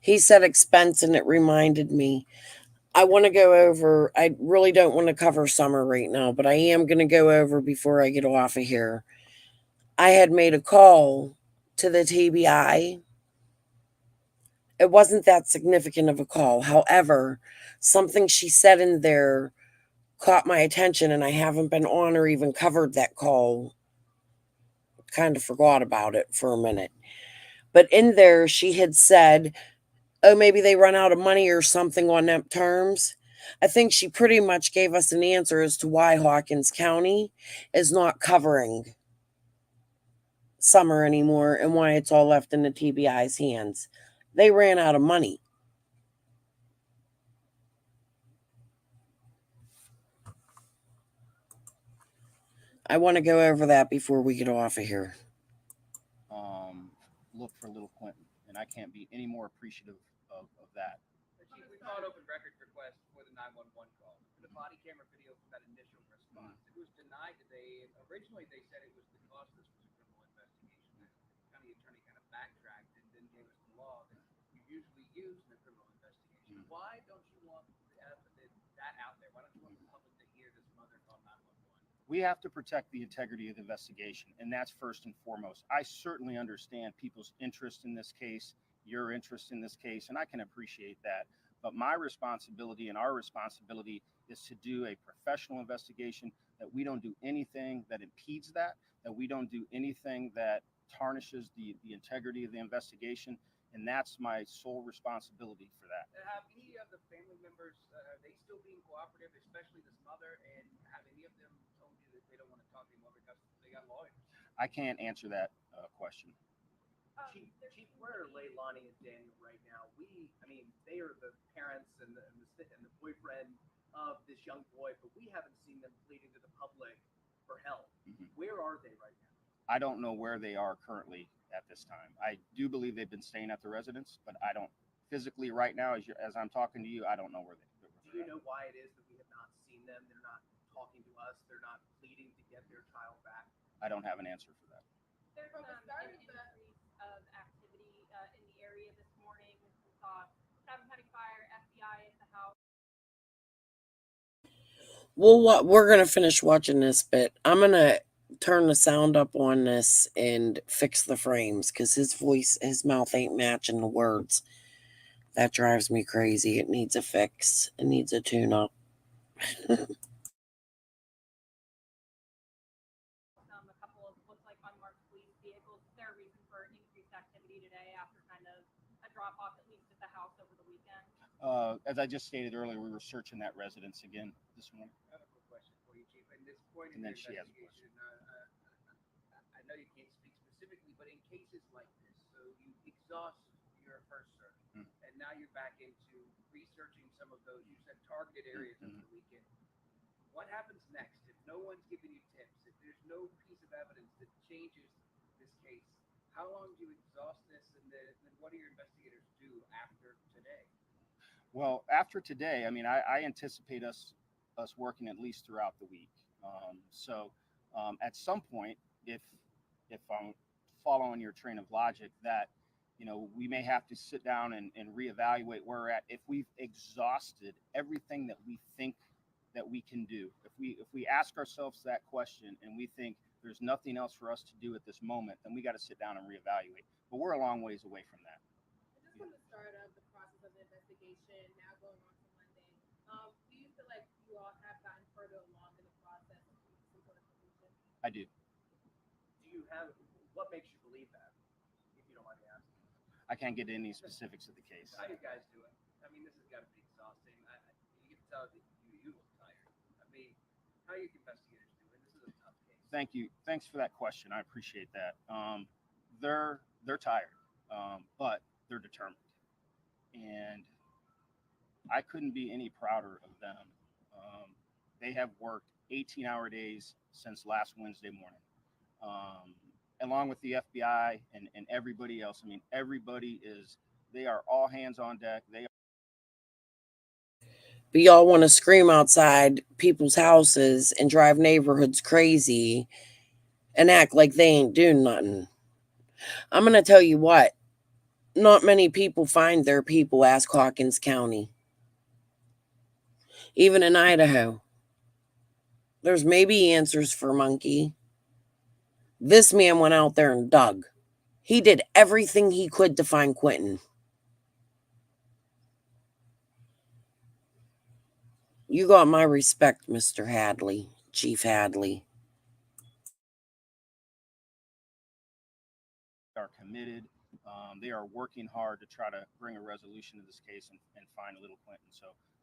He said expense, and it reminded me. I want to go over, I really don't want to cover summer right now, but I am going to go over before I get off of here. I had made a call to the TBI. It wasn't that significant of a call. However, something she said in there caught my attention, and I haven't been on or even covered that call. Kind of forgot about it for a minute. But in there, she had said, oh, maybe they run out of money or something on them terms. I think she pretty much gave us an answer as to why Hawkins County is not covering summer anymore and why it's all left in the TBI's hands. They ran out of money. I want to go over that before we get off of here. Look for little Quinton, and I can't be any more appreciative of that. Chief, we filed open record request for the 911 call. The body camera video for that initial response. It was denied today. Originally, they said it was because this was a criminal investigation. The county attorney kind of backtracked and then gave us the law that you usually use in a criminal investigation. Why don't you want that out there? Why don't you want the public to hear this mother call 911? We have to protect the integrity of the investigation, and that's first and foremost. I certainly understand people's interest in this case, your interest in this case, and I can appreciate that. But my responsibility and our responsibility is to do a professional investigation, that we don't do anything that impedes that we don't do anything that tarnishes the integrity of the investigation, and that's my sole responsibility for that. Have any of the family members, are they still being cooperative, especially this mother, and have any of them told you that they don't want to talk anymore because they got lawyers? I can't answer that question. Chief, where are Leilani and Daniel right now? They are the parents and the boyfriend of this young boy, but we haven't seen them pleading to the public for help. Where are they right now? I don't know where they are currently at this time. I do believe they've been staying at the residence, but I don't physically right now, as I'm talking to you, I don't know where they are. Do you know why it is that we have not seen them? They're not talking to us. They're not pleading to get their child back. I don't have an answer for that. There's an increase of activity in the area this morning. We saw Chatham County Fire, FBI at the house. Well, we're going to finish watching this bit. I'm going to turn the sound up on this and fix the frames because his mouth ain't matching the words. That drives me crazy. It needs a fix. It needs a tune-up. A couple of looks like unmarked police vehicles. Is there a reason for increased activity today after kind of a drop-off, at least at the house over the weekend? As I just stated earlier, we were searching that residence again this morning. I have a quick question for you, Chief. At this point in And the then she has a investigation, I know you can't speak specifically, but in cases like this, exhaust your first search, and now you're back into researching some of those, you said, targeted areas over the weekend. What happens next if no one's giving you tips, if there's no piece of evidence that changes this case? How long do you exhaust this, and then what do your investigators do after today? Well, after today, I mean, I anticipate us working at least throughout the week. At some point, if I'm following your train of logic, that we may have to sit down and reevaluate where we're at. If we've exhausted everything that we think that we can do, if we ask ourselves that question and we think there's nothing else for us to do at this moment, then we got to sit down and reevaluate. But we're a long ways away from that. Just from the start of the process of the investigation, now going on to Monday, do you feel like you all have gotten further along in the process of some sort of solution? I do. Do you have, what makes you believe that, if you don't mind me asking? I can't get into any specifics of the case. How you guys doing? I mean, this has got to be exhausting. You can tell that you look tired. I mean, how are your investigators doing? This is a tough case. Thank you. Thanks for that question. I appreciate that. They're tired, but they're determined, and I couldn't be any prouder of them. They have worked 18-hour days since last Wednesday morning, along with the FBI and everybody else. I mean, they are all hands on deck. But y'all want to scream outside people's houses and drive neighborhoods crazy and act like they ain't doing nothing. I'm going to tell you what, not many people find their people, ask Hawkins County. Even in Idaho, there's maybe answers for Monkey. This man went out there and dug. He did everything he could to find Quinton. You got my respect, Mr. Hadley, Chief Hadley. Are committed. They are working hard to try to bring a resolution to this case and find little Quinton.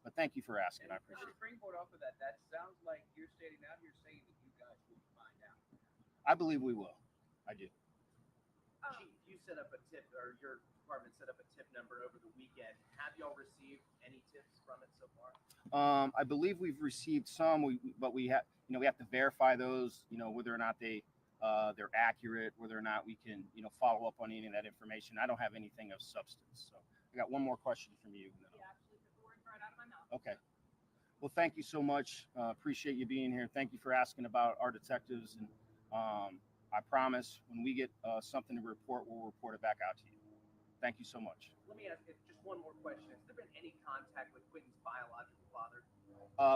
But thank you for asking. I appreciate it. Springboard off of that, that sounds like you're stating out here saying that you guys will find out. I believe we will. I do. Chief, you set up a tip, or your department set up a tip number over the weekend. Have y'all received any tips from it so far? I believe we've received some, but we have to verify those, whether or not they're accurate, whether or not we can, follow up on any of that information. I don't have anything of substance. So I got one more question from you. Yeah, actually took the words right out of my mouth. Okay. Well, thank you so much. Appreciate you being here. Thank you for asking about our detectives. And I promise when we get something to report, we'll report it back out to you. Thank you so much. Let me ask you just one more question. Has there been any contact with Quinton's biological father?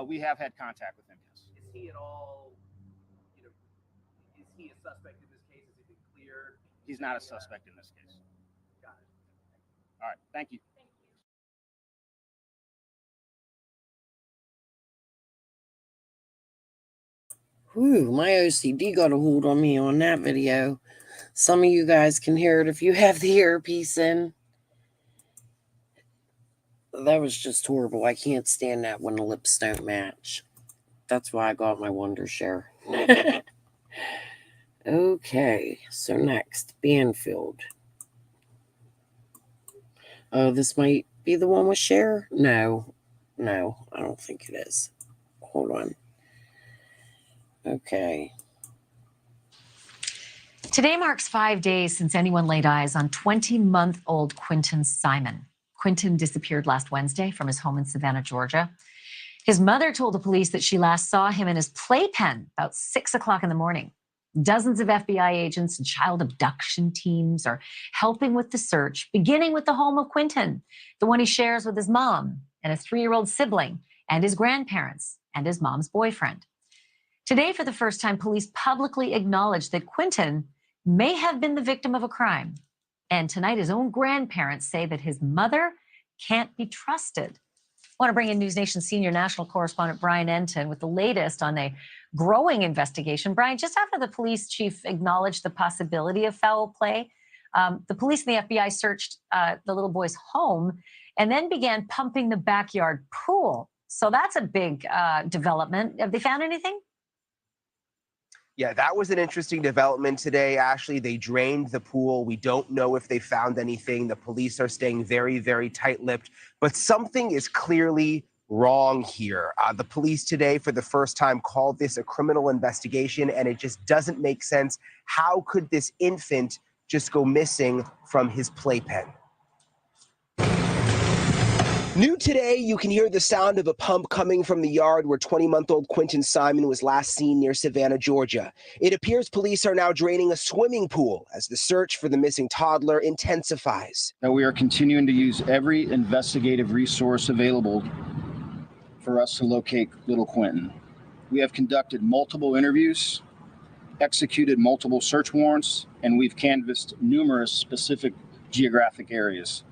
We have had contact with him, yes. Is he at all, is he a suspect in this case? Has he been cleared? He's not a suspect in this case. Got it. All right. Thank you. Whew, my OCD got a hold on me on that video. Some of you guys can hear it if you have the earpiece in. That was just horrible. I can't stand that when the lips don't match. That's why I got my Wonder Share. Okay, so next, Banfield. Oh, this might be the one with Share? No, I don't think it is. Hold on. Okay. Today marks 5 days since anyone laid eyes on 20-month-old Quinton Simon. Quinton disappeared last Wednesday from his home in Savannah, Georgia. His mother told the police that she last saw him in his playpen about 6 o'clock in the morning. Dozens of FBI agents and child abduction teams are helping with the search, beginning with the home of Quinton, the one he shares with his mom and a 3-year-old sibling and his grandparents and his mom's boyfriend. Today, for the first time, police publicly acknowledged that Quinton may have been the victim of a crime. And tonight, his own grandparents say that his mother can't be trusted. I want to bring in News Nation senior national correspondent Brian Enton with the latest on a growing investigation. Brian, just after the police chief acknowledged the possibility of foul play, the police and the FBI searched the little boy's home and then began pumping the backyard pool. So that's a big development. Have they found anything? Yeah, that was an interesting development today, Ashley. They drained the pool. We don't know if they found anything. The police are staying very, very tight-lipped, but something is clearly wrong here. The police today, for the first time, called this a criminal investigation, and it just doesn't make sense. How could this infant just go missing from his playpen? New today, you can hear the sound of a pump coming from the yard where 20-month-old Quinton Simon was last seen near Savannah, Georgia. It appears police are now draining a swimming pool as the search for the missing toddler intensifies. Now we are continuing to use every investigative resource available for us to locate little Quinton. We have conducted multiple interviews, executed multiple search warrants, and we've canvassed numerous specific geographic areas.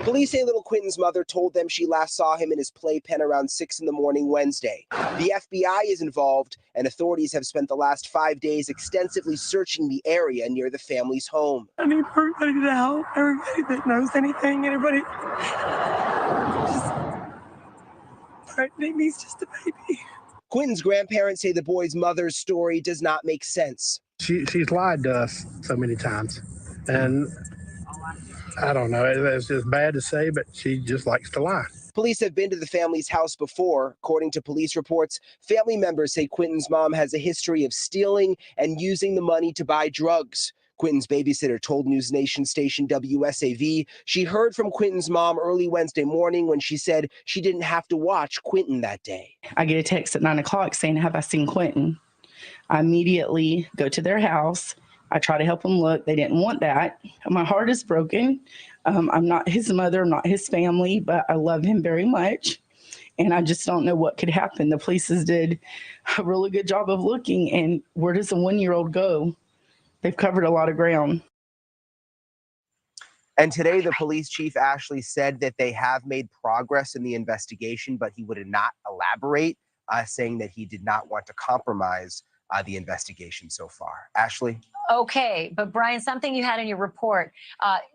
Police say little Quinton's mother told them she last saw him in his playpen around 6 in the morning Wednesday. The FBI is involved, and authorities have spent the last 5 days extensively searching the area near the family's home. I need everybody to help, everybody that knows anything, anybody. He's just a baby. Quinton's grandparents say the boy's mother's story does not make sense. She's lied to us so many times, and I don't know. It's just bad to say, but she just likes to lie. Police have been to the family's house before. According to police reports, family members say Quinton's mom has a history of stealing and using the money to buy drugs. Quinton's babysitter told News Nation station WSAV she heard from Quinton's mom early Wednesday morning when she said she didn't have to watch Quinton that day. I get a text at 9 o'clock saying, "Have I seen Quinton?" I immediately go to their house. I try to help them look. They didn't want that. My heart is broken. I'm not his mother. I'm not his family, but I love him very much. And I just don't know what could happen. The police did a really good job of looking. And where does a 1-year-old go? They've covered a lot of ground. And today, the police chief, Ashley, said that they have made progress in the investigation, but he would not elaborate, saying that he did not want to compromise the investigation so far. Ashley? Okay, but Brian, something you had in your report.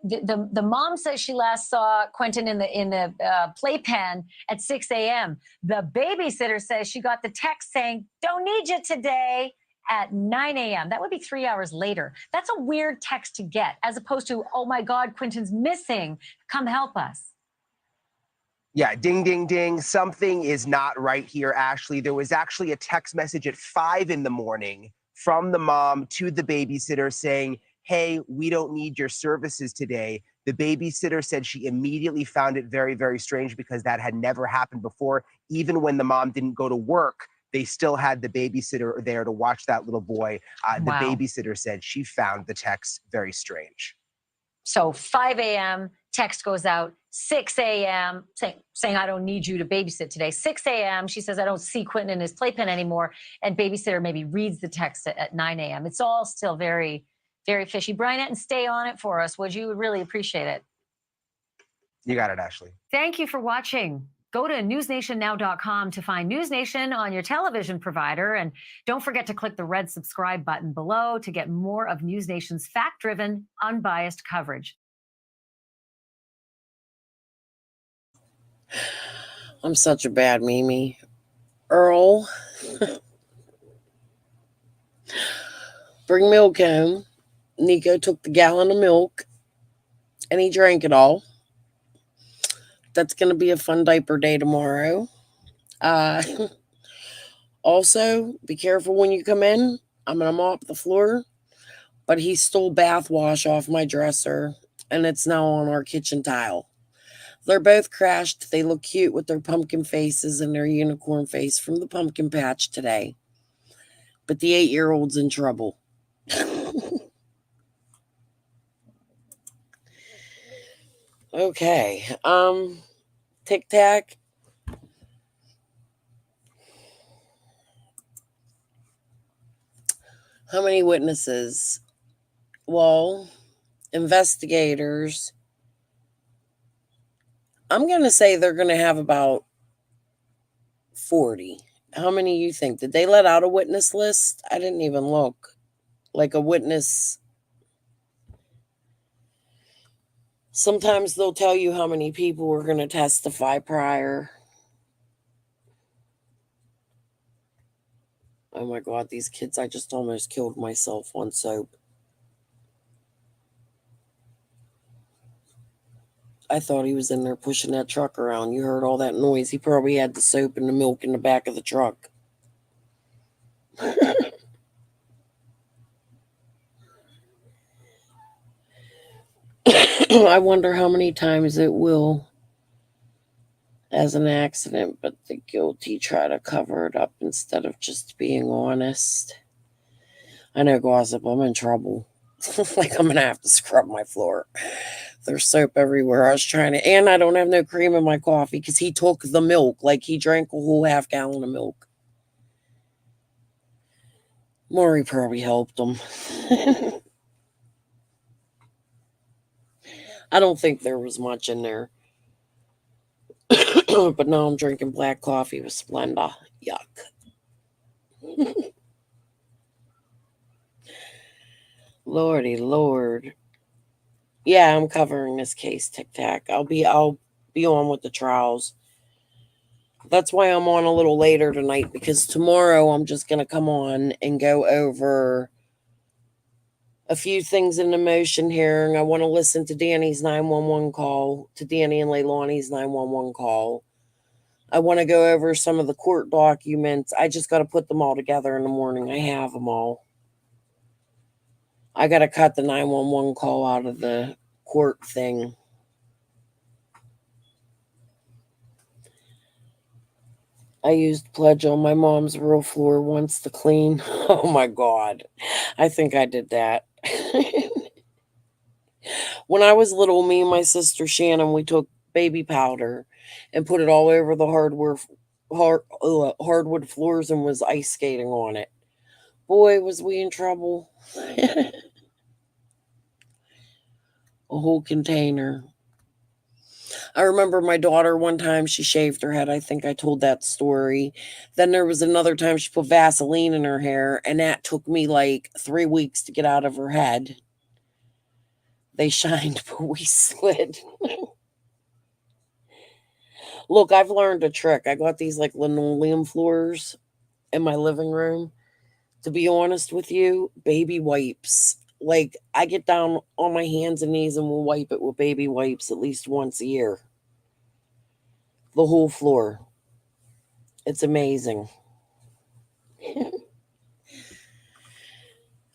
The mom says she last saw Quinton in the playpen at 6 a.m. The babysitter says she got the text saying, "Don't need you today," at 9 a.m. That would be 3 hours later. That's a weird text to get, as opposed to, "Oh my God, Quinton's missing. Come help us." Yeah, ding, ding, ding. Something is not right here, Ashley. There was actually a text message at 5 in the morning from the mom to the babysitter saying, "Hey, we don't need your services today." The babysitter said she immediately found it very, very strange because that had never happened before. Even when the mom didn't go to work, they still had the babysitter there to watch that little boy. The Wow. babysitter said she found the text very strange. So 5 a.m., text goes out. 6 a.m., saying, "I don't need you to babysit today." 6 a.m., she says, "I don't see Quinton in his playpen anymore." And babysitter maybe reads the text at 9 a.m. It's all still very, very fishy. Brian, and stay on it for us, would you? Would really appreciate it. You got it, Ashley. Thank you for watching. Go to newsnationnow.com to find News Nation on your television provider. And don't forget to click the red subscribe button below to get more of News Nation's fact-driven, unbiased coverage. I'm such a bad Mimi. Earl, bring milk home. Nico took the gallon of milk and he drank it all. That's going to be a fun diaper day tomorrow. Also, be careful when you come in. I'm going to mop the floor. But he stole bath wash off my dresser and it's now on our kitchen tile. They're both crashed. They look cute with their pumpkin faces and their unicorn face from the pumpkin patch today. But the 8-year-old's in trouble. Okay. Tic Tac. How many witnesses? Well, investigators. I'm going to say they're going to have about 40. How many you think? Did they let out a witness list? I didn't even look. Like a witness. Sometimes they'll tell you how many people were going to testify prior. Oh my God, these kids, I just almost killed myself on soap. I thought he was in there pushing that truck around. You heard all that noise. He probably had the soap and the milk in the back of the truck. I wonder how many times it will as an accident, but the guilty try to cover it up instead of just being honest. I know, gossip, I'm in trouble. Like, I'm going to have to scrub my floor. There's soap everywhere. I was trying to, and I don't have no cream in my coffee because he took the milk. Like, he drank a whole half gallon of milk. Maury probably helped him. I don't think there was much in there. But now I'm drinking black coffee with Splenda. Yuck. Lordy Lord. Yeah, I'm covering this case, Tic Tac. I'll be on with the trials. That's why I'm on a little later tonight, because tomorrow I'm just gonna come on and go over a few things in the motion hearing. I want to listen to Danny's 911 call, to Danny and Leilani's 911 call. I want to go over some of the court documents. I just got to put them all together in the morning. I have them all. I got to cut the 911 call out of the court thing. I used Pledge on my mom's real floor once to clean. Oh my God. I think I did that. When I was little, me and my sister Shannon, we took baby powder and put it all over the hardwood floors and was ice skating on it. Boy, was we in trouble. A whole container. I remember my daughter one time, she shaved her head. I think I told that story. Then there was another time she put Vaseline in her hair, and that took me like 3 weeks to get out of her head. They shined, but we slid. Look, I've learned a trick. I got these like linoleum floors in my living room. To be honest with you, baby wipes. Like, I get down on my hands and knees and will wipe it with baby wipes at least once a year. The whole floor. It's amazing.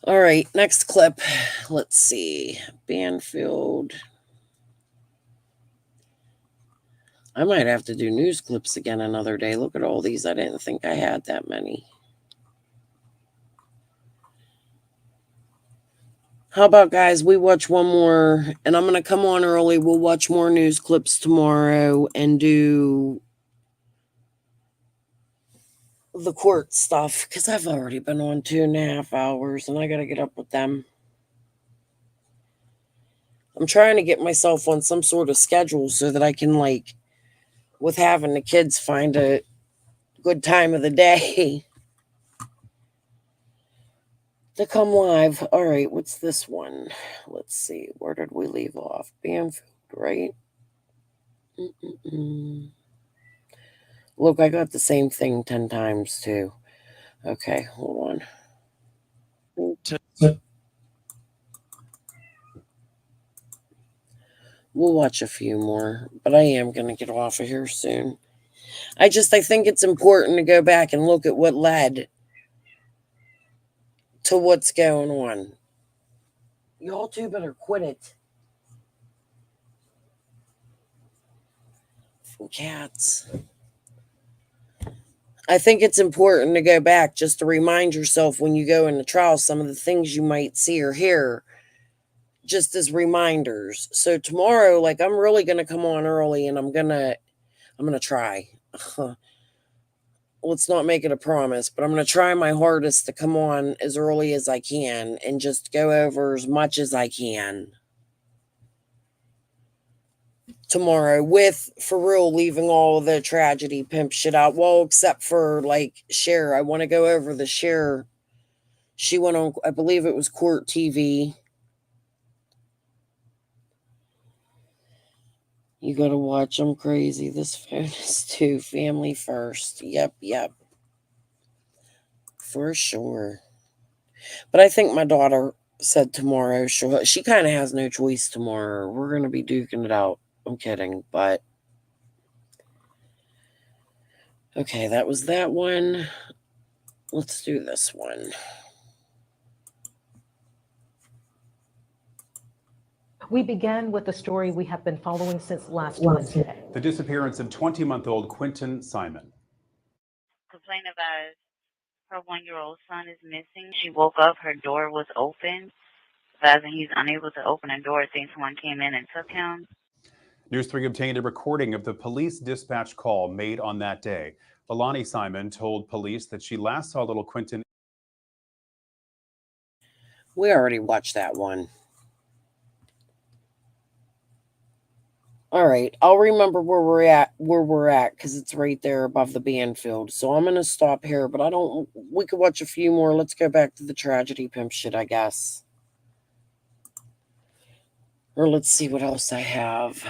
All right, next clip. Let's see. Banfield. I might have to do news clips again another day. Look at all these. I didn't think I had that many. How about, guys, we watch one more, and I'm going to come on early. We'll watch more news clips tomorrow and do the court stuff, because I've already been on 2.5 hours, and I got to get up with them. I'm trying to get myself on some sort of schedule so that I can, like, with having the kids, find a good time of the day to come live. All right, what's this one? Let's see. Where did we leave off? Banfield, right? Look, I got the same thing 10 times too. Okay, hold on. We'll watch a few more, but I am going to get off of here soon. I think it's important to go back and look at what led to what's going on. Y'all two better quit it. Cats. I think it's important to go back just to remind yourself when you go into trial some of the things you might see or hear, just as reminders. So tomorrow, like, I'm really going to come on early, and I'm going to try. Let's not make it a promise, but I'm going to try my hardest to come on as early as I can and just go over as much as I can tomorrow, with, for real, leaving all the tragedy pimp shit out. Well, except for, like, Cher. I want to go over the Cher. She went on, I believe it was Court TV. You got to watch. I'm crazy. This phone is too family first. Yep. For sure. But I think my daughter said tomorrow she kind of has no choice tomorrow. We're going to be duking it out. I'm kidding, but okay, that was that one. Let's do this one. We began with the story we have been following since last Wednesday. The disappearance of 20-month-old Quinton Simon. Complain about her 1-year-old son is missing. She woke up, her door was open. Advising he's unable to open a door, thinks someone came in and took him. News 3 obtained a recording of the police dispatch call made on that day. Alani Simon told police that she last saw little Quinton. We already watched that one. All right, I'll remember where we're at because it's right there above the band field. So I'm gonna stop here, but we could watch a few more. Let's go back to the tragedy pimp shit, I guess. Or let's see what else I have.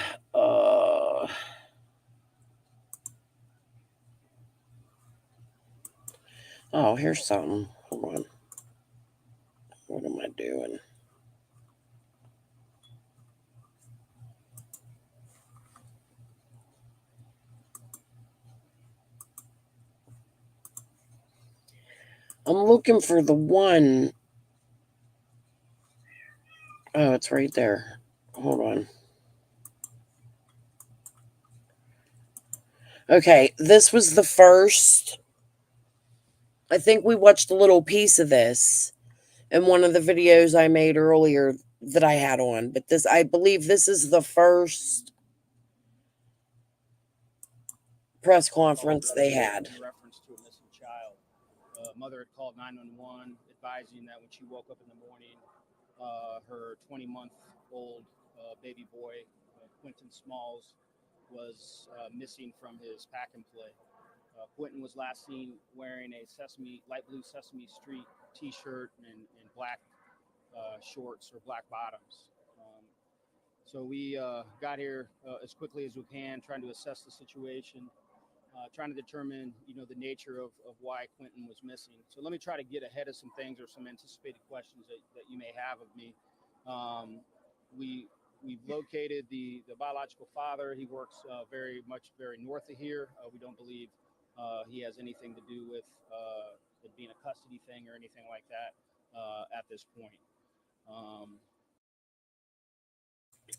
Oh, here's something. Hold on. What am I doing? I'm looking for the one. Oh, it's right there. Hold on. Okay, this was the first. I think we watched a little piece of this in one of the videos I made earlier that I had on. But I believe this is the first press conference they had. In reference to a missing child. Mother had called 911 advising that when she woke up in the morning, her 20-month-old baby boy, Quinton Smalls, was missing from his pack and play. Quinton was last seen wearing a light blue Sesame Street t-shirt and black shorts or black bottoms. So we got here as quickly as we can, trying to assess the situation, trying to determine, the nature of why Quinton was missing. So let me try to get ahead of some things or some anticipated questions that you may have of me. We've located the biological father. He works very north of here. We don't believe he has anything to do with it being a custody thing or anything like that at this point.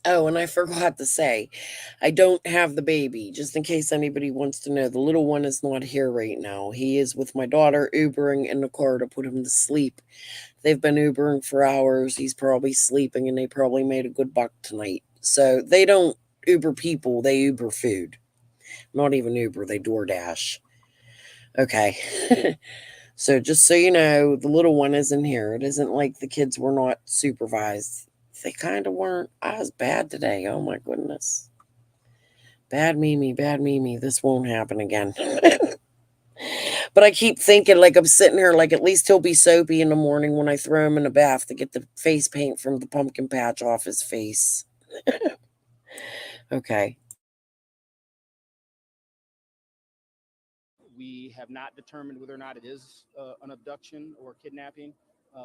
Oh, and I forgot to say, I don't have the baby, just in case anybody wants to know. The little one is not here right now. He is with my daughter, Ubering in the car to put him to sleep. They've been Ubering for hours. He's probably sleeping, and they probably made a good buck tonight. So they don't Uber people, they Uber food. Not even Uber, they DoorDash. Okay. So just so you know, the little one isn't here. It isn't like the kids were not supervised. They kind of weren't. I was bad today. Oh my goodness. Bad Mimi, bad Mimi. This won't happen again. But I keep thinking, like, I'm sitting here, like, at least he'll be soapy in the morning when I throw him in a bath to get the face paint from the pumpkin patch off his face. Okay. We have not determined whether or not it is an abduction or kidnapping.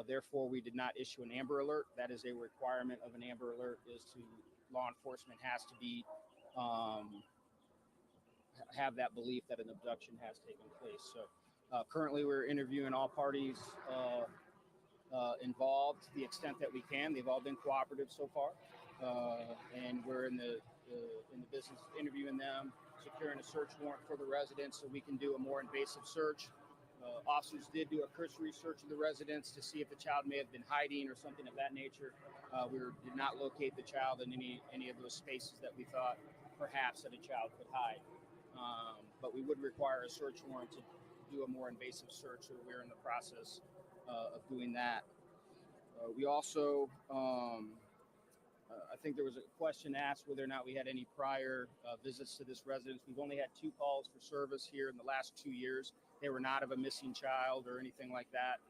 Therefore, we did not issue an Amber Alert. That is a requirement of an Amber Alert, is to law enforcement has to be have that belief that an abduction has taken place. So currently we're interviewing all parties involved to the extent that we can. They've all been cooperative so far. And we're in the business of interviewing them, securing a search warrant for the residence so we can do a more invasive search. Officers did do a cursory search of the residence to see if the child may have been hiding or something of that nature. We did not locate the child in any of those spaces that we thought perhaps that a child could hide. But we would require a search warrant to do a more invasive search, so we're in the process of doing that. We also, I think there was a question asked whether or not we had any prior visits to this residence. We've only had 2 calls for service here in the last 2 years. They were not of a missing child or anything like that.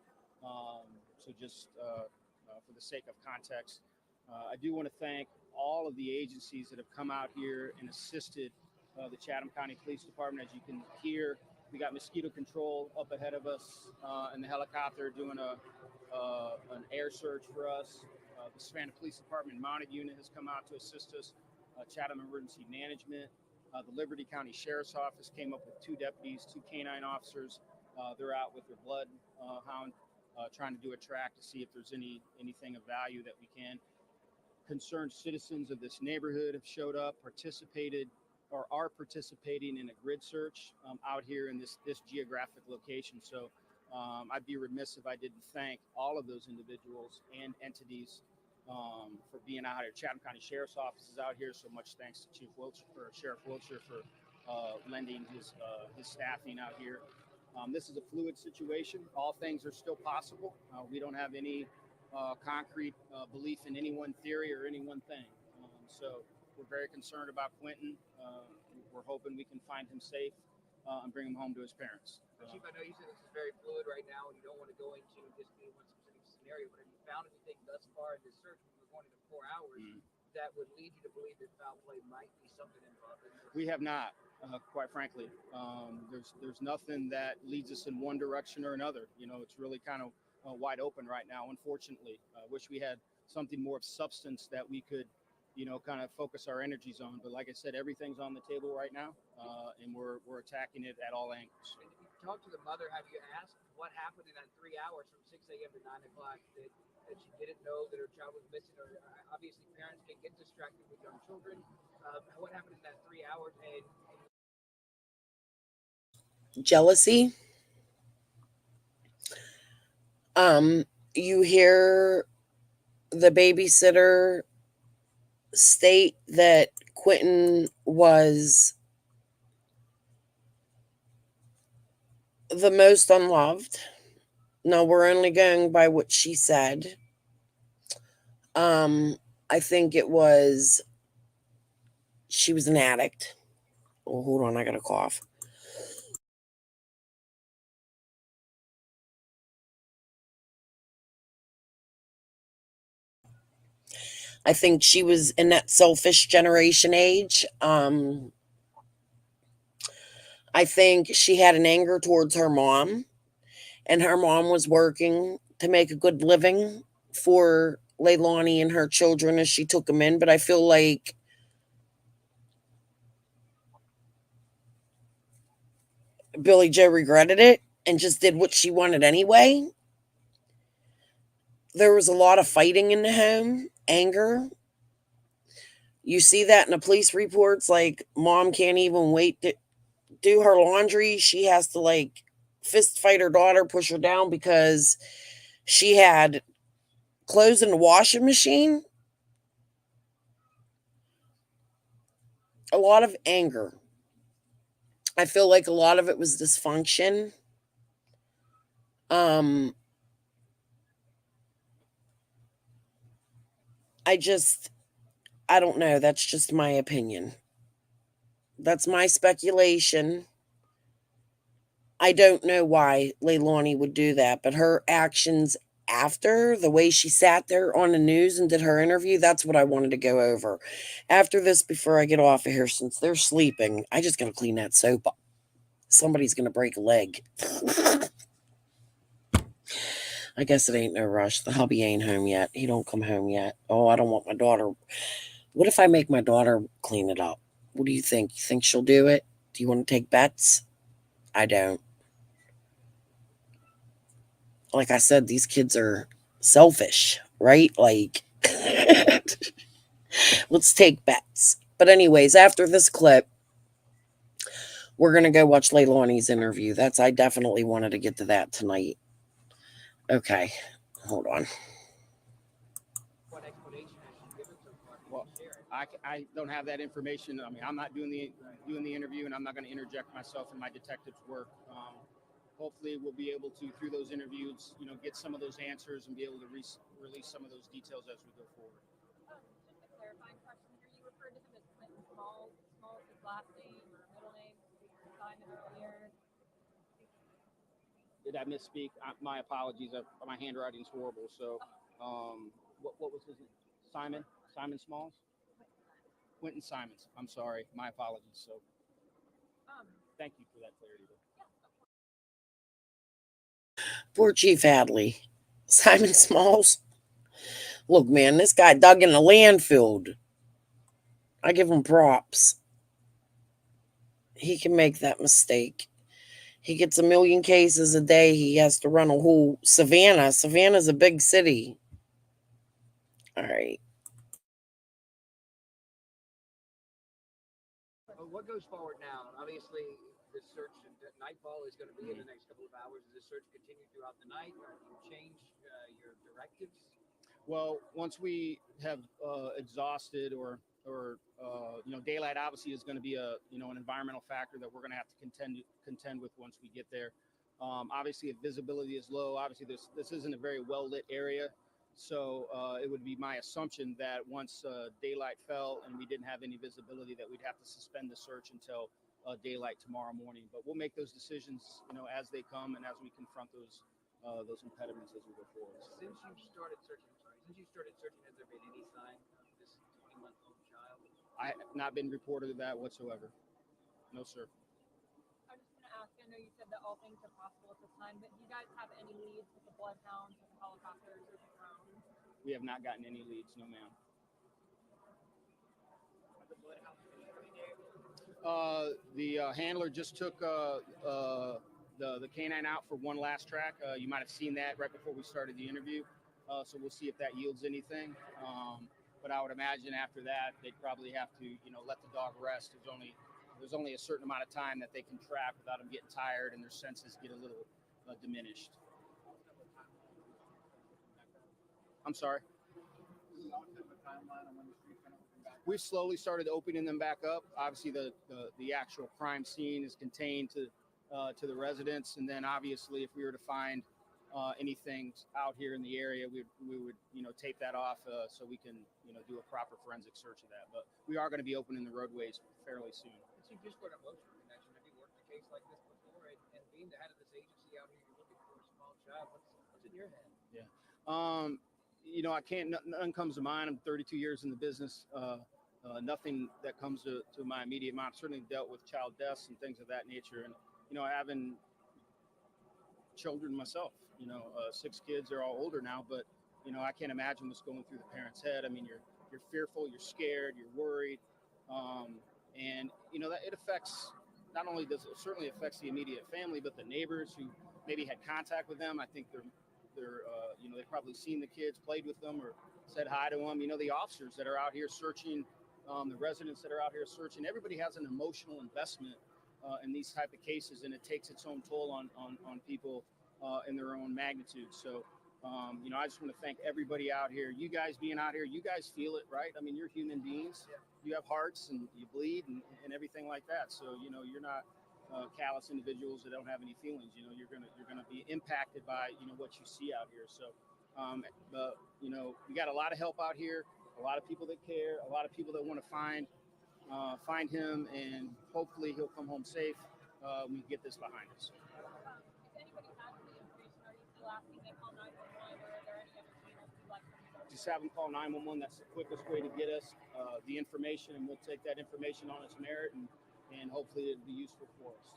So just for the sake of context, I do want to thank all of the agencies that have come out here and assisted the Chatham County Police Department. As you can hear, We got mosquito control up ahead of us, and the helicopter doing an air search for us. The Savannah Police Department mounted unit has come out to assist us. Chatham Emergency Management, the Liberty County Sheriff's Office came up with 2 deputies, 2 canine officers. They're out with their bloodhound, trying to do a track to see if there's anything of value that we can. Concerned citizens of this neighborhood have showed up, participated, or are participating in a grid search out here in this geographic location. So I'd be remiss if I didn't thank all of those individuals and entities for being out here. Chatham County Sheriff's Office is out here, so much thanks to Sheriff Wiltshire for lending his staffing out here. This is a fluid situation. All things are still possible. We don't have any concrete belief in any one theory or any one thing. So we're very concerned about Quinton. We're hoping we can find him safe and bring him home to his parents. Chief, I know you said this is very fluid right now, and you don't want to go into just any one specific scenario, but have you found anything thus far in this search, when we're going into 4 hours, that would lead you to believe that foul play might be something involved in this? We have not, quite frankly. There's nothing that leads us in one direction or another. You know, it's really kind of wide open right now, unfortunately. I wish we had something more of substance that we could, you know, kind of focus our energies on. But like I said, everything's on the table right now, and we're attacking it at all angles. And if you talk to the mother, have you asked what happened in that 3 hours from 6 a.m. to 9 o'clock that she didn't know that her child was missing? Or obviously parents can get distracted with young children. What happened in that 3 hours? And Jealousy. You hear the babysitter state that Quinton was the most unloved. No, we're only going by what she said. I think it was she was an addict. Oh, hold on, I got a cough. I think she was in that selfish generation age. I think she had an anger towards her mom, and her mom was working to make a good living for Leilani and her children as she took them in. But I feel like Billy Joe regretted it and just did what she wanted anyway. There was a lot of fighting in the home, anger. You see that in the police reports, like mom can't even wait to do her laundry. She has to like fist fight her daughter, push her down because she had clothes in the washing machine. A lot of anger. I feel like a lot of it was dysfunction. I don't know. That's just my opinion. That's my speculation. I don't know why Leilani would do that, but her actions after, the way she sat there on the news and did her interview, that's what I wanted to go over. After this, before I get off of here, since they're sleeping, I just got to clean that soap up. Somebody's going to break a leg. I guess it ain't no rush. The hubby ain't home yet. He don't come home yet. Oh, I don't want my daughter. What if I make my daughter clean it up? What do you think? You think she'll do it? Do you want to take bets? I don't. Like I said, these kids are selfish, right? Like, let's take bets. But anyways, after this clip, we're going to go watch Leilani's interview. I definitely wanted to get to that tonight. Okay, hold on. what explanation has she given so far? Well, I don't have that information. I mean, I'm not doing the interview, and I'm not going to interject myself in my detective's work. Hopefully, we'll be able to, through those interviews, you know, get some of those answers and be able to release some of those details as we go forward. Just a clarifying question here. You referred to him as Quinton Smalls. Smalls his last name or middle name? Simon earlier. Did I misspeak? My apologies. My handwriting's horrible. So, what was his name? Simon Smalls? Quinton Simons. I'm sorry. My apologies. So, thank you for that clarity. Yeah, of Poor Chief Hadley. Simon Smalls. Look, man, this guy dug in a landfill. I give him props. He can make that mistake. He gets 1 million cases a day. He has to run a whole Savannah. Savannah's a big city. All right. What goes forward now? Obviously, the search at nightfall is going to be in the next couple of hours. Does the search continue throughout the night, or do you change your directives? Well, once we have exhausted or daylight obviously is going to be an environmental factor that we're going to have to contend with once we get there. Obviously, if visibility is low, obviously this isn't a very well lit area, so it would be my assumption that once daylight fell and we didn't have any visibility, that we'd have to suspend the search until daylight tomorrow morning. But we'll make those decisions, as they come and as we confront those impediments as we go forward. Since you started searching, has there been any sign of this 20-month-old child? I have not been reported of that whatsoever. No, sir. I'm just going to ask, I know you said that all things are possible at this time, but do you guys have any leads with the bloodhounds, with the helicopters, or the drones? We have not gotten any leads, no ma'am. The handler just took the canine out for one last track. You might have seen that right before we started the interview. So we'll see if that yields anything. But I would imagine after that, they'd probably have to, let the dog rest. There's only a certain amount of time that they can track without them getting tired and their senses get a little diminished. I'm sorry. We've slowly started opening them back up. Obviously, the actual crime scene is contained to the residents, and then obviously, if we were to find anything out here in the area, we would tape that off so we can do a proper forensic search of that. But we are going to be opening the roadways fairly soon. You just brought up motion connection. Have you worked a case like this before? And being the head of this agency out here, you're looking for a small child. What's in your head? Yeah. I can't. Nothing comes to mind. I'm 32 years in the business. Nothing that comes to my immediate mind. I've certainly dealt with child deaths and things of that nature, and having children myself. 6 kids. They're all older now, but I can't imagine what's going through the parent's head. I mean, you're fearful, you're scared, you're worried, and that it affects. Not only does it certainly affects the immediate family, but the neighbors who maybe had contact with them. I think they've probably seen the kids, played with them, or said hi to them. The officers that are out here searching, the residents that are out here searching. Everybody has an emotional investment in these type of cases, and it takes its own toll on people in their own magnitude. So, I just want to thank everybody out here. You guys being out here, you guys feel it, right? I mean, you're human beings. You have hearts and you bleed and everything like that. So, you're not callous individuals that don't have any feelings. You're gonna be impacted by what you see out here. So, we got a lot of help out here, a lot of people that care, a lot of people that want to find him, and hopefully he'll come home safe when we get this behind us. Just have them call 911. That's the quickest way to get us the information, and we'll take that information on its merit, and hopefully it'll be useful for us.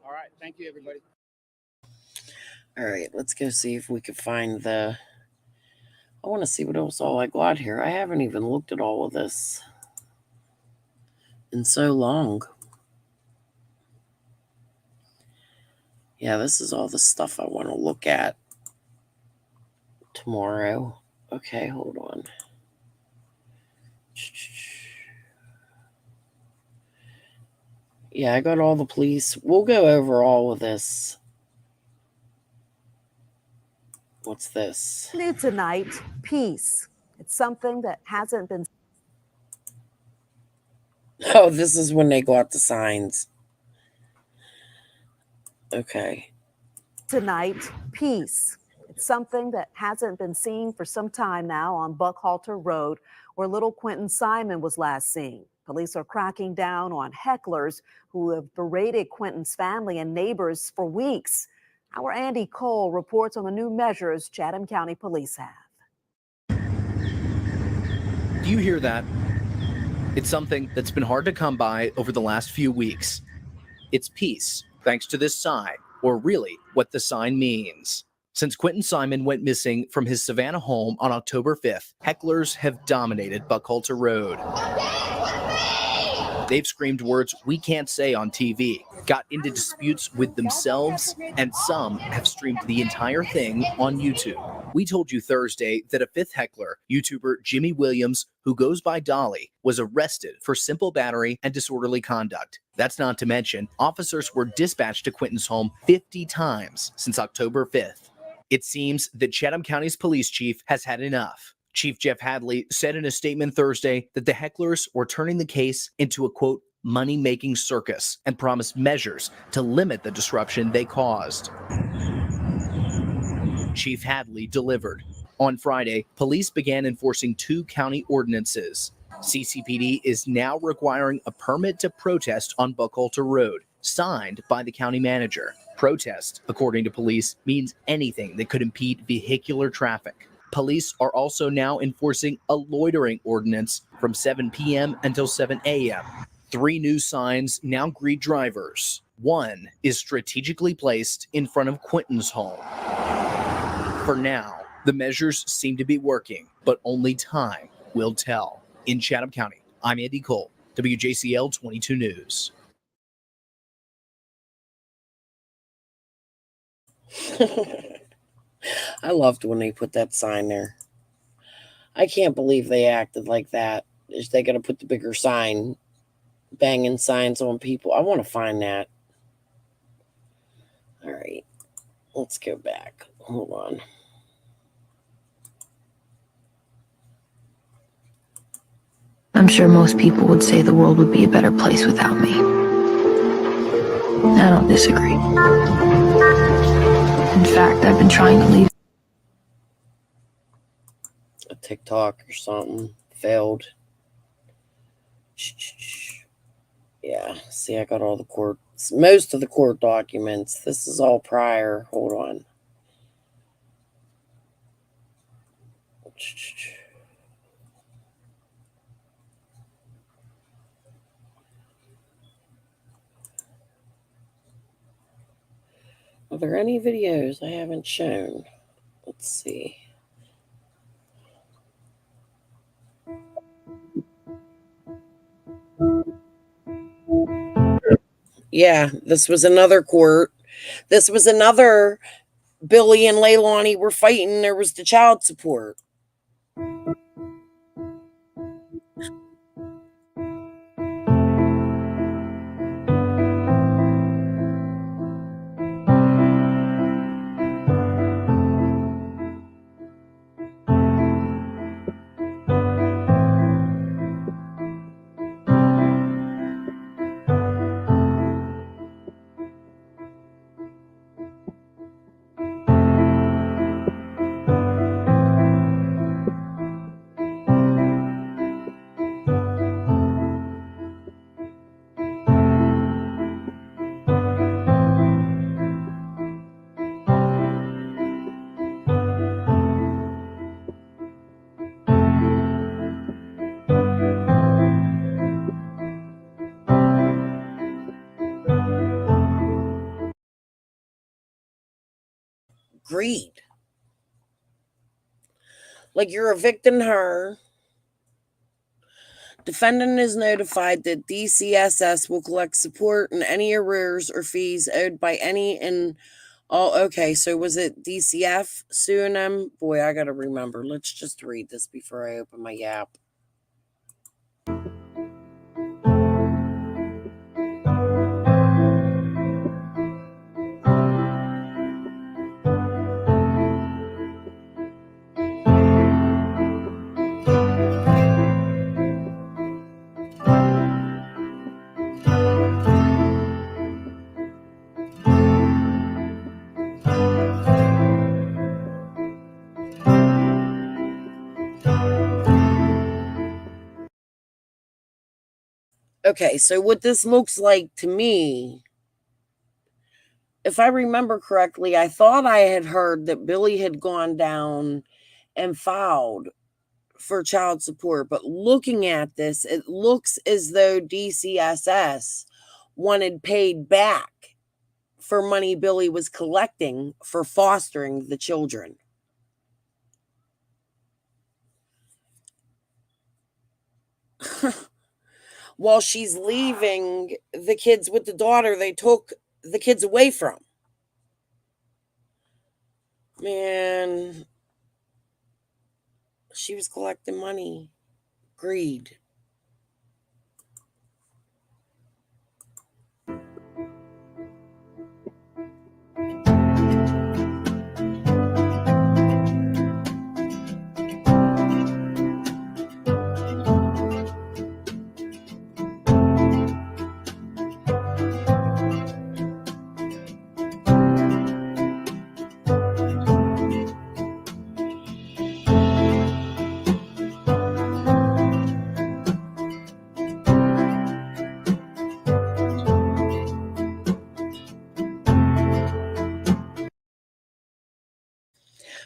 All right. Thank you, everybody. All right. Let's go see if we can find I want to see what else all I got here. I haven't even looked at all of this in so long. Yeah, this is all the stuff I want to look at tomorrow. Okay, hold on. Yeah, I got all the police. We'll go over all of this. What's this? New tonight, peace. It's something that hasn't been. Oh, this is when they got the signs. Okay. Tonight, peace. It's something that hasn't been seen for some time now on Buckhalter Road, where little Quinton Simon was last seen. Police are cracking down on hecklers who have berated Quinton's family and neighbors for weeks. Our Andy Cole reports on the new measures Chatham County Police have. Do you hear that? It's something that's been hard to come by over the last few weeks. It's peace, thanks to this sign or really what the sign means. Since Quinton Simon went missing from his Savannah home on October 5th, hecklers have dominated Buckhalter Road. They've screamed words we can't say on TV, got into disputes with themselves, and some have streamed the entire thing on YouTube. We told you Thursday that a fifth heckler, YouTuber Jimmy Williams, who goes by Dolly, was arrested for simple battery and disorderly conduct. That's not to mention, officers were dispatched to Quinton's home 50 times since October 5th. It seems that Chatham County's police chief has had enough. Chief Jeff Hadley said in a statement Thursday that the hecklers were turning the case into a, quote, money-making circus and promised measures to limit the disruption they caused. Chief Hadley delivered. On Friday, police began enforcing 2 county ordinances. CCPD is now requiring a permit to protest on Buckhalter Road, signed by the county manager. Protest, according to police, means anything that could impede vehicular traffic. Police are also now enforcing a loitering ordinance from 7 p.m. until 7 a.m. 3 new signs now greet drivers. One is strategically placed in front of Quinton's home. For now, the measures seem to be working, but only time will tell. In Chatham County, I'm Andy Cole, WJCL 22 News. I loved when they put that sign there. I can't believe they acted like that. Is they going to put the bigger sign, banging signs on people? I want to find that. All right, let's go back. Hold on. I'm sure most people would say the world would be a better place without me. I don't disagree. In fact, I've been trying to leave. A TikTok or something failed. Yeah, see, I got all the court, most of the court documents. This is all prior. Hold on. Are there any videos I haven't shown? Let's see. Yeah, this was another court. This was another Billy and Leilani were fighting. There was the child support. Greed. Like you're evicting her. Defendant is notified that DCSS will collect support and any arrears or fees owed by any and all. Okay, so was it DCF suing them? Boy, I gotta remember. Let's just read this before I open my Yap. Okay, so what this looks like to me, if I remember correctly, I thought I had heard that Billy had gone down and filed for child support, but looking at this, it looks as though DCSS wanted paid back for money Billy was collecting for fostering the children. While she's leaving the kids with the daughter they took the kids away from. Man, she was collecting money. Greed.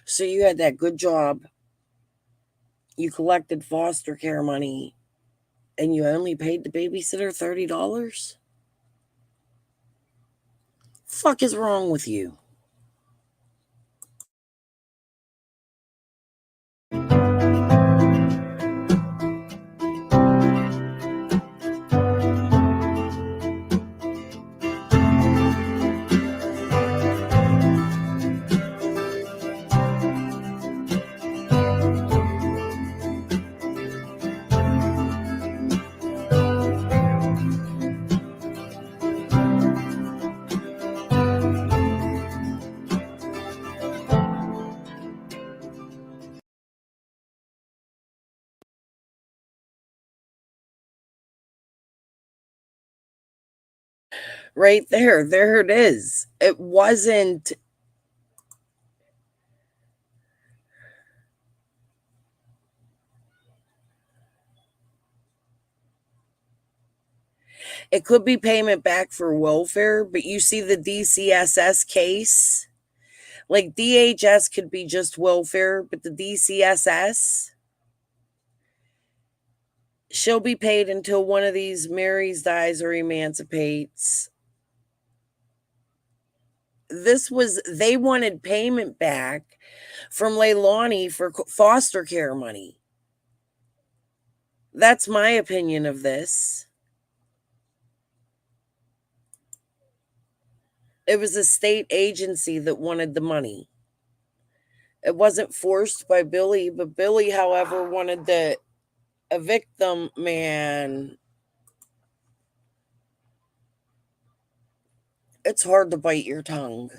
So you had that good job. You collected foster care money and you only paid the babysitter $30? Fuck is wrong with you? Right there. There it is. It wasn't. It could be payment back for welfare, but you see the DCSS case? Like DHS could be just welfare, but the DCSS, she'll be paid until one of these marries, dies, or emancipates. They wanted payment back from Leilani for foster care money. That's my opinion of this. It was a state agency that wanted the money. It wasn't forced by Billy, but Billy, however, wanted to evict them. Man, it's hard to bite your tongue.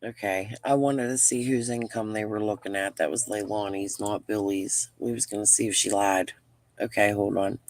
Okay, I wanted to see whose income they were looking at. That was Leilani's, not Billy's. We was going to see if she lied. Okay, hold on.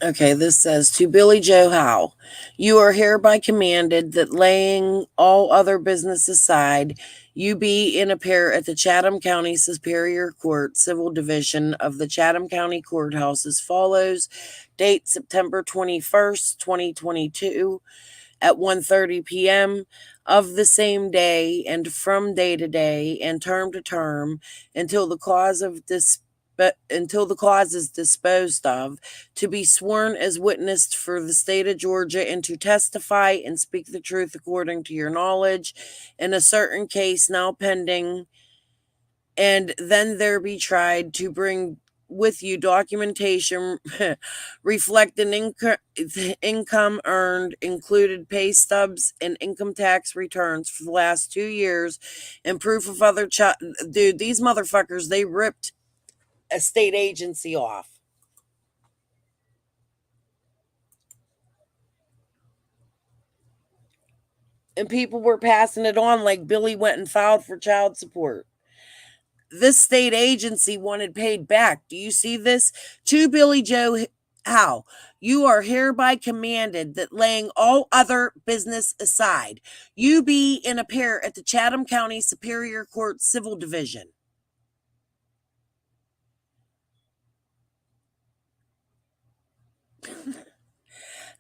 Okay, this says to Billy Joe Howe, you are hereby commanded that laying all other business aside, you be and appear at the Chatham County Superior Court Civil Division of the Chatham County Courthouse as follows. Date September 21st, 2022 at 1:30 p.m. of the same day and from day to day and term to term until the cause is disposed of, to be sworn as witness for the state of Georgia and to testify and speak the truth according to your knowledge in a certain case now pending, and then there be tried to bring with you documentation reflecting income earned, included pay stubs and income tax returns for the last 2 years, and proof of other dude, these motherfuckers, they ripped a state agency off. And people were passing it on like Billy went and filed for child support. This state agency wanted paid back. Do you see this? To Billy Joe Howe, you are hereby commanded that laying all other business aside, you be and appear at the Chatham County Superior Court Civil Division.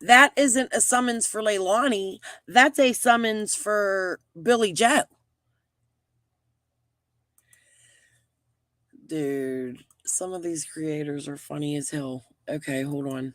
That isn't a summons for Leilani. That's a summons for Billy Joe. Dude, some of these creators are funny as hell. Okay, hold on.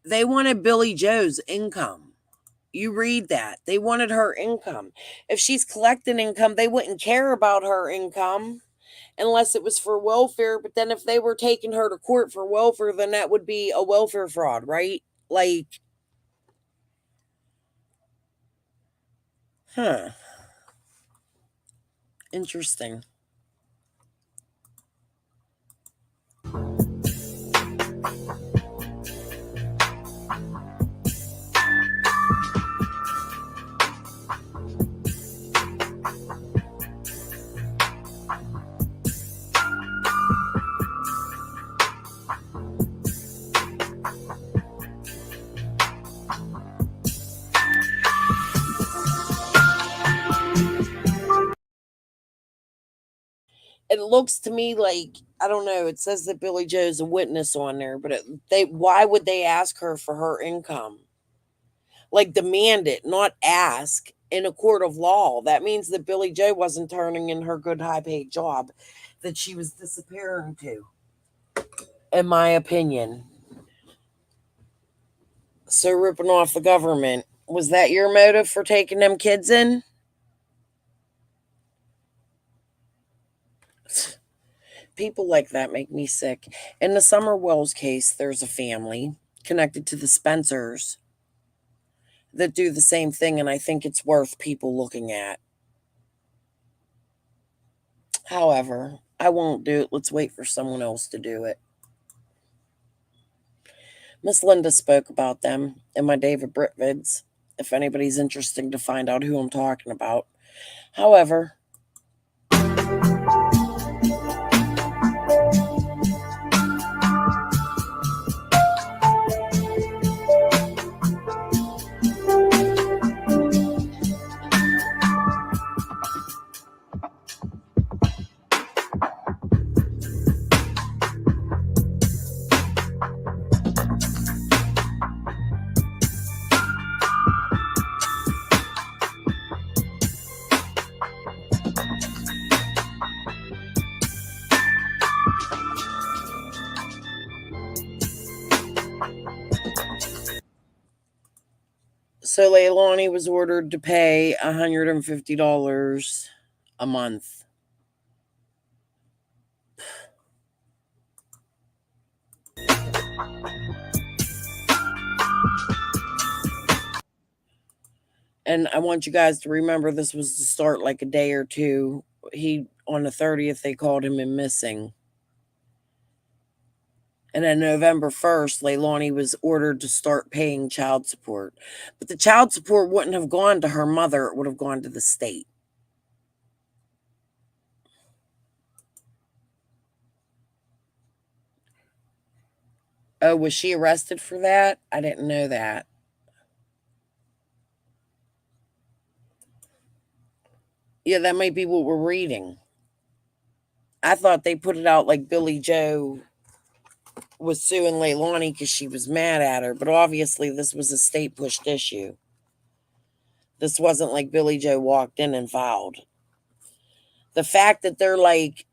They wanted Billy Joe's income. You read that. They wanted her income. If she's collecting income, they wouldn't care about her income unless it was for welfare. But then if they were taking her to court for welfare, then that would be a welfare fraud, right? Like, huh. Interesting. It looks to me like, I don't know, it says that Billy Joe's a witness on there, but why would they ask her for her income? Like, demand it, not ask in a court of law. That means that Billy Joe wasn't turning in her good high paid job that she was disappearing to, in my opinion. So ripping off the government, was that your motive for taking them kids in? People like that make me sick. In the Summer Wells case, there's a family connected to the Spencers that do the same thing, and I think it's worth people looking at. However, I won't do it. Let's wait for someone else to do it. Miss Linda spoke about them in my David Britt vids, if anybody's interested to find out who I'm talking about. However, So Leilani was ordered to pay $150 a month. And I want you guys to remember this was to start like a day or two. On the 30th, they called him in missing. And on November 1st, Leilani was ordered to start paying child support. But the child support wouldn't have gone to her mother. It would have gone to the state. Oh, was she arrested for that? I didn't know that. Yeah, that might be what we're reading. I thought they put it out like Billy Joe was suing Leilani because she was mad at her. But obviously, this was a state-pushed issue. This wasn't like Billy Joe walked in and filed. The fact that they're like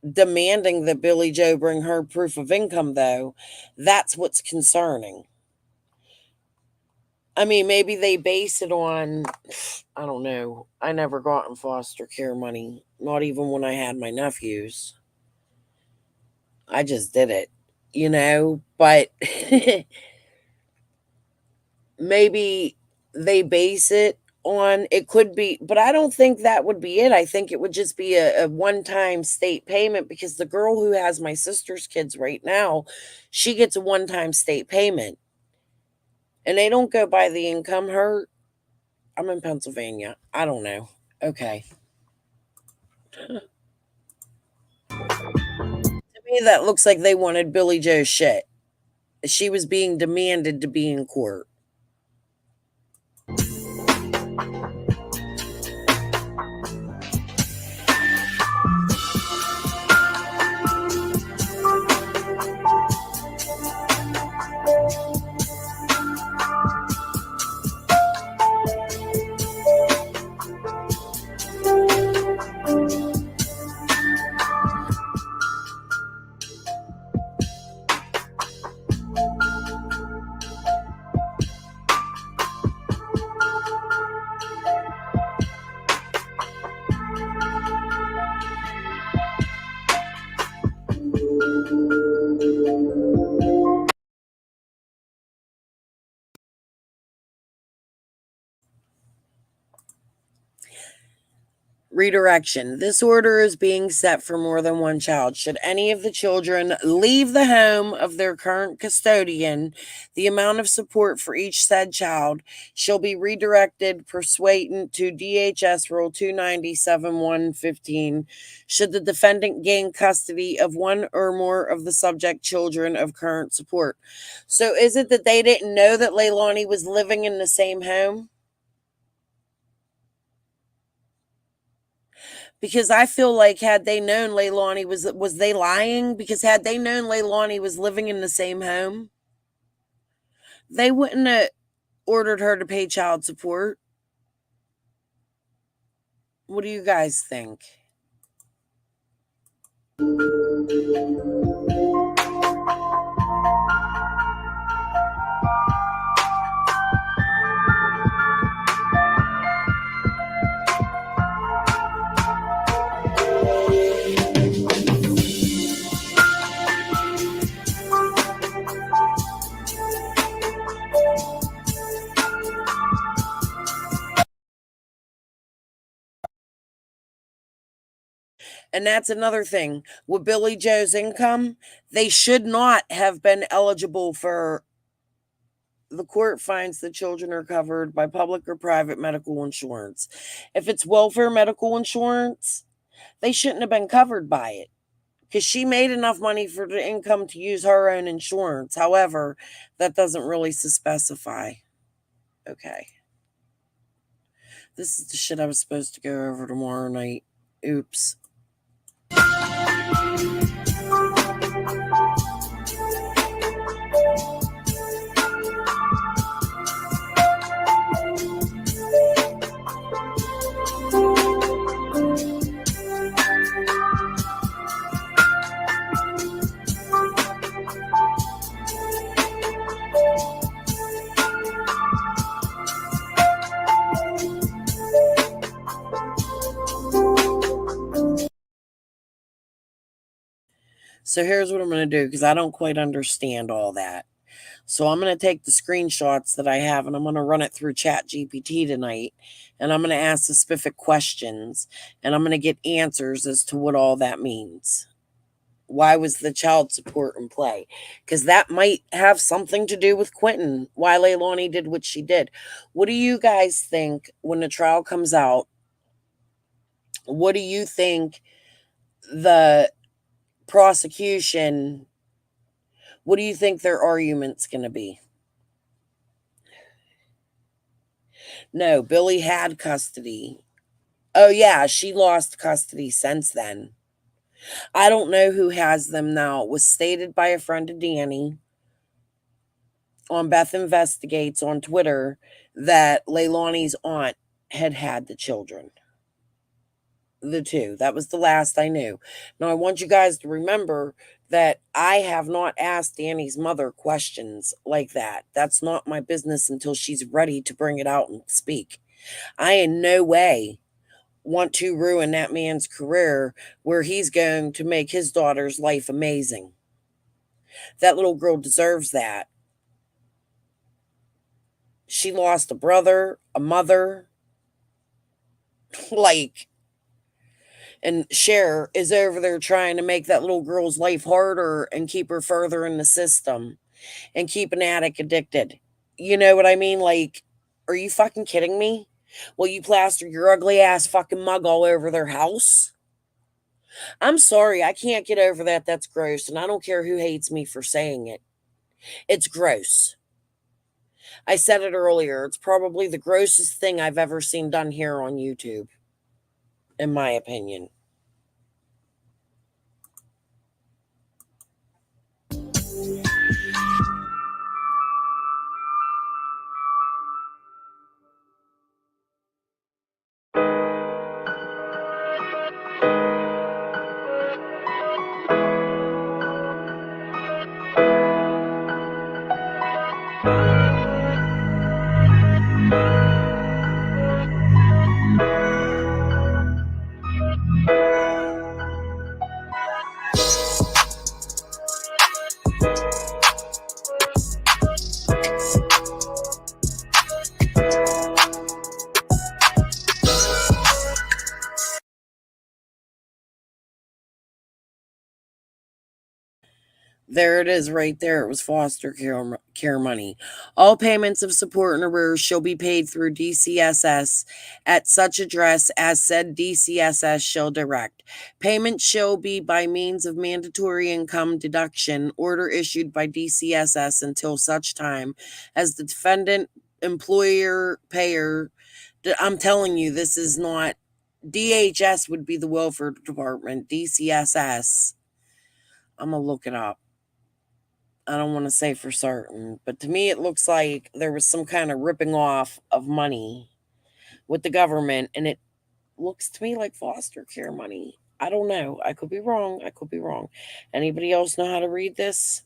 demanding that Billy Joe bring her proof of income, though, that's what's concerning. I mean, maybe they base it on, I don't know. I never gotten foster care money, not even when I had my nephews. I just did it, but maybe they base it on, it could be, but I don't think that would be it. I think it would just be a one-time state payment, because the girl who has my sister's kids right now, she gets a one-time state payment. And they don't go by the income. I'm in Pennsylvania. I don't know. Okay. To me, that looks like they wanted Billy Joe's shit. She was being demanded to be in court. Redirection. This order is being set for more than one child. Should any of the children leave the home of their current custodian, the amount of support for each said child shall be redirected pursuant to DHS Rule 297-115 should the defendant gain custody of one or more of the subject children of current support. So is it that they didn't know that Leilani was living in the same home? Because I feel like had they known Leilani was they lying? Because had they known Leilani was living in the same home, they wouldn't have ordered her to pay child support. What do you guys think? And that's another thing. With Billy Joe's income, they should not have been eligible for. The court finds the children are covered by public or private medical insurance. If it's welfare medical insurance, they shouldn't have been covered by it, because she made enough money for the income to use her own insurance. However, that doesn't really specify. Okay. This is the shit I was supposed to go over tomorrow night. Oops. So here's what I'm going to do, because I don't quite understand all that. So I'm going to take the screenshots that I have and I'm going to run it through Chat GPT tonight. And I'm going to ask the specific questions and I'm going to get answers as to what all that means. Why was the child support in play? Because that might have something to do with Quinton, why Leilani did what she did. What do you guys think when the trial comes out? What do you think the prosecution, what do you think their argument's going to be? No, Billy had custody. Oh, yeah, she lost custody since then. I don't know who has them now. It was stated by a friend of Danny on Beth Investigates on Twitter that Leilani's aunt had the children. The two. That was the last I knew. Now, I want you guys to remember that I have not asked Danny's mother questions like that. That's not my business until she's ready to bring it out and speak. I in no way want to ruin that man's career where he's going to make his daughter's life amazing. That little girl deserves that. She lost a brother, a mother, like, and Cher is over there trying to make that little girl's life harder and keep her further in the system and keep an addict addicted. You know what I mean? Like, are you fucking kidding me? Will you plaster your ugly ass fucking mug all over their house? I'm sorry, I can't get over that. That's gross. And I don't care who hates me for saying it. It's gross. I said it earlier. It's probably the grossest thing I've ever seen done here on YouTube, in my opinion. There it is right there. It was foster care money. All payments of support and arrears shall be paid through DCSS at such address as said DCSS shall direct. Payment shall be by means of mandatory income deduction order issued by DCSS until such time as the defendant, employer, payer. I'm telling you, this is not. DHS would be the welfare department. DCSS. I'm going to look it up. I don't want to say for certain, but to me it looks like there was some kind of ripping off of money with the government, and it looks to me like foster care money. I don't know. I could be wrong. I could be wrong. Anybody else know how to read this?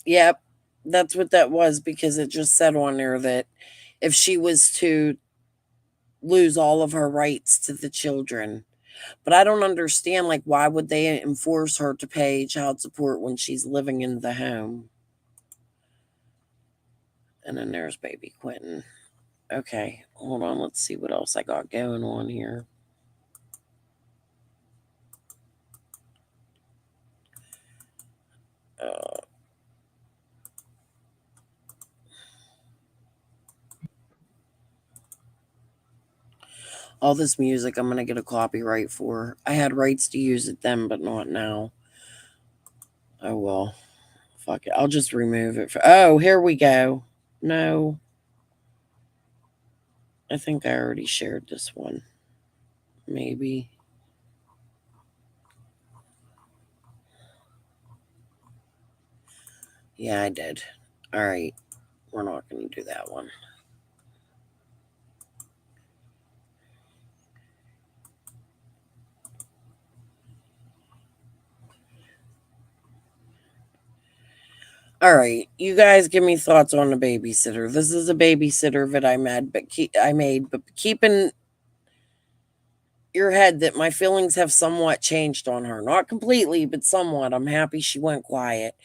Yep, that's what that was, because it just said on there that if she was to lose all of her rights to the children, But I don't understand, like, why would they enforce her to pay child support when she's living in the home? And then there's baby Quinton. Okay, hold on. Let's see what else I got going on here. All this music I'm going to get a copyright for. I had rights to use it then, but not now. Oh, well. Fuck it. I'll just remove it. Oh, here we go. No. I think I already shared this one. Maybe. Yeah, I did. All right. We're not going to do that one. All right, you guys give me thoughts on the babysitter. This is a babysitter that I made, but keep in your head that my feelings have somewhat changed on her. Not completely, but somewhat. I'm happy she went quiet.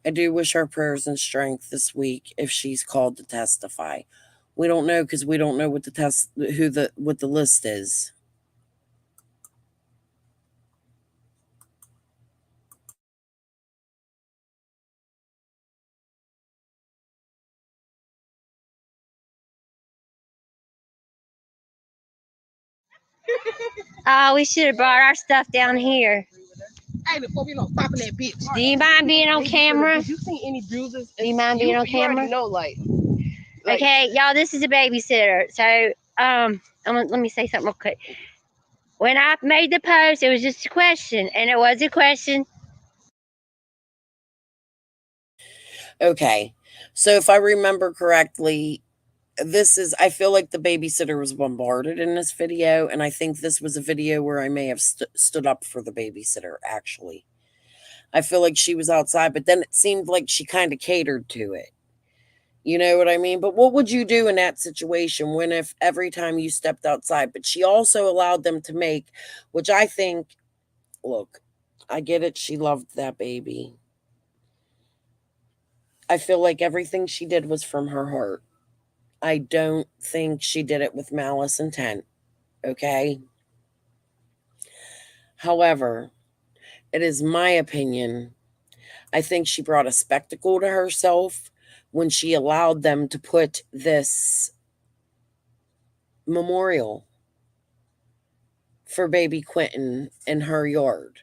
I do wish her prayers and strength this week if she's called to testify. We don't know because we don't know what what the list is. Oh, we should have brought our stuff down here. Hey, before we don't popping that bitch. Do you mind being on camera? Did you see any bruises? Do you mind being on You already camera? know, like Okay, y'all, this is a babysitter. So, let me say something real quick. When I made the post, it was just a question, and it was a question. Okay, so if I remember correctly, I feel like the babysitter was bombarded in this video, and I think this was a video where I may have stood up for the babysitter, actually. I feel like she was outside, but then it seemed like she kind of catered to it. You know what I mean? But what would you do in that situation when if every time you stepped outside? But she also allowed them to make, which I think, look, I get it. She loved that baby. I feel like everything she did was from her heart. I don't think she did it with malice intent. Okay. However, it is my opinion. I think she brought a spectacle to herself when she allowed them to put this memorial for baby Quinton in her yard.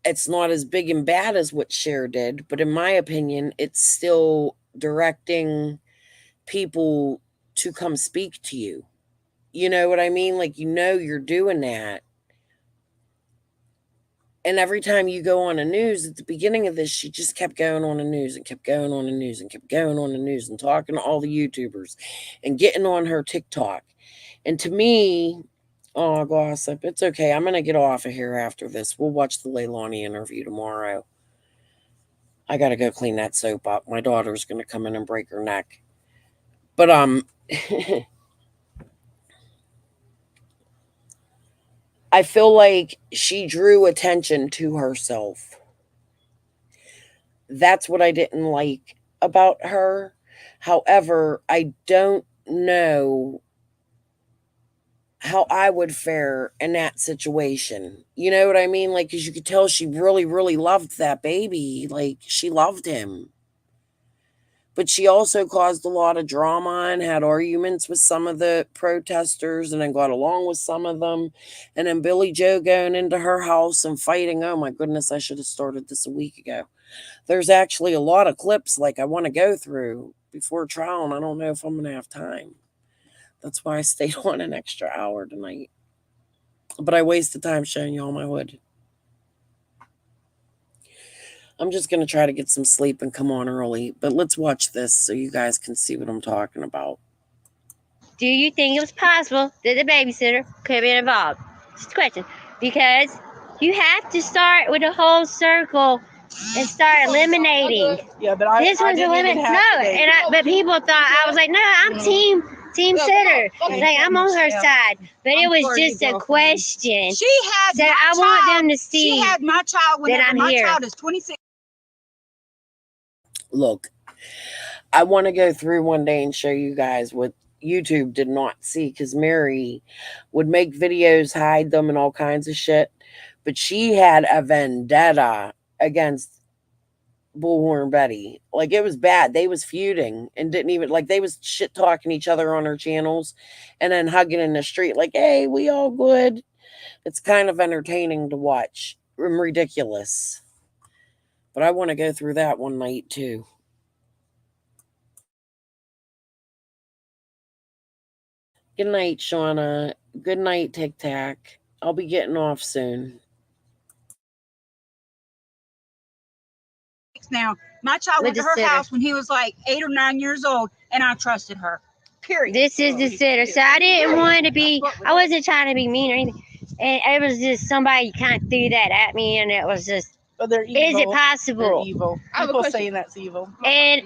It's not as big and bad as what Cher did, but in my opinion, it's still directing people to come speak to you. You know what I mean? Like, you're doing that. And every time you go on the news, at the beginning of this, she just kept going on the news and kept going on the news and kept going on the news and talking to all the YouTubers and getting on her TikTok. And to me, oh, gossip, it's okay. I'm going to get off of here after this. We'll watch the Leilani interview tomorrow. I got to go clean that soap up. My daughter's going to come in and break her neck. But, I feel like she drew attention to herself. That's what I didn't like about her. However, I don't know how I would fare in that situation. You know what I mean? Like, because you could tell she really, really loved that baby. Like, she loved him. But she also caused a lot of drama and had arguments with some of the protesters and then got along with some of them. And then Billy Joe going into her house and fighting. Oh my goodness, I should have started this a week ago. There's actually a lot of clips like I want to go through before trial, and I don't know if I'm going to have time. That's why I stayed on an extra hour tonight. But I wasted time showing you all my wood. I'm just going to try to get some sleep and come on early. But let's watch this so you guys can see what I'm talking about. Do you think it was possible that the babysitter could have been involved? Just a question. Because you have to start with a whole circle and start eliminating. Yeah, but I This was didn't even eliminated. have No, to. but people thought I was like, no, I'm team team sitter. Like, I'm on her side. But it was just a question. She had So my I child. want them to see She had my child that whenever I'm my here. child is 26. Look, I want to go through one day and show you guys what YouTube did not see, because Mary would make videos, hide them, and all kinds of shit. But she had a vendetta against Bullhorn Betty. Like, it was bad. They was feuding and didn't even, like, they was shit talking each other on her channels and then hugging in the street like, hey, we all good. It's kind of entertaining to watch and ridiculous. But I want to go through that one night too. Good night, Shauna. Good night, Tic Tac. I'll be getting off soon. Now, my child With went to the her sitter. house when he was like 8 or 9 years old, and I trusted her. Period. This is the sitter. So I didn't want to be, I wasn't trying to be mean or anything. And it was just somebody kind of threw that at me, and it was just, But they're evil. is it possible? They're evil. I have a People question. saying that's evil. And,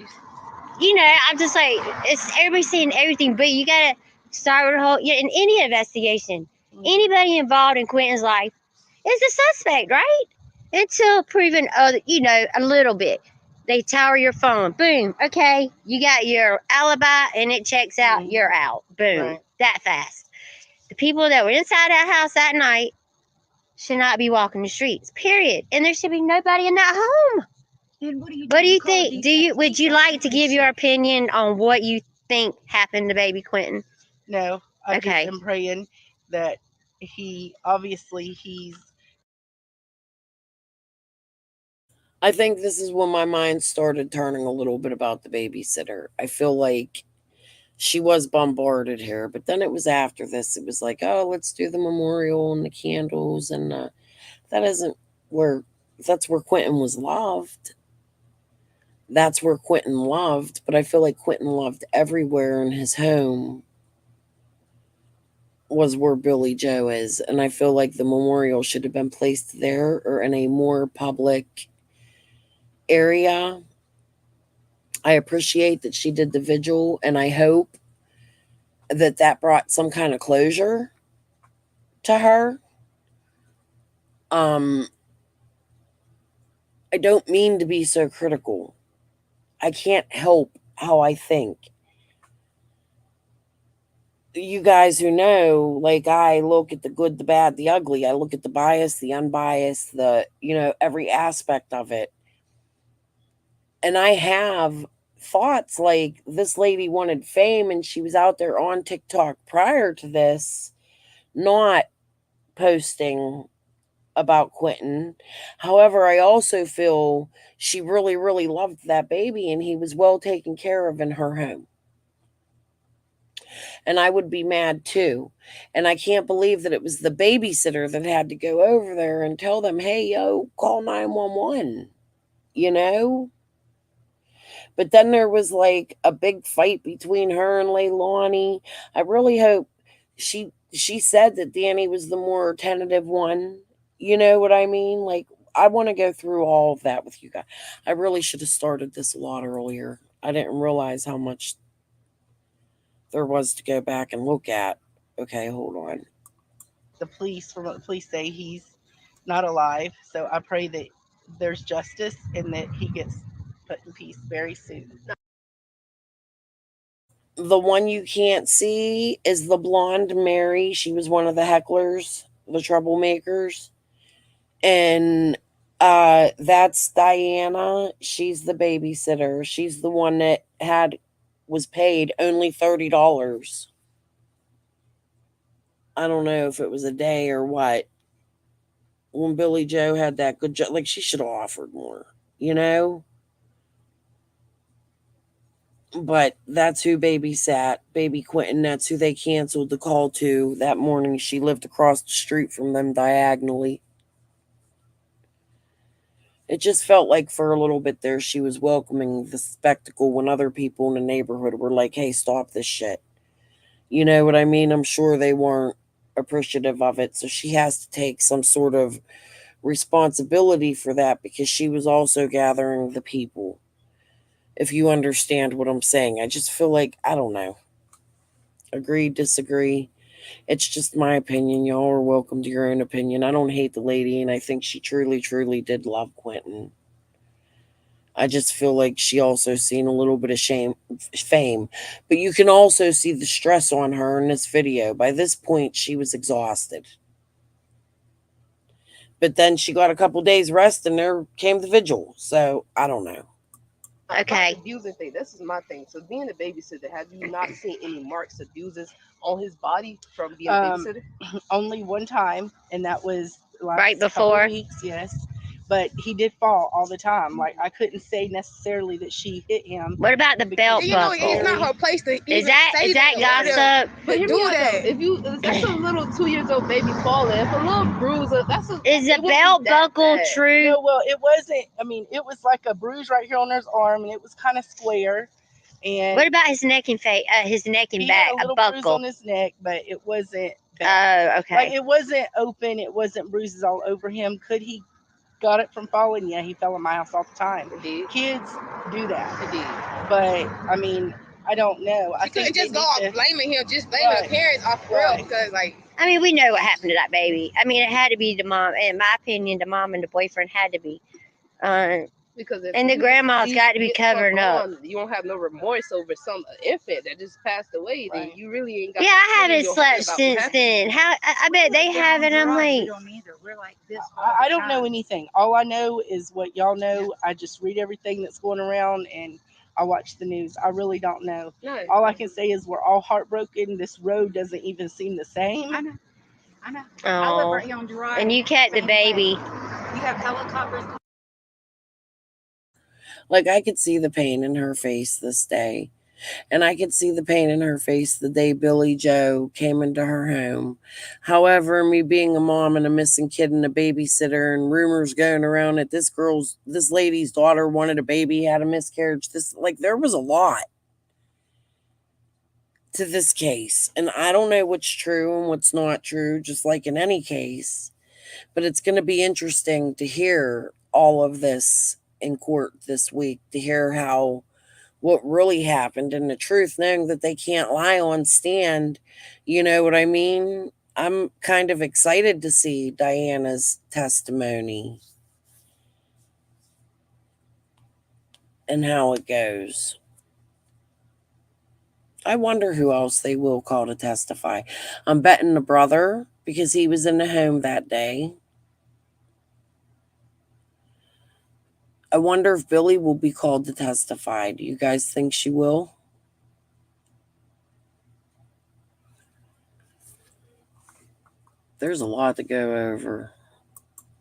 you know, I'm just like, it's everybody's saying everything, but you got to start with a whole, in any investigation, anybody involved in Quinton's life is a suspect, right? Until proven, you know, a little bit. They tower your phone. Boom. Okay. You got your alibi and it checks out. You're out. Boom. Right. That fast. The people that were inside that house that night should not be walking the streets. Period. And there should be nobody in that home. Then what do You think? Would you like to give your opinion on what you think happened to baby Quinton? No, I Okay. just am praying that he's I think this is when my mind started turning a little bit about the babysitter. I feel like she was bombarded here, but then it was after this. It was like, oh, let's do the memorial and the candles, and that isn't where. That's where Quinton was loved. That's where Quinton loved, but I feel like Quinton loved everywhere in his home was where Billy Joe is, and I feel like the memorial should have been placed there or in a more public area. I appreciate that she did the vigil, and I hope that that brought some kind of closure to her. I don't mean to be so critical. I can't help how I think. You guys who know, like, I look at the good, the bad, the ugly. I look at the biased, the unbiased, every aspect of it. And I have thoughts like this lady wanted fame and she was out there on TikTok prior to this, not posting about Quinton. However, I also feel she really, really loved that baby and he was well taken care of in her home. And I would be mad too. And I can't believe that it was the babysitter that had to go over there and tell them, hey, yo, call 911, you know? But then there was like a big fight between her and Leilani. I really hope she said that Danny was the more tentative one. You know what I mean? Like, I want to go through all of that with you guys. I really should have started this a lot earlier. I didn't realize how much there was to go back and look at. Okay, hold on. from what the police say, he's not alive. So I pray that there's justice and that he gets put in peace very soon. The one you can't see is the blonde Mary. She was one of the hecklers, the troublemakers. And that's Diana. She's the babysitter. She's the one that was paid only $30. I don't know if it was a day or what. When Billy Joe had that good job, like, she should have offered more, you know? But that's who babysat baby Quinton. That's who they canceled the call to that morning. She lived across the street from them diagonally. It just felt like for a little bit there she was welcoming the spectacle when other people in the neighborhood were like, hey, stop this shit. You know what I mean? I'm sure they weren't appreciative of it. So she has to take some sort of responsibility for that because she was also gathering the people. If you understand what I'm saying. I just feel like, I don't know. Agree, disagree. It's just my opinion. Y'all are welcome to your own opinion. I don't hate the lady, and I think she truly, truly did love Quinton. I just feel like she also seen a little bit of fame. But you can also see the stress on her in this video. By this point, she was exhausted. But then she got a couple days rest and there came the vigil. So I don't know. Okay. Abusing thing. This is my thing. So being a babysitter, have you not seen any marks of bruises on his body from being a babysitter? Only one time, and that was Right last couple before? of weeks, yes. But he did fall all the time. Like, I couldn't say necessarily that she hit him. What about the belt You know, buckle? it's not her place to even Is that say gossip? But hear me out, though. If you, that's a little 2-year-old baby falling. If a little bruiser, that's a. Is it the wouldn't be belt that buckle bad. true? No, well, it wasn't. I mean, it was like a bruise right here on his arm, and it was kind of square. And What about his neck and face? His neck and he back, had a little bruise buckle. on his neck, but it wasn't bad. Oh, okay. Like, it wasn't open. It wasn't bruises all over him. Could he got it from falling? Yeah, he fell in my house all the time. Indeed. Kids do that. Indeed. But I mean, I don't know. I You couldn't think they just go need off to- blaming him, just blaming the parents off real, Right. because like I mean, we know what happened to that baby. I mean, it had to be the mom. In my opinion, the mom and the boyfriend had to be. because if And the you grandma's leave got to be it fuck covering up. on, you won't have no remorse over some infant that just passed away. Then you really ain't got. Yeah, to I sit in haven't your slept head about what since happened. then. How? I bet they haven't. I'm like, I don't know anything. All I know is what y'all know. I just read everything that's going around and I watch the news. I really don't know. No. All I can say is we're all heartbroken. This road doesn't even seem the same. I know. oh. And you kept the baby. We have helicopters. Like, I could see the pain in her face this day. And I could see the pain in her face the day Billy Joe came into her home. However, me being a mom and a missing kid and a babysitter and rumors going around that this lady's daughter wanted a baby, had a miscarriage. There was a lot to this case. And I don't know what's true and what's not true, just like in any case. But it's going to be interesting to hear all of this in court this week, to hear what really happened and the truth, knowing that they can't lie on stand. You know what I mean? I'm kind of excited to see Diana's testimony and how it goes. I wonder who else they will call to testify. I'm betting the brother, because he was in the home that day. I wonder if Billy will be called to testify. Do you guys think she will? There's a lot to go over.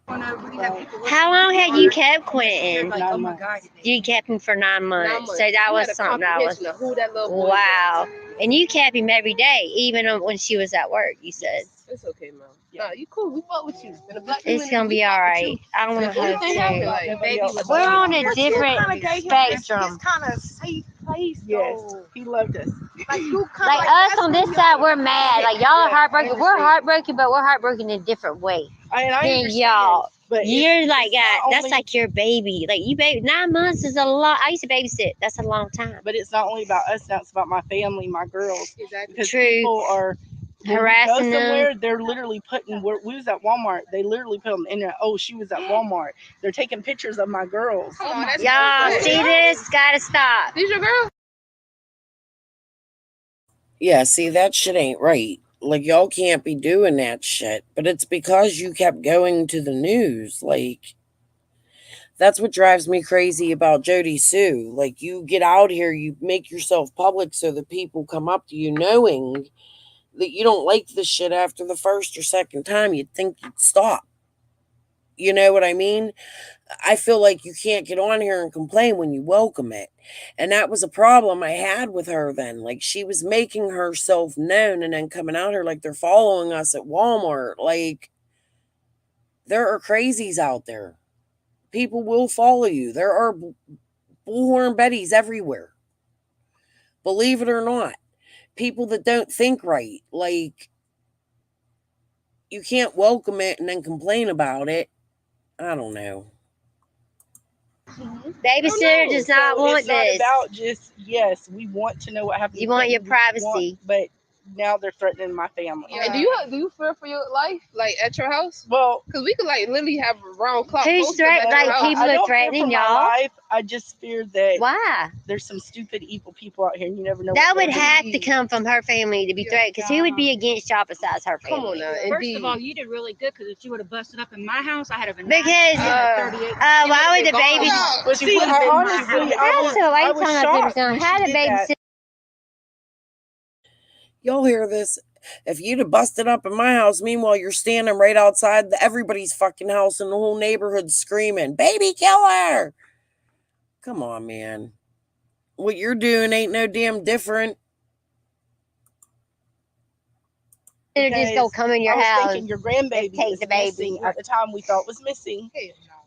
How long had you kept Quinton? 9 months. You kept him for 9 months. 9 months. So that You had was a something that was. comprehension of who that little boy Wow. And you kept him every day, even when she was at work, you said. It's okay, Mom. Nah, you cool. We fuck with you. And the black It's community, going to we be fuck all with right. you. I don't And know if how anything to happen, say. like, baby was We're on a like, different spectrum. kind of safe place. Yes, he loved us. Like you Like us on this side, we're mad. Like y'all are Yeah, heartbroken. I We're understand. heartbroken, but we're heartbroken in a different way I than understand, y'all. but You're like it's not that's only- like your baby. Like you baby 9 months is a lot. I used to babysit. That's a long time. But it's not only about us now, it's about my family, my girls. Exactly. Because True. people are when we Harassing go somewhere, them. they're literally putting, we was at Walmart, they literally put them in there, oh, she was at Walmart. They're taking pictures of my girls. Come on, that's Y'all good. see this? Gotta stop. These your girls? Yeah, see, that shit ain't right. Like, y'all can't be doing that shit. But it's because you kept going to the news. Like, that's what drives me crazy about Jody Sue. Like, you get out here, you make yourself public so that people come up to you knowing that you don't like this shit after the first or second time. You'd think you'd stop. You know what I mean? I feel like you can't get on here and complain when you welcome it. And that was a problem I had with her then. Like, she was making herself known and then coming out here like they're following us at Walmart. Like, there are crazies out there. People will follow you. There are bullhorn Bettys everywhere. Believe it or not. People that don't think right. Like, you can't welcome it and then complain about it. I don't know. Babysitter does not So want it's not this. about just, yes, we want to know what happened. You to want Quinton. your We privacy. but now they're threatening my family. Yeah. And do you fear for your life, like at your house? Well, because we could like literally have round clock. Who's posts at threatening? your Like house. people I are don't fear threatening for y'all? my life. I just fear that Why? there's some stupid, evil people out here, and you never know. That what would they're have doing. to come from her family to be threatened, because who would be against y'all besides her family? Come on now, First of all, you did really good, because if you would have busted up in my house, I had a Because banana. why would the baby? But see, honestly, I was shocked when How she the did baby? that. Y'all hear this? If you'd have busted up in my house, meanwhile you're standing right outside everybody's fucking house and the whole neighborhood screaming, "Baby killer!" Come on, man. What you're doing ain't no damn different. They're just gonna come in your I was house. thinking your grandbaby take was the baby. missing at the time we thought was missing.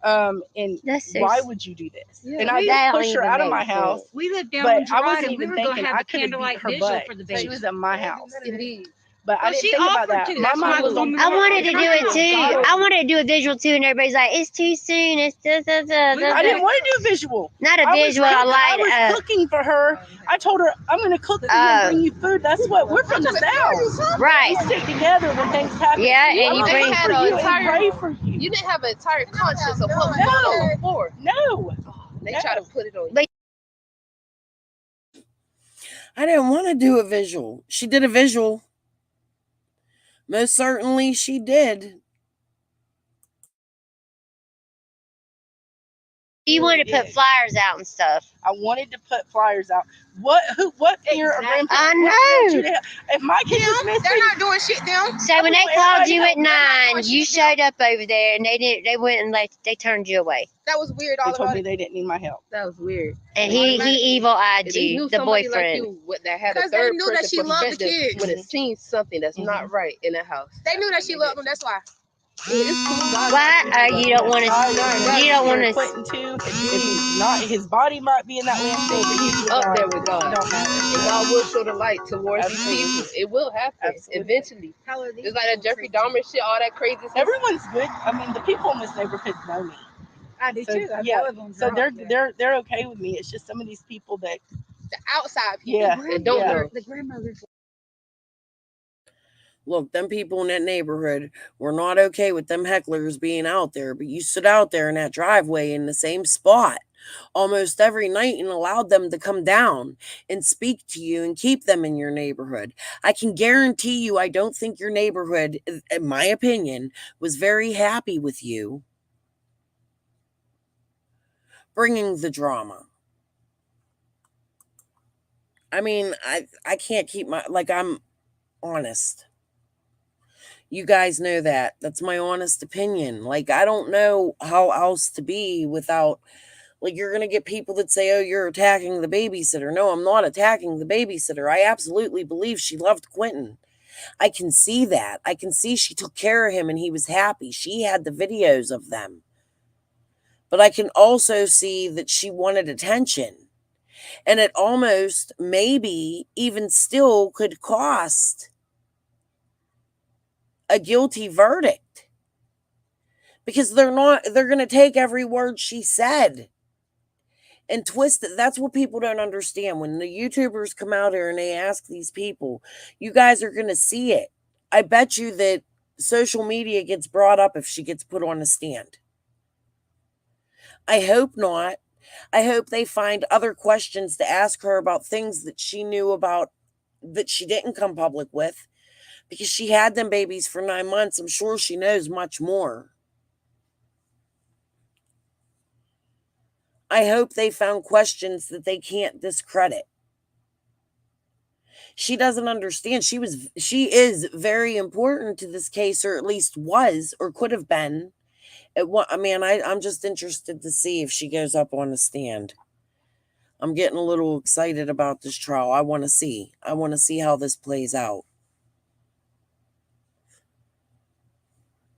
And That's so why would you do this? Yeah, and I we- did that push don't her even out of make my house. sense. We lived down but on I Gerard, wasn't and we even were gonna thinking have I a could have beat candlelight her vigil butt. for the She baby. was at my house. Indeed. But I Well, didn't she think about offered that. to. My That's why mom I was was on on I wanted to do it too. I I wanted to do a visual too, and everybody's like, "It's too soon. It's just didn't want to do a visual. Not a I was visual. I cooking- lied. I was cooking for her. I told her I'm going to cook for you and bring you food. That's what we're from the South. Right. We stick together when things happen. Yeah, and I'm you gonna bring cook had for an you and entire- pray for you. You didn't have an entire conscience of what was going on before. No. They try to put it on you. But I didn't want to do a visual. She did a visual. Most certainly she did. you wanted to put flyers out and stuff. I wanted to put flyers out. What parent or grandparent? I what know. parent should have- If my kids was missing, They're not doing shit them. So when they Everybody called you at knows. 9, you showed up over there, and they went and they turned you away. That was weird. They All told about me it. they didn't need my help. That was weird. And he evil-eyed If they you, knew the somebody boyfriend. Like you that had a 'Cause they third knew that person she loved the perspective kids. would have seen something that's not right in the house. They knew that she loved them. That's why. Why you don't want to? You don't want to. Quinton too. If he's not, his body might be in that landscape, but he's Up there with God. It don't matter. And God will show the light towards these people. It will happen eventually. It's like that Jeffrey Dahmer shit, all that crazy stuff. Everyone's good. I mean, the people in this neighborhood know me. I do So, too. yeah. So they're okay with me. It's just some of these people that The outside people Yeah. that don't know. The grandmother's. Look, them people in that neighborhood were not okay with them hecklers being out there, but you stood out there in that driveway in the same spot almost every night and allowed them to come down and speak to you and keep them in your neighborhood. I can guarantee you, I don't think your neighborhood, in my opinion, was very happy with you bringing the drama. I mean, I can't keep I'm honest. You guys know that. That's my honest opinion. I don't know how else to be without, you're going to get people that say, oh, you're attacking the babysitter. No, I'm not attacking the babysitter. I absolutely believe she loved Quinton. I can see that. I can see she took care of him and he was happy. She had the videos of them. But I can also see that she wanted attention. And it almost, maybe, even still could cost a guilty verdict, because they're going to take every word she said and twist it. That's what people don't understand. When the YouTubers come out here and they ask these people, you guys are going to see it. I bet you that social media gets brought up if she gets put on a stand. I hope not. I hope they find other questions to ask her about things that she knew about that she didn't come public with. Because she had them babies for 9 months. I'm sure she knows much more. I hope they found questions that they can't discredit. She doesn't understand. She is very important to this case, or at least was, or could have been. I'm just interested to see if she goes up on the stand. I'm getting a little excited about this trial. I want to see how this plays out.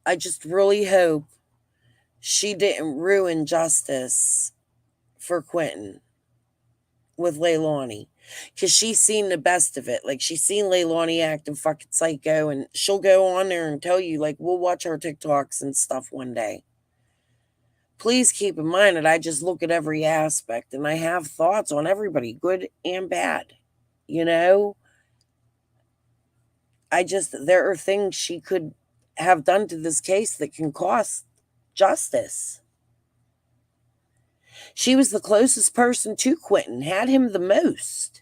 I just really hope she didn't ruin justice for Quinton with Leilani, because she's seen the best of it. She's seen Leilani acting fucking psycho, and she'll go on there and tell you, we'll watch her TikToks and stuff one day. Please keep in mind that I just look at every aspect and I have thoughts on everybody, good and bad. there are things she could have done to this case that can cost justice. She was the closest person to Quinton, had him the most.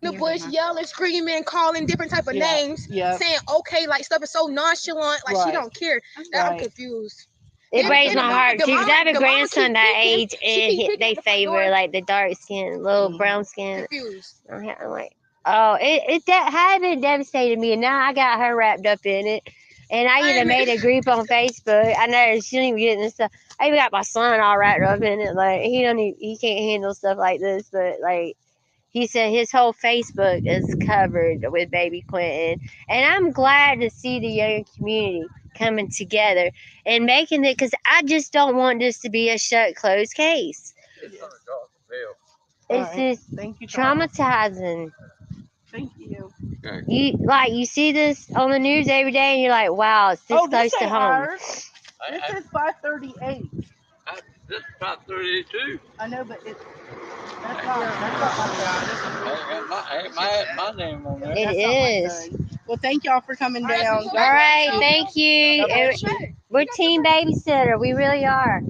The bush yelling, screaming, calling different type of names, saying okay, like stuff is so nonchalant, like she don't care. I'm confused. It breaks my heart too, because I have a grandson that age, and they favor like the dark skin, little brown skin. I'm like, oh, that had been devastated me, and now I got her wrapped up in it. And I even made a group on Facebook. I know she don't even get this stuff. I even got my son all wrapped up in it. Like he can't handle stuff like this, but like. He said his whole Facebook is covered with baby Quinton. And I'm glad to see the young community coming together and making it, because I just don't want this to be a shut, closed case. It's just traumatizing. Thank you. You see this on the news every day, and you're like, wow, it's this close to home. This is 538. This is 532. I know, but it's my name on there. It is. Well, thank y'all for coming down. All right, thank you. We're team babysitter. We really are.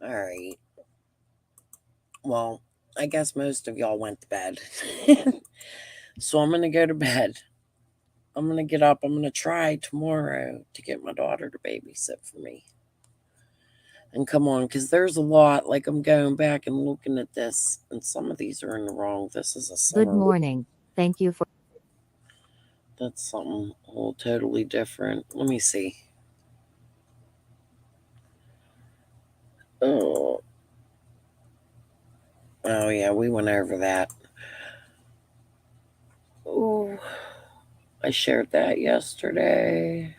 All right. Well, I guess most of y'all went to bed. So I'm going to go to bed. I'm going to get up. I'm going to try tomorrow to get my daughter to babysit for me. And come on, because there's a lot. Like, I'm going back and looking at this, and some of these are in the wrong. This is a summer. Good morning. Thank you for... That's something whole totally different. Let me see. Oh, yeah, we went over that. Oh, I shared that yesterday.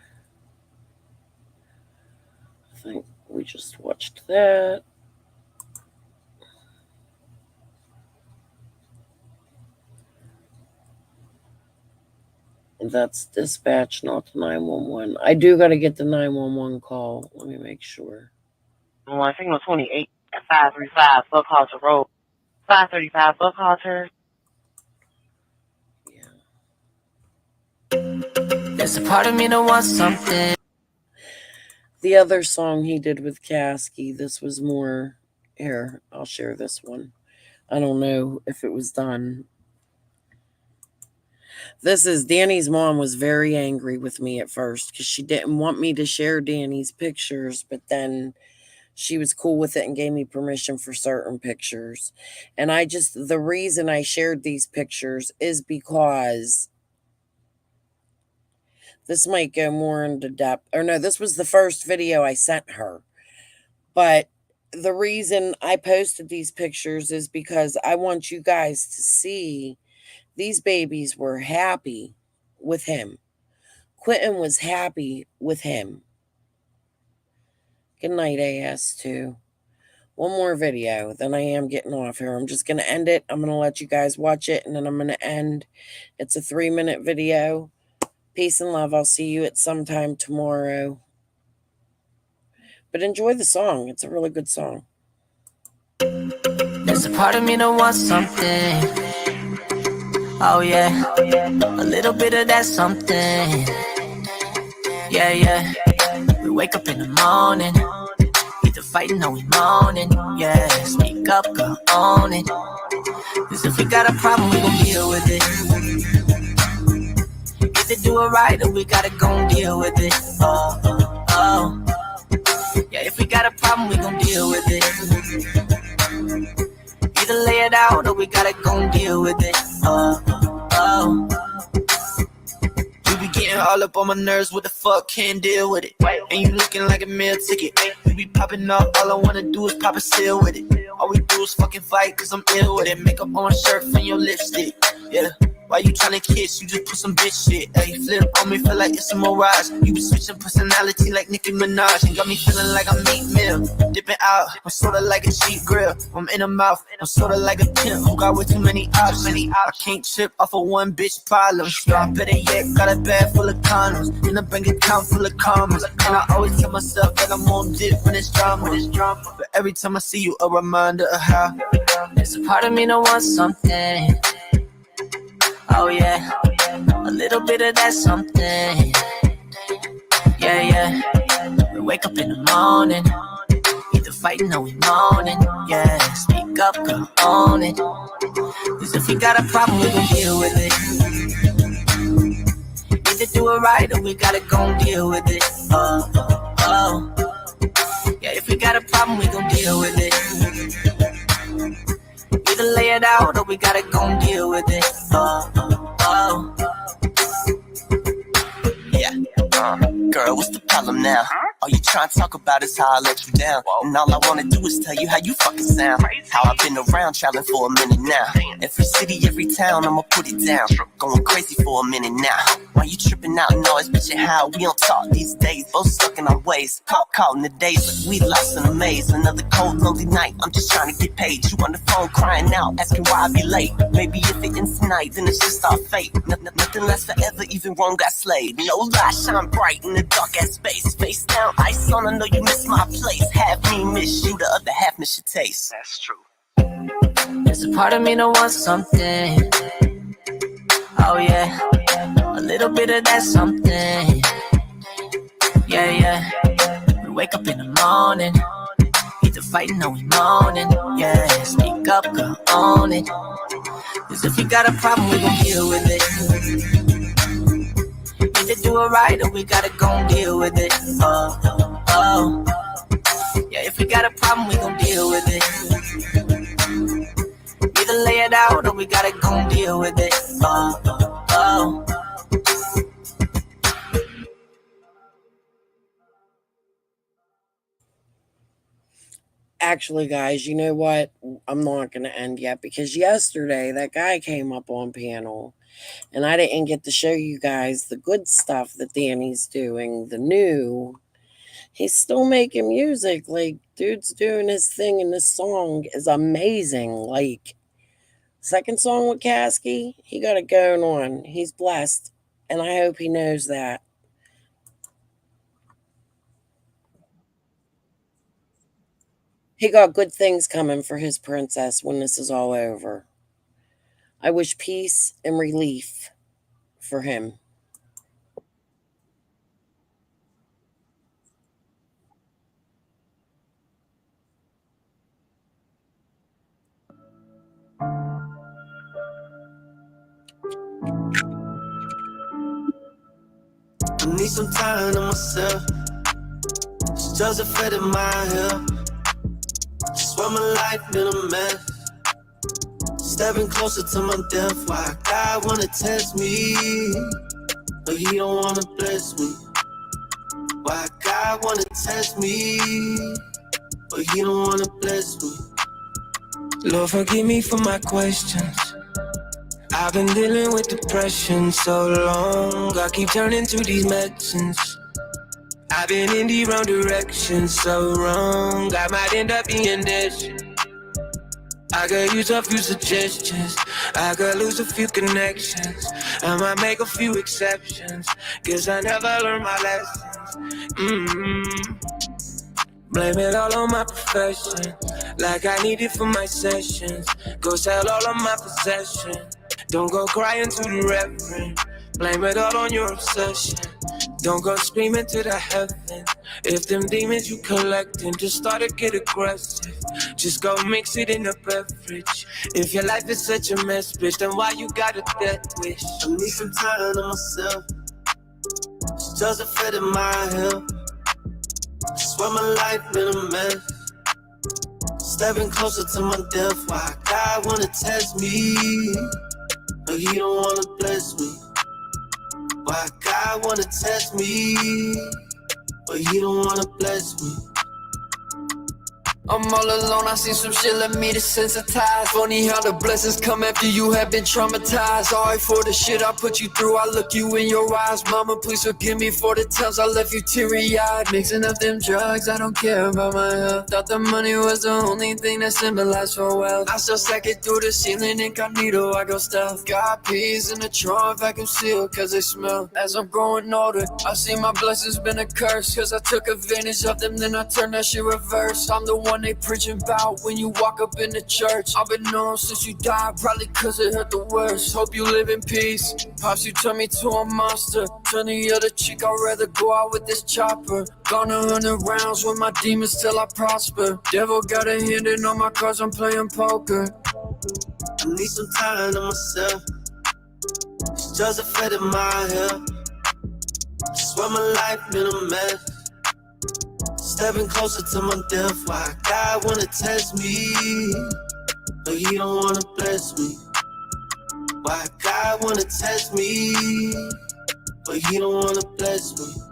I think we just watched that. That's dispatch, not the 911. I do got to get the 911 call. Let me make sure. I think it was 28 at 535 Buckhalter Road. 535 Buckhalter. There's a part of me that wants something. The other song he did with Caskey, this was more. Here, I'll share this one. I don't know if it was done. This is Danny's mom was very angry with me at first because she didn't want me to share Danny's pictures, but then she was cool with it and gave me permission for certain pictures. And the reason I shared these pictures is because this might go more into depth. Or no, this was the first video I sent her. But the reason I posted these pictures is because I want you guys to see these babies were happy with him. Quinton was happy with him. Good night, AS2. One more video, then I am getting off here. I'm just going to end it. I'm going to let you guys watch it, and then I'm going to end. It's a 3-minute video. Peace and love. I'll see you at some time tomorrow. But enjoy the song. It's a really good song. There's a part of me that wants something. Oh yeah, a little bit of that something. Yeah. We wake up in the morning, either fighting or we moaning. Yeah, speak up, girl, own it. Cause if we got a problem, we gon' deal with it. Either do it right or we gotta go deal with it. Oh. Yeah, if we got a problem, we gon' deal with it. Either lay it out or we gotta go deal with it. Oh. You be getting all up on my nerves, what the fuck, can't deal with it. And you looking like a meal ticket. You be popping up, all I wanna do is pop a seal with it. All we do is fucking fight, cause I'm ill with it. Makeup on my shirt and your lipstick, yeah. Why you tryna kiss? You just put some bitch shit. Ayy, flip on me, feel like it's a mirage. You be switching personality like Nicki Minaj. And got me feeling like I'm meat meal. Dipping out, I'm sorta like a cheap grill. I'm in the mouth, I'm sorta like a pimp who got way too many options. I can't trip off of one bitch problem. Better yet, got a bag full of condoms. In a bank account full of commas. And I always tell myself that I'm on dip when it's drama. But every time I see you, a reminder of how there's a part of me that wants something. Oh yeah, a little bit of that something. Yeah, yeah. We wake up in the morning, either fighting or we moaning. Yeah, speak up, girl, own it. Cause if we got a problem, we gon' deal with it. Either do it right or we gotta gon' deal with it. Oh, oh. Yeah, if we got a problem, we gon' deal with it. Either lay it out or we gotta gon' deal with it. Oh, oh. Yeah. Girl, what's the problem now? All you trying to talk about is how I let you down. And all I wanna do is tell you how you fucking sound. How I've been around traveling for a minute now. Every city, every town, I'ma put it down. Going crazy for a minute now. Why you tripping out and always bitching how we don't talk these days? Both stuck in our ways. Caught in the days like we lost in a maze. Another cold, lonely night. I'm just trying to get paid. You on the phone crying out, asking why I be late. Maybe if it ends tonight, then it's just our fate. Nothing lasts forever, even wrong got slayed. No lie, shine bright in the dark ass space. Face down, ice on, I know you miss my place. Half me miss you, the other half miss your taste. That's true. There's a part of me that wants something. Oh yeah, a little bit of that something. Yeah, yeah. We wake up in the morning, either fighting or we moaning. Yeah, speak up, girl, own it. Cause if we got a problem, we gon' deal with it. Either do it right or we gotta gon' deal with it. Oh, oh. Yeah, if we got a problem, we gon' deal with it. Either lay it out or we gotta gon' deal with it. Oh, oh. Actually, guys, you know what? I'm not going to end yet because yesterday that guy came up on panel and I didn't get to show you guys the good stuff that Danny's doing, the new. He's still making music. Like, dude's doing his thing, and this song is amazing. Like, second song with Caskey, he got it going on. He's blessed, and I hope he knows that. He got good things coming for his princess when this is all over. I wish peace and relief for him. I need some time to myself. It's just a fit in my hair. Swear my life been a mess. Stepping closer to my death. Why God wanna test me, but he don't wanna bless me. Why God wanna test me, but he don't wanna bless me. Lord, forgive me for my questions. I've been dealing with depression so long. I keep turning to these medicines. I've been in the wrong direction so wrong. I might end up being this. I could use a few suggestions. I could lose a few connections. I might make a few exceptions. Guess I never learned my lessons. Blame it all on my profession. Like I need it for my sessions. Go sell all of my possessions. Don't go crying to the reverend. Blame it all on your obsession. Don't go screaming to the heavens. If them demons you collecting just start to get aggressive, just go mix it in a beverage. If your life is such a mess, bitch, then why you got a death wish? I need some time to myself. It's just a fit in my hair. I swear my life been a mess. Stepping closer to my death. Why God wanna test me, but he don't wanna bless me. Why God wanna test me, but he don't wanna bless me. I'm all alone, I see some shit, let me desensitize. Funny how the blessings come after you have been traumatized. Sorry for the shit I put you through, I look you in your eyes. Mama, please forgive me for the times I left you teary-eyed. Mixing up them drugs, I don't care about my health. Thought the money was the only thing that symbolized for wealth. I still stack it through the ceiling, incognito, I go stealth. Got peas in the trunk, vacuum sealed, cause they smell. As I'm growing older, I see my blessings been a curse, cause I took advantage of them, then I turned that shit reverse. I'm the one they preaching about when you walk up in the church. I've been known since you died, probably cause it hurt the worst. Hope you live in peace. Pops, you turn me to a monster. Turn the other cheek, I'd rather go out with this chopper. Gone 100 rounds with my demons till I prosper. Devil got a hand in on my cards, I'm playing poker. I need some time to myself. It's just affected my health. Swear my life been a mess. Stepping closer to my death. Why God wanna test me, but he don't wanna bless me. Why God wanna test me, but he don't wanna bless me.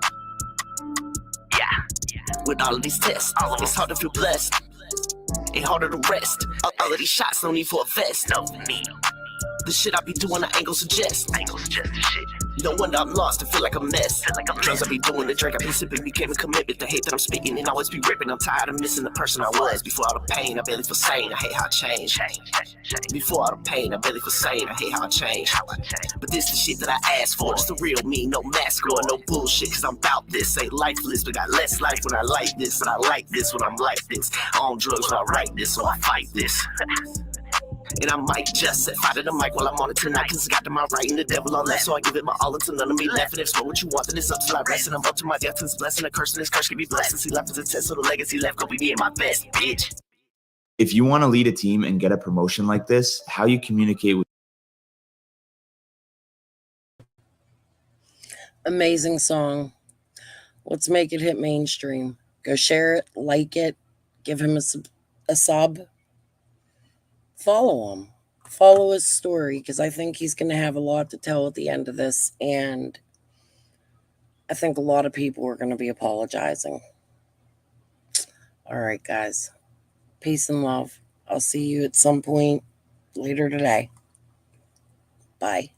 With all of these tests, it's hard to feel blessed. Ain't harder to rest. All of these shots, no need for a vest. No need. The shit I be doing, I ain't gon' suggest. Shit. No wonder I'm lost, I feel like a mess. Drugs I be doing, the drink I be sipping became a commitment. The hate that I'm spitting and always be ripping. I'm tired of missing the person I was. Before all the pain, I barely feel sane. I hate how I change. Before all the pain, I barely feel sane. I hate how I change. But this the shit that I asked for. It's the real me, no mask on, no bullshit. Cause I'm about this, ain't lifeless, but got less life when I like this. And I like this when I'm like this. On drugs when I write this, so I fight this. And I might just set fire to the mic while I'm on it tonight. Cause I got to my right and the devil on left. So I give it my all until none of me left. And if it's what you want, then it's up till I rest. And I'm up to my death, it's blessing, a curse, and this curse can be blessed. And see life is a test, so the legacy left go be me and my best, bitch. If you want to lead a team and get a promotion like this, how you communicate with Amazing song. Let's make it hit mainstream. Go share it, like it, give him a sub. Follow him. Follow his story, because I think he's going to have a lot to tell at the end of this. And I think a lot of people are going to be apologizing. All right, guys. Peace and love. I'll see you at some point later today. Bye.